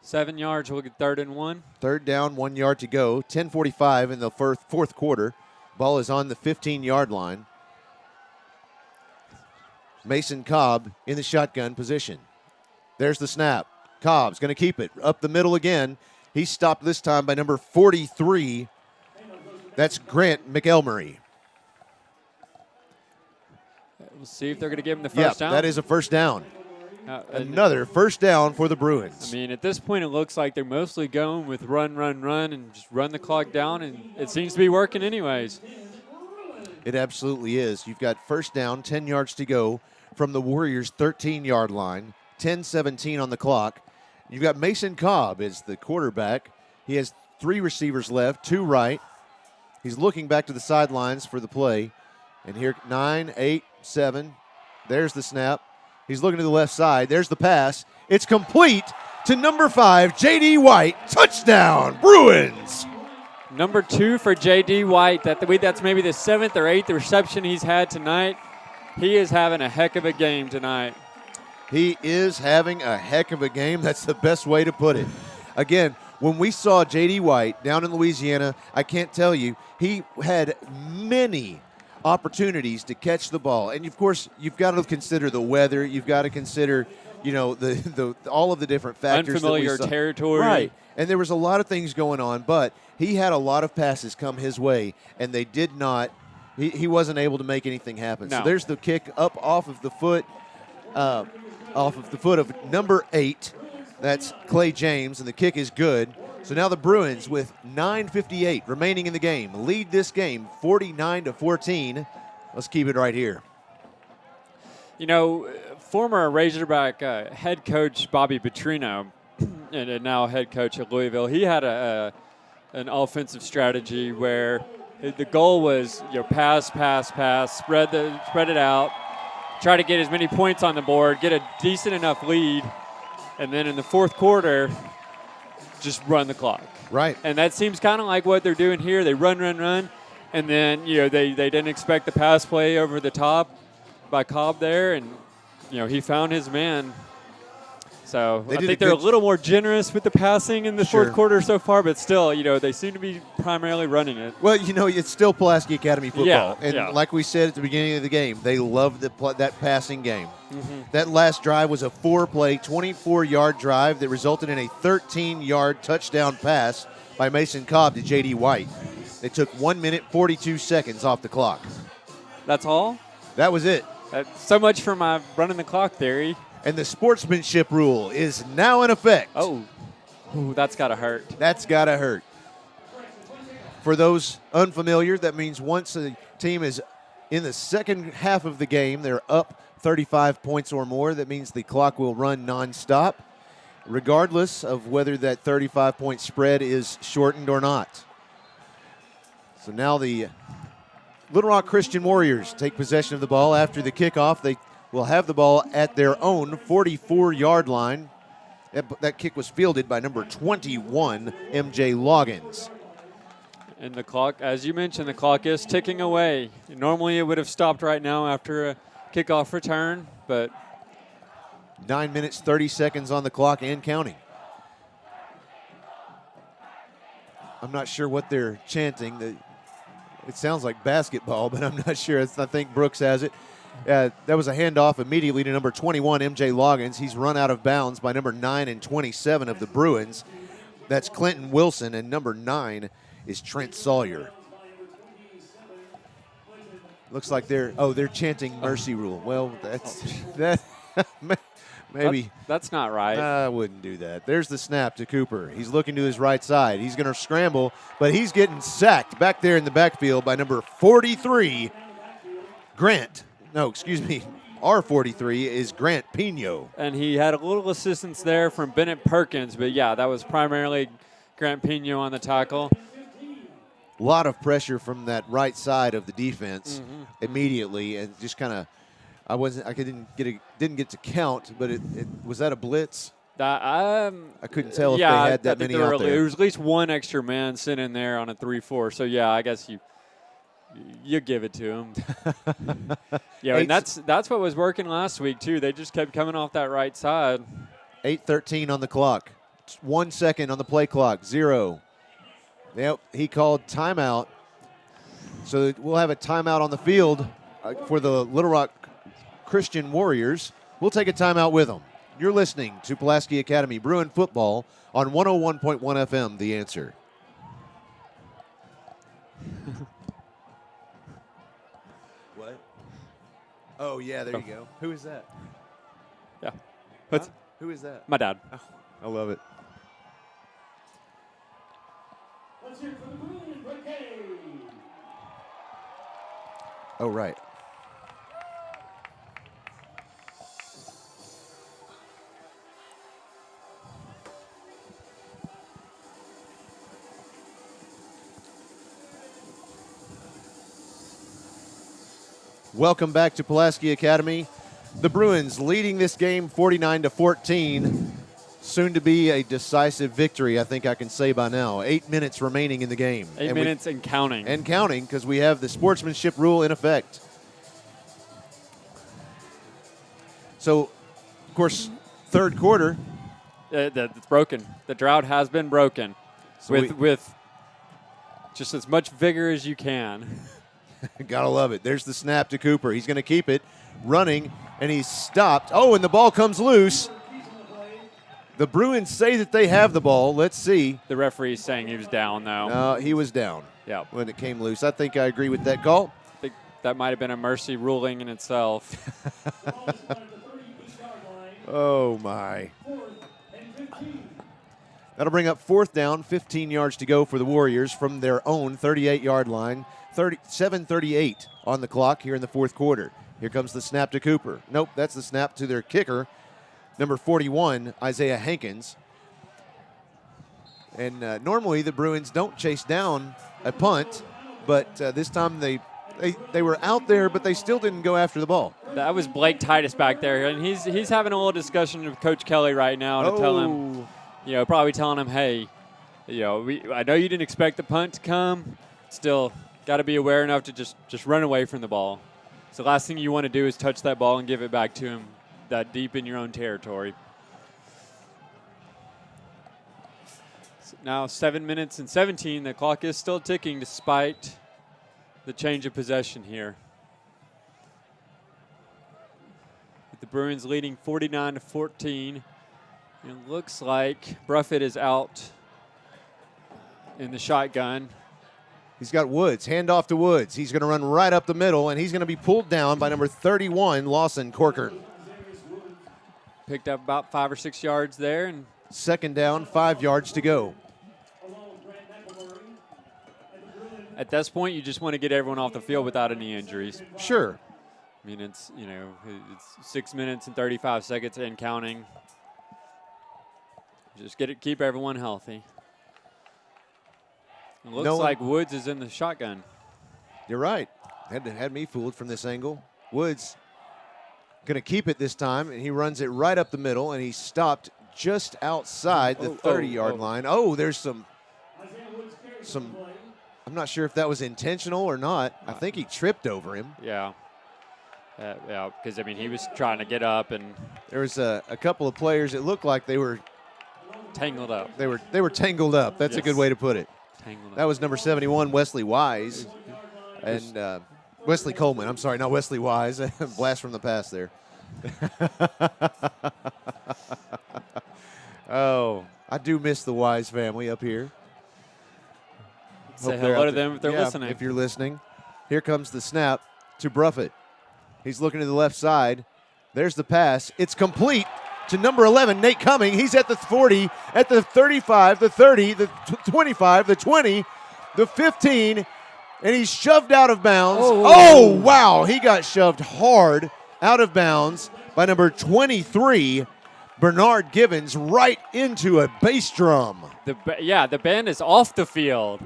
7 yards, we'll get 3rd and 1. 3rd down, 1 yard to go. 10:45 in the fourth quarter. Ball is on the 15-yard line. Mason Cobb in the shotgun position. There's the snap. Cobb's going to keep it up the middle again. He's stopped this time by number 43. That's Grant McElmurray. We'll see if they're going to give him the first down. That is a first down. Another first down for the Bruins. I mean, at this point, it looks like they're mostly going with run, and just run the clock down, and it seems to be working anyways. It absolutely is. You've got first down, 10 yards to go from the Warriors' 13-yard line, 10:17 on the clock. You've got Mason Cobb as the quarterback. He has 3 receivers left, 2 right. He's looking back to the sidelines for the play. And here, 9, 8, 7. There's the snap. He's looking to the left side. There's the pass. It's complete to number 5, J.D. White. Touchdown, Bruins. Number 2 for J.D. White. That's maybe the 7th or 8th reception he's had tonight. He is having a heck of a game tonight. He is having a heck of a game. That's the best way to put it. Again, when we saw J.D. White down in Louisiana, I can't tell you, he had many opportunities to catch the ball. And, of course, you've got to consider the weather. You've got to consider, the all of the different factors. Unfamiliar territory. Right. And there was a lot of things going on, but he had a lot of passes come his way, and they did not – he wasn't able to make anything happen. No. So there's the kick up off of the foot of number 8. That's Clay James, and the kick is good. So now the Bruins, with 9:58 remaining in the game, lead this game 49-14. Let's keep it right here. You know, former Razorback head coach Bobby Petrino, and now head coach at Louisville, he had an offensive strategy where the goal was, pass, spread it out, try to get as many points on the board, get a decent enough lead, and then in the fourth quarter, just run the clock. Right. And that seems kind of like what they're doing here. They run, and then they didn't expect the pass play over the top by Cobb there, and he found his man. So I think they're a little more generous with the passing in the fourth quarter so far, but still, they seem to be primarily running it. Well, it's still Pulaski Academy football. Yeah, and like we said at the beginning of the game, they love that passing game. Mm-hmm. That last drive was a 4-play, 24-yard drive that resulted in a 13-yard touchdown pass by Mason Cobb to J.D. White. They took 1 minute, 42 seconds off the clock. That's all? That was it. So much for my running the clock theory. And the sportsmanship rule is now in effect. Oh, ooh, that's got to hurt. That's got to hurt. For those unfamiliar, that means once a team is in the second half of the game, they're up 35 points or more. That means the clock will run nonstop, regardless of whether that 35-point spread is shortened or not. So now the Little Rock Christian Warriors take possession of the ball after the kickoff. They will have the ball at their own 44-yard line. That kick was fielded by number 21, MJ Loggins. And the clock, as you mentioned, the clock is ticking away. Normally it would have stopped right now after a kickoff return, but 9 minutes, 30 seconds on the clock and counting. I'm not sure what they're chanting. It sounds like basketball, but I'm not sure. I think Brooks has it. That was a handoff immediately to number 21, MJ Loggins. He's run out of bounds by number 9 and 27 of the Bruins. That's Clinton Wilson, and number 9 is Trent Sawyer. Looks like they're chanting mercy rule. Well, that maybe. That's not right. I wouldn't do that. There's the snap to Cooper. He's looking to his right side. He's going to scramble, but he's getting sacked back there in the backfield by number 43, Grant. No, excuse me. R43 is Grant Pino. And he had a little assistance there from Bennett Perkins, but yeah, that was primarily Grant Pino on the tackle. A lot of pressure from that right side of the defense immediately, and just kind of, I didn't get to count, but it was that a blitz? I couldn't tell if they had that many out there. There was at least one extra man sitting there on a 3-4. So yeah, I guess you give it to him. Yeah, and that's what was working last week too. They just kept coming off that right side. 8:13 on the clock. 1 second on the play clock. 0. Yep, he called timeout. So we'll have a timeout on the field for the Little Rock Christian Warriors. We'll take a timeout with them. You're listening to Pulaski Academy Bruin football on 101.1 FM, The Answer. What? Oh, yeah, there you go. Who is that? Yeah. Huh? Who is that? My dad. Oh, I love it. Let's hear it for the Bruins, Pregame. Oh, right. Welcome back to Pulaski Academy. The Bruins leading this game 49-14. Soon to be a decisive victory, I think I can say by now. 8 minutes remaining in the game. 8 minutes and counting. And counting, because we have the sportsmanship rule in effect. So, of course, third quarter. It's broken. The drought has been broken. So with just as much vigor as you can. Gotta love it. There's the snap to Cooper. He's going to keep it running, and he's stopped. Oh, and the ball comes loose. The Bruins say that they have the ball. Let's see. The referee's saying he was down, though. No, he was down when it came loose. I think I agree with that call. I think that might have been a mercy ruling in itself. Oh, my. That'll bring up fourth down, 15 yards to go for the Warriors from their own 38-yard line. 7:38 on the clock here in the fourth quarter. Here comes the snap to Cooper. Nope, that's the snap to their kicker, number 41, Isaiah Hankins. And normally the Bruins don't chase down a punt, but this time they were out there, but they still didn't go after the ball. That was Blake Titus back there, and he's having a little discussion with Coach Kelly right now to tell him, probably telling him, hey, I know you didn't expect the punt to come. Still, got to be aware enough to just run away from the ball. So the last thing you want to do is touch that ball and give it back to him that deep in your own territory. So now 7 minutes and 17. The clock is still ticking despite the change of possession here. With the Bruins leading 49-14. It looks like Bruffett is out in the shotgun. He's got Woods. Hand off to Woods. He's going to run right up the middle, and he's going to be pulled down by number 31, Lawson Corker. Picked up about 5 or 6 yards there. And second down, 5 yards to go. At this point, you just want to get everyone off the field without any injuries. Sure. I mean, it's 6 minutes and 35 seconds and counting. Just keep everyone healthy. It looks like Woods is in the shotgun. You're right. Had me fooled from this angle. Woods going to keep it this time, and he runs it right up the middle, and he stopped just outside the 30-yard line. Oh, there's some. I'm not sure if that was intentional or not. I think he tripped over him. Yeah. Yeah, because, I mean, he was trying to get up, and there was a couple of players. It looked like they were tangled up. They were tangled up. That's a good way to put it. That was number 71, Wesley Wise, and Wesley Coleman. I'm sorry, not Wesley Wise. Blast from the past there. Oh, I do miss the Wise family up here. Say hello to them if they're listening. If you're listening. Here comes the snap to Bruffett. He's looking to the left side. There's the pass. It's complete to number 11, Nate Cumming. He's at the 40, at the 35, the 30, the 25, the 20, the 15, and he's shoved out of bounds. Oh, wow. He got shoved hard out of bounds by number 23, Bernard Givens, right into a bass drum. The band is off the field.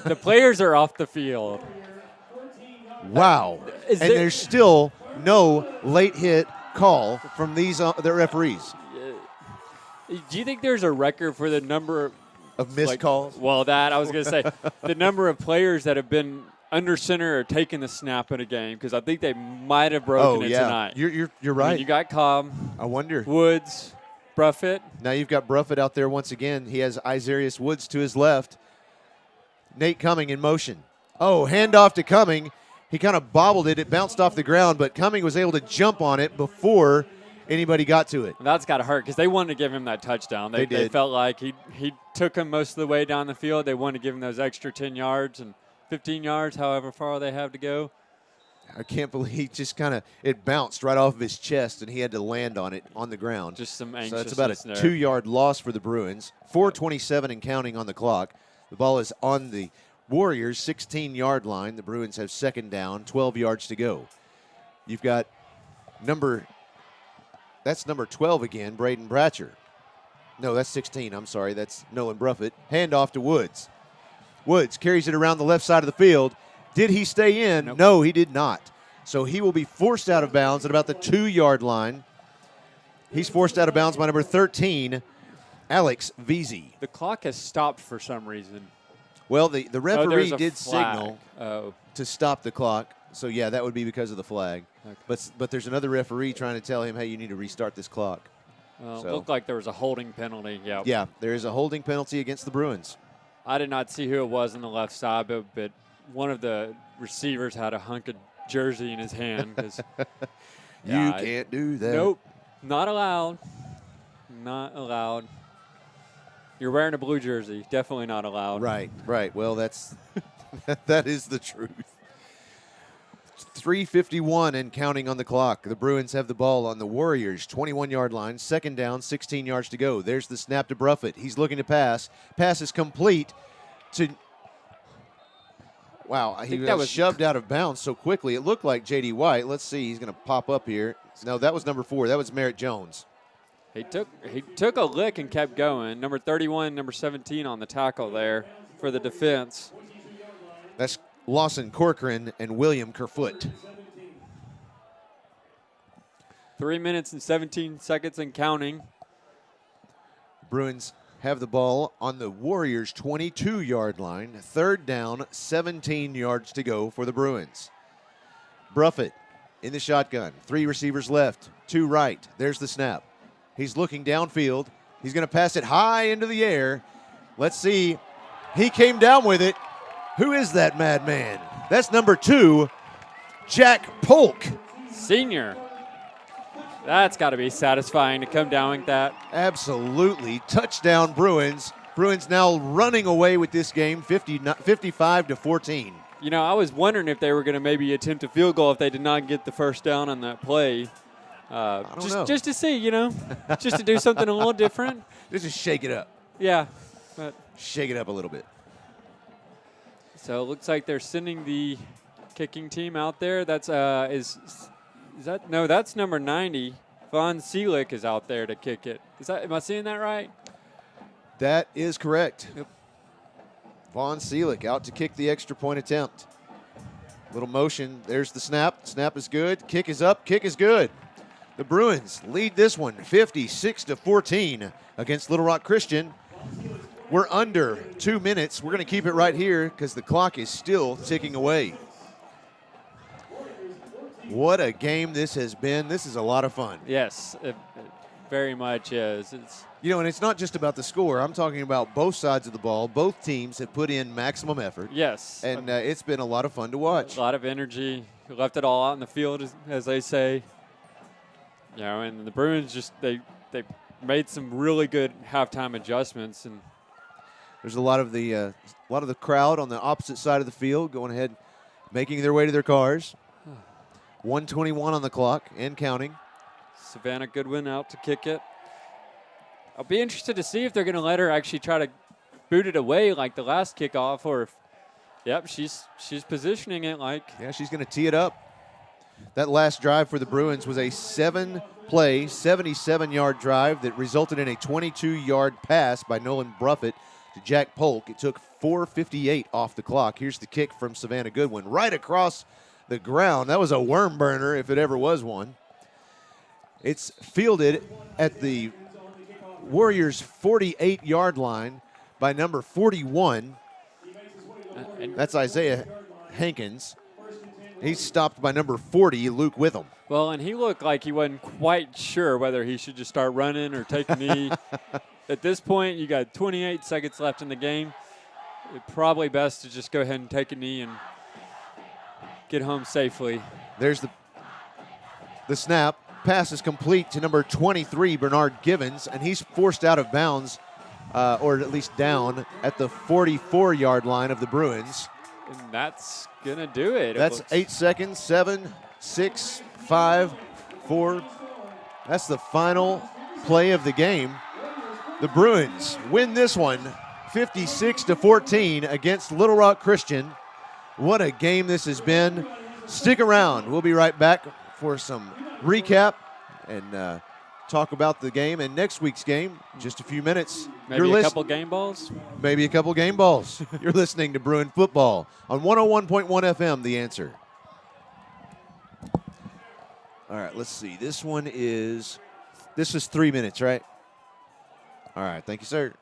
The players are off the field. Wow. There's still no late hit call from the referees. Do you think there's a record for the number of missed calls? Well, I was going to say the number of players that have been under center or taken the snap in a game, because I think they might have broken it tonight. You're right. I mean, you got Cobb. I wonder. Woods, Bruffett. Now you've got Bruffett out there once again. He has Isarius Woods to his left. Nate Cumming in motion. Oh, handoff to Cumming. He kind of bobbled it. It bounced off the ground, but Cumming was able to jump on it before anybody got to it. That's got to hurt because they wanted to give him that touchdown. They did. They felt like he took him most of the way down the field. They wanted to give him those extra 10 yards and 15 yards, however far they have to go. I can't believe he just kind of – it bounced right off of his chest, and he had to land on it on the ground. Just some anxiousness. So that's about a 2-yard loss for the Bruins. 4:27 and counting on the clock. The ball is on the Warriors' 16-yard line. The Bruins have second down, 12 yards to go. You've got that's number 12 again, Braden Bratcher. No, that's 16. I'm sorry. That's Nolan Bruffett. Handoff to Woods. Woods carries it around the left side of the field. Did he stay in? Nope. No, he did not. So he will be forced out of bounds at about the 2-yard line. He's forced out of bounds by number 13, Alex Veazey. The clock has stopped for some reason. Well, the referee did flag. signal to stop the clock. So, yeah, that would be because of the flag. Okay. But there's another referee trying to tell him, hey, you need to restart this clock. It looked like there was a holding penalty. Yeah. Yeah, there is a holding penalty against the Bruins. I did not see who it was on the left side, but one of the receivers had a hunk of jersey in his hand. You can't do that. Nope, not allowed. Not allowed. You're wearing a blue jersey. Definitely not allowed. Right. Well, that is the truth. 3:51 and counting on the clock. The Bruins have the ball on the Warriors' 21-yard line. Second down, 16 yards to go. There's the snap to Bruffett. He's looking to pass. Pass is complete to Wow, he think that was was- shoved out of bounds so quickly. It looked like J.D. White. Let's see. He's going to pop up here. No, that was number 4. That was Merritt Jones. He took a lick and kept going. Number 31, number 17 on the tackle there for the defense. That's Lawson Corcoran and William Kerfoot. 3 minutes and 17 seconds and counting. Bruins have the ball on the Warriors' 22-yard line. 3rd down, 17 yards to go for the Bruins. Bruffett in the shotgun. 3 receivers left, 2 right. There's the snap. He's looking downfield. He's going to pass it high into the air. Let's see. He came down with it. Who is that madman? That's number 2, Jack Polk. Senior. That's got to be satisfying to come down with that. Absolutely. Touchdown Bruins. Bruins now running away with this game 55-14. You know, I was wondering if they were going to maybe attempt a field goal if they did not get the first down on that play. don't know. Just to see, you know, just to do something a little different. Just shake it up. Yeah. But Shake it up a little bit. so it looks like they're sending the kicking team out there. That's that's number 90. Von Seelick is out there to kick it. Am I seeing that right? That is correct. Yep. Vaughn Seelick out to kick the extra point attempt. Little motion. There's the snap. Snap is good. Kick is up. Kick is good. The Bruins lead this one 56-14 against Little Rock Christian. We're under 2 minutes. We're going to keep it right here because the clock is still ticking away. What a game this has been. This is a lot of fun. Yes, it very much is. You know, and it's not just about the score. I'm talking about both sides of the ball. Both teams have put in maximum effort. Yes. And it's been a lot of fun to watch. A lot of energy. Left it all out in the field, as they say. You know, and the Bruins just they made some really good halftime adjustments, and There's a lot of the crowd on the opposite side of the field going ahead, making their way to their cars. 1:21 on the clock and counting. Savannah Goodwin out to kick it. I'll be interested to see if they're going to let her actually try to boot it away like the last kickoff, or if, yep, she's positioning it like. Yeah, she's going to tee it up. That last drive for the Bruins was a 7-play, 77-yard drive that resulted in a 22-yard pass by Nolan Bruffett to Jack Polk. It took 4:58 off the clock. Here's the kick from Savannah Goodwin right across the ground. That was a worm burner if it ever was one. It's fielded at the Warriors' 48-yard line by number 41. That's Isaiah Hankins. He's stopped by number 40, Luke Witham. Well, and he looked like he wasn't quite sure whether he should just start running or take a knee. At this point, you got 28 seconds left in the game. It's probably best to just go ahead and take a knee and get home safely. There's the snap. Pass is complete to number 23, Bernard Givens, and he's forced out of bounds, or at least down, at the 44-yard line of the Bruins. And that's going to do it. That's 8 seconds. 7, 6, 5, 4. That's the final play of the game. The Bruins win this one 56-14 against Little Rock Christian. What a game this has been. Stick around. We'll be right back for some recap and talk about the game and next week's game in just a few minutes. Maybe a couple game balls? Maybe a couple game balls. You're listening to Bruin Football on 101.1 FM, The Answer. All right, let's see. This is 3 minutes, right? All right, thank you, sir.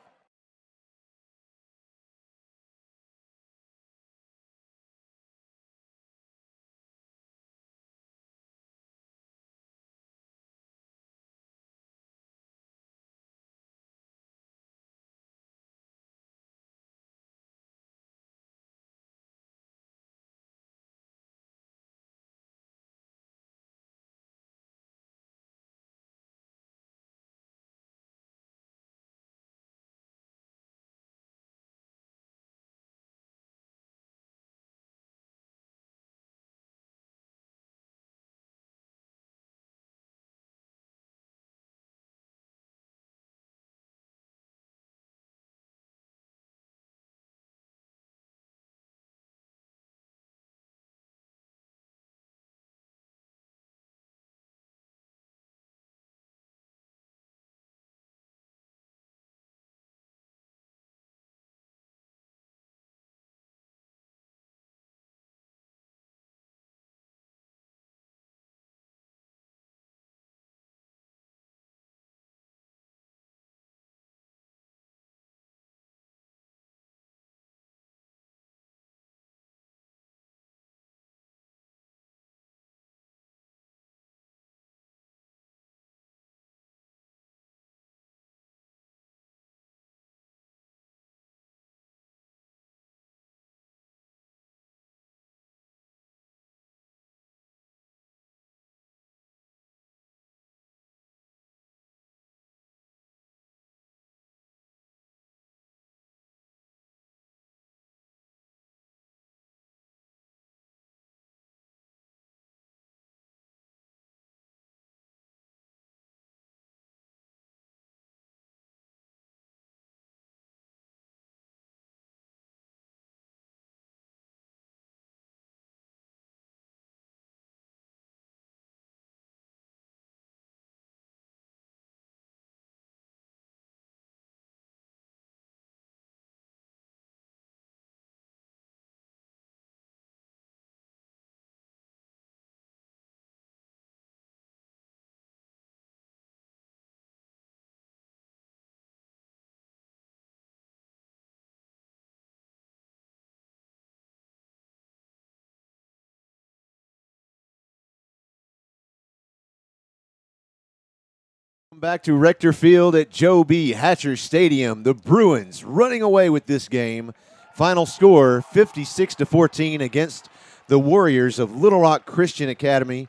Back to Rector Field at Joe B. Hatcher Stadium. The Bruins running away with this game. Final score 56-14 against the Warriors of Little Rock Christian Academy.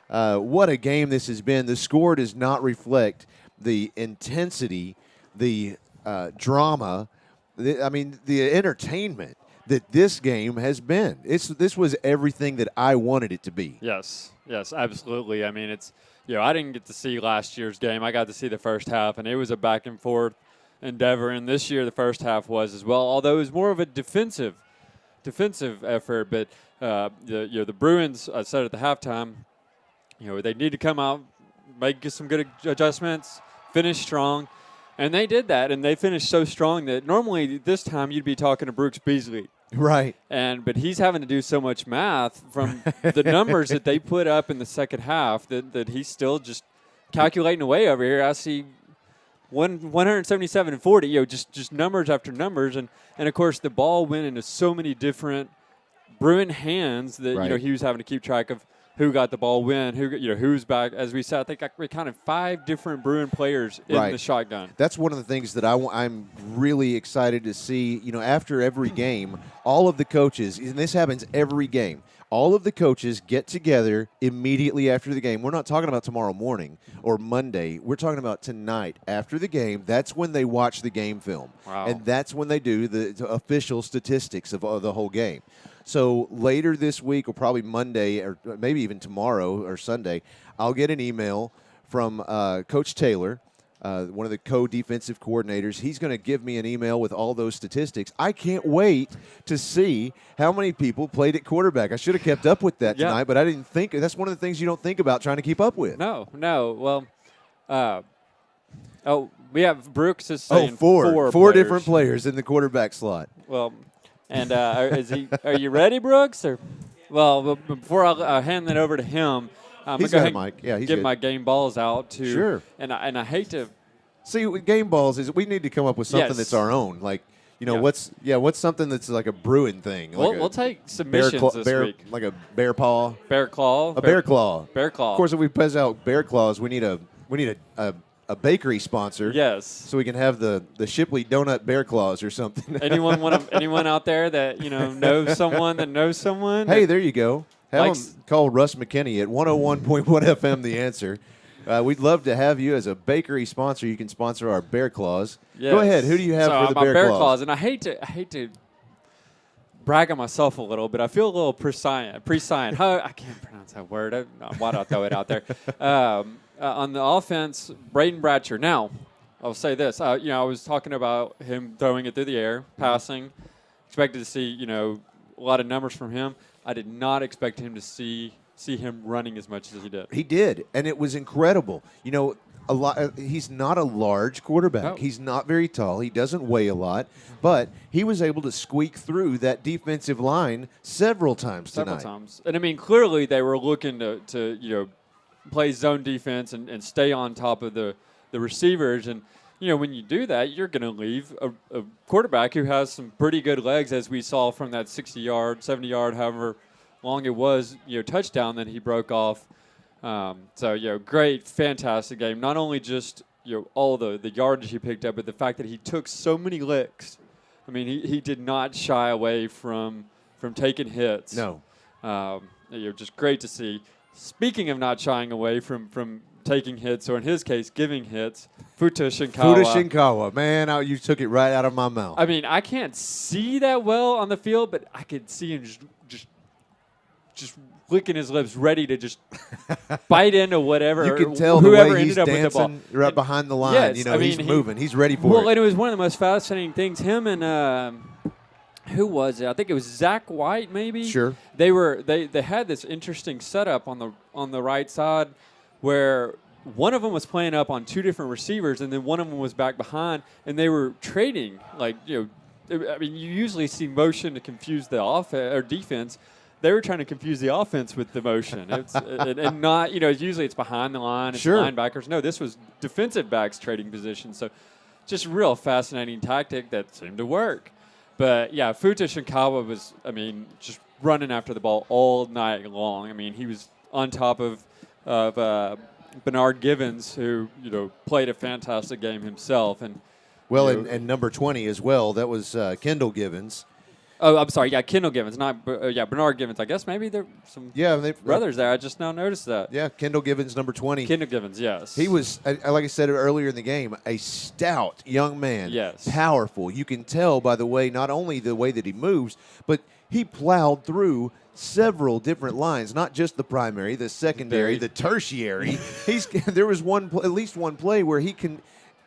What a game this has been. The score does not reflect the intensity, the drama, the entertainment that this game has been. This was everything that I wanted it to be. Yes, absolutely. I mean, I didn't get to see last year's game. I got to see the first half, and it was a back and forth endeavor. And this year, the first half was as well, although it was more of a defensive effort. But the Bruins, I said at the halftime, they need to come out, make some good adjustments, finish strong, and they did that. And they finished so strong that normally this time you'd be talking to Brooks Beasley. Right. But he's having to do so much math from the numbers that they put up in the second half that he's still just calculating away over here. I see 177 and 40, just numbers after numbers. And of course, the ball went into so many different Bruin hands that, right. He was having to keep track of who got the ball when, who's back. As we said, I think we counted 5 different Bruin players in right. the shotgun. That's one of the things that I'm really excited to see. After every game, all of the coaches, and this happens every game, all of the coaches get together immediately after the game. We're not talking about tomorrow morning or Monday. We're talking about tonight after the game. That's when they watch the game film. Wow. And that's when they do the official statistics of the whole game. So later this week, or probably Monday, or maybe even tomorrow or Sunday, I'll get an email from Coach Taylor, one of the co-defensive coordinators. He's going to give me an email with all those statistics. I can't wait to see how many people played at quarterback. I should have kept up with that tonight, but I didn't think. That's one of the things you don't think about trying to keep up with. No. Well, we have Brooks is saying four different players in the quarterback slot. Well, and are you ready, Brooks? Or, well, before I hand that over to him, I'm he's going got a mic. Yeah, he's get good. my game balls out too. Sure. And I hate to see with game balls is we need to come up with something that's our own. Like what's something that's like a Bruin thing. Like we'll take submissions this week. Like a bear paw. Bear claw. Bear claw. Bear claw. Of course, if we pass out bear claws, we need a bakery sponsor. Yes. So we can have the Shipley Donut Bear Claws or something. anyone out there that knows someone that knows someone? Hey, there you go. Have them call Russ McKinney at 101.1 FM. The Answer. We'd love to have you as a bakery sponsor. You can sponsor our Bear Claws. Yes. Go ahead. Who do you have for the my Bear Claws? And I hate to brag on myself a little, but I feel a little prescient. I can't pronounce that word. Why do I throw it out there? On the offense, Braden Bratcher. Now, I'll say this. I was talking about him throwing it through the air, passing. Expected to see, a lot of numbers from him. I did not expect him to see him running as much as he did. He did, and it was incredible. He's not a large quarterback. No. He's not very tall. He doesn't weigh a lot, but he was able to squeak through that defensive line several times tonight. Several times. And, clearly they were looking to play zone defense and stay on top of the receivers. And, when you do that, you're going to leave a quarterback who has some pretty good legs, as we saw from that 60-yard, 70-yard, however long it was, touchdown that he broke off. Great, fantastic game. Not only just, all the yardage he picked up, but the fact that he took so many licks. I mean, he did not shy away from taking hits. No. Just great to see. Speaking of not shying away from taking hits, or in his case, giving hits, Futa Shinkawa. Man, you took it right out of my mouth. I mean, I can't see that well on the field, but I could see him just licking his lips, ready to just bite into whatever. You can tell the whoever way he's ended up with the ball. dancing right behind the line. Yes, He's moving. He's ready for it. Well, and it was one of the most fascinating things. Him and who was it? I think it was Zach White, maybe. Sure. They had this interesting setup on the right side where one of them was playing up on 2 different receivers, and then one of them was back behind, and they were trading. You usually see motion to confuse the offense or defense. They were trying to confuse the offense with the motion. And not, usually it's behind the line, it's sure. linebackers. No, this was defensive backs trading positions. So just real fascinating tactic that seemed to work. But, yeah, Futa Shinkawa was, just running after the ball all night long. He was on top of Bernard Givens, who played a fantastic game himself, and Well, and number 20 as well. That was Kendall Givens. Oh, I'm sorry. Yeah, Kendall Givens, not Bernard Givens. I guess maybe there's some brothers there. I just now noticed that. Yeah, Kendall Givens, number 20. Kendall Givens, yes. He was, like I said earlier in the game, a stout young man. Yes. Powerful. You can tell by the way, not only the way that he moves, but he plowed through several different lines, not just the primary, the secondary, the tertiary. There was at least one play where he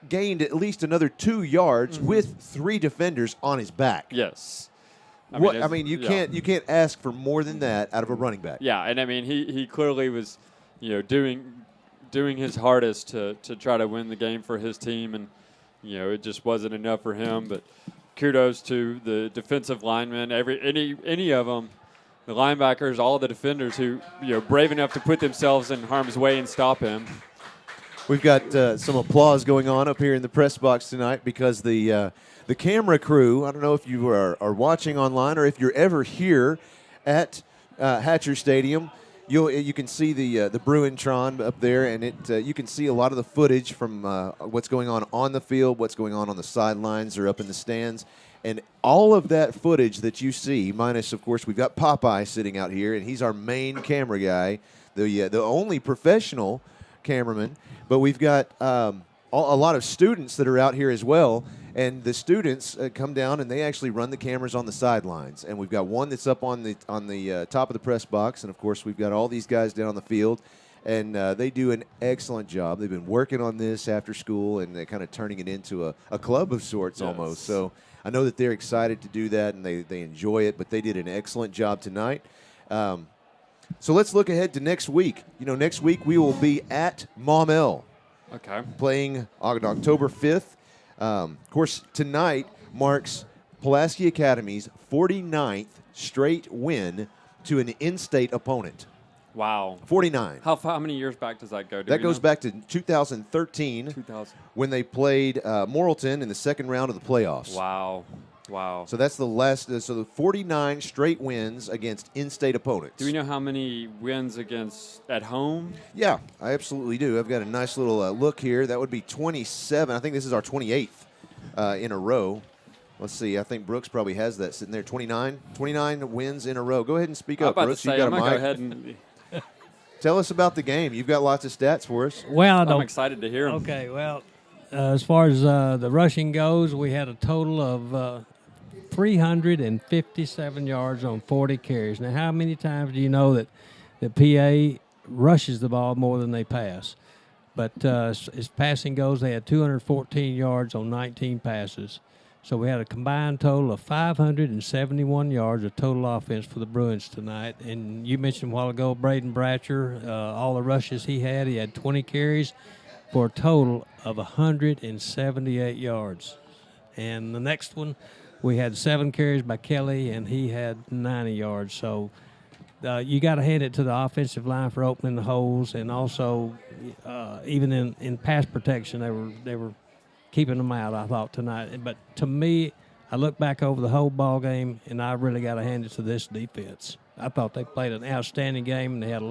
gained at least another 2 yards with 3 defenders on his back. Yes. You can't ask for more than that out of a running back. Yeah, and I mean he clearly was, doing his hardest to try to win the game for his team, and it just wasn't enough for him. But kudos to the defensive linemen, any of them, the linebackers, all the defenders who brave enough to put themselves in harm's way and stop him. We've got some applause going on up here in the press box tonight because the camera crew, I don't know if you are watching online or if you're ever here at Hatcher Stadium, you can see the Bruintron up there, and you can see a lot of the footage from what's going on the field, what's going on the sidelines or up in the stands. And all of that footage that you see, minus, of course, we've got Popeye sitting out here, and he's our main camera guy, the only professional cameraman. But we've got a lot of students that are out here as well, and the students come down and they actually run the cameras on the sidelines. And we've got one that's up on the top of the press box, and of course we've got all these guys down on the field, and they do an excellent job. They've been working on this after school, and they're kind of turning it into a club of sorts almost. So I know that they're excited to do that, and they enjoy it, but they did an excellent job tonight. So let's look ahead to next week. Next week we will be at Maumelle. Okay. Playing on October 5th. Of course, tonight marks Pulaski Academy's 49th straight win to an in-state opponent. Wow. 49. How many years back does that go? That goes back to 2013 when they played Morrilton in the second round of the playoffs. Wow. So that's the last. So the 49 straight wins against in-state opponents. Do we know how many wins at home? Yeah, I absolutely do. I've got a nice little look here. That would be 27. I think this is our 28th in a row. Let's see. I think Brooks probably has that sitting there. 29 wins in a row. Go ahead and speak up, Brooks. I'm going to go ahead and tell us about the game. You've got lots of stats for us. Well, I'm excited to hear them. Okay, well, as far as the rushing goes, we had a total of 357 yards on 40 carries. Now, how many times do you know that the PA rushes the ball more than they pass? But as passing goes, they had 214 yards on 19 passes. So we had a combined total of 571 yards of total offense for the Bruins tonight. And you mentioned a while ago Braden Bratcher, all the rushes he had 20 carries for a total of 178 yards. And the next one, we had 7 carries by Kelly, and he had 90 yards. So you got to hand it to the offensive line for opening the holes, and also even in pass protection, they were keeping them out, I thought, tonight. But to me, I look back over the whole ball game, and I really got to hand it to this defense. I thought they played an outstanding game, and they had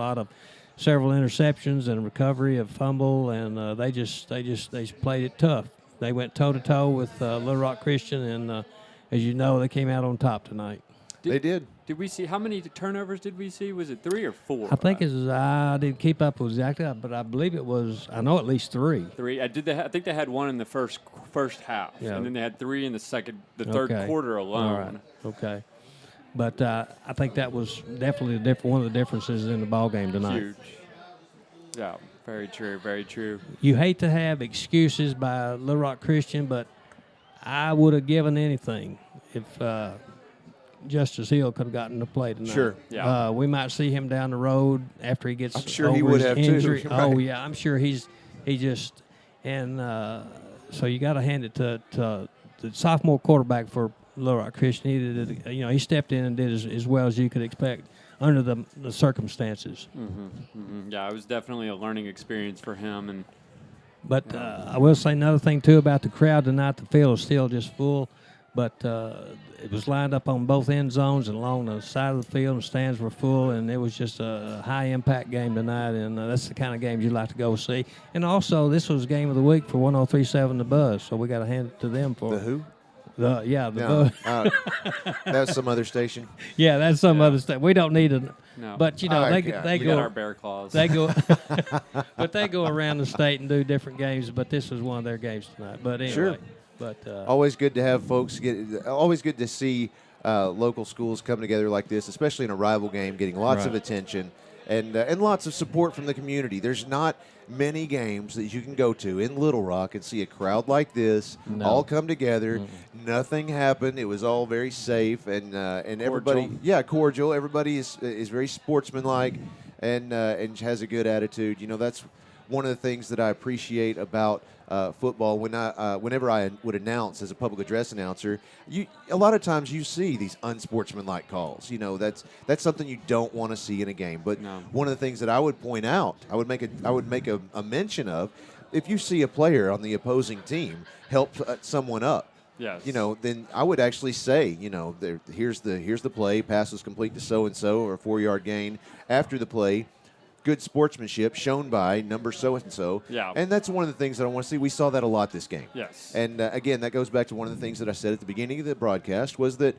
several interceptions and recovery of fumble, and they just played it tough. They went toe-to-toe with Little Rock Christian, and as you know, they came out on top tonight. They did. Did we see how many turnovers did we see? Was it 3 or 4? I think I didn't keep up exactly, but I believe it was. I know at least 3. 3. I think they had 1 in the first half, and then they had 3 in the third quarter alone. All right. Okay. But I think that was definitely one of the differences in the ball game tonight. Huge. Yeah, very true. Very true. You hate to have excuses by Little Rock Christian, but I would have given anything if Justice Hill could have gotten to play tonight. Sure. Yeah. We might see him down the road after he gets I'm sure over he would his have injury. too. Oh Right. yeah, I'm sure he just so you got to hand it to the sophomore quarterback for Little Rock Christian. He did, he stepped in and did as well as you could expect under the circumstances. Mm-hmm. Mm-hmm. Yeah, it was definitely a learning experience for him. But I will say another thing too about the crowd tonight. The field is still just full. but it was lined up on both end zones and along the side of the field, and stands were full, and it was just a high-impact game tonight, and that's the kind of games you like to go see. And also, this was game of the week for 103.7 The Buzz, so we got to hand it to them for The who? The No, Buzz. that's some other station. Yeah, that's some other stuff. We don't need it. No. But, you know, All right, they We go. got our bear claws. They go, but they go around the state and do different games. But this was one of their games tonight. But anyway, Sure. But Always good to have folks always good to see local schools come together like this, especially in a rival game, getting lots of Right. attention and lots of support from the community. There's not many games that you can go to in Little Rock and see a crowd like this all come together. Nothing happened. It was all very safe and everybody, cordial. Everybody is very sportsmanlike and has a good attitude. You know, that's one of the things that I appreciate about football. Whenever I would announce as a public address announcer, a lot of times you see these unsportsmanlike calls. You know, that's something you don't want to see in a game. But one of the things that I would point out, I would make a mention of, if you see a player on the opposing team help someone up. Yes. You know, then I would actually say, you know, here's the play, pass was complete to so and so, or a 4-yard gain after the play. Good sportsmanship shown by number so-and-so. Yeah. And that's one of the things that I want to see. We saw that a lot this game. Yes. And, again, that goes back to one of the things that I said at the beginning of the broadcast was that,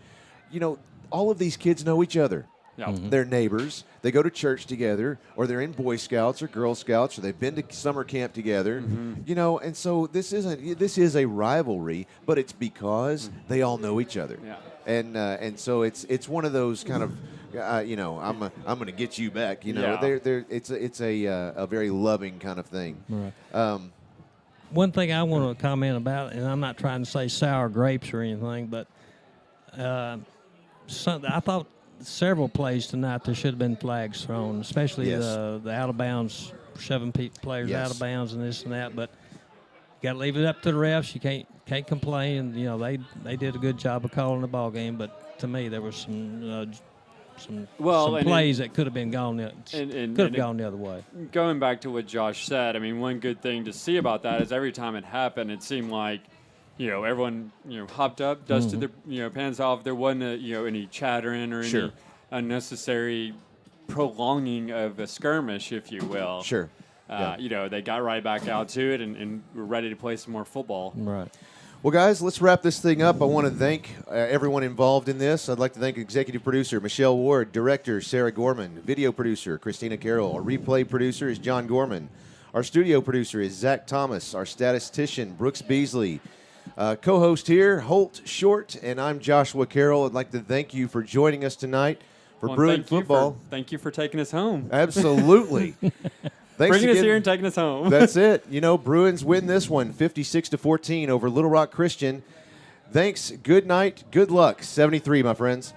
you know, all of these kids know each other. Yeah. They're neighbors. They go to church together, or they're in Boy Scouts or Girl Scouts, or they've been to summer camp together. You know, and so this is a rivalry, but it's because they all know each other. Yeah. And so it's one of those kind of, you know, I'm going to get you back. You know, Yeah. it's a very loving kind of thing. Right. One thing I want to comment about, and I'm not trying to say sour grapes or anything, but I thought several plays tonight there should have been flags thrown, especially Yes. the out of bounds, shoving players Yes. out of bounds and this and that. But you got to leave it up to the refs. You can't complain. You know, they did a good job of calling the ball game, but to me there was some plays that could have been gone the other way. Going back to what Josh said, I mean, one good thing to see about that is every time it happened, it seemed like, you know, everyone, you know, hopped up, dusted their, you know, pants off. There wasn't any chattering or any unnecessary prolonging of a skirmish, if you will. Sure. You know, they got right back out to it and were ready to play some more football. Right. Well, guys, let's wrap this thing up. I want to thank everyone involved in this. I'd like to thank executive producer Michelle Ward, director Sarah Gorman, video producer Christina Carroll, our replay producer is John Gorman, our studio producer is Zach Thomas, our statistician Brooks Beasley, co-host here Holt Short, and I'm Joshua Carroll. I'd like to thank you for joining us tonight for Bruin football. Thank you for taking us home. Absolutely. Thanks Bringing us again. here and taking us home. That's it. You know, Bruins win this one 56-14 over Little Rock Christian. Thanks. Good night. Good luck. 73, my friends.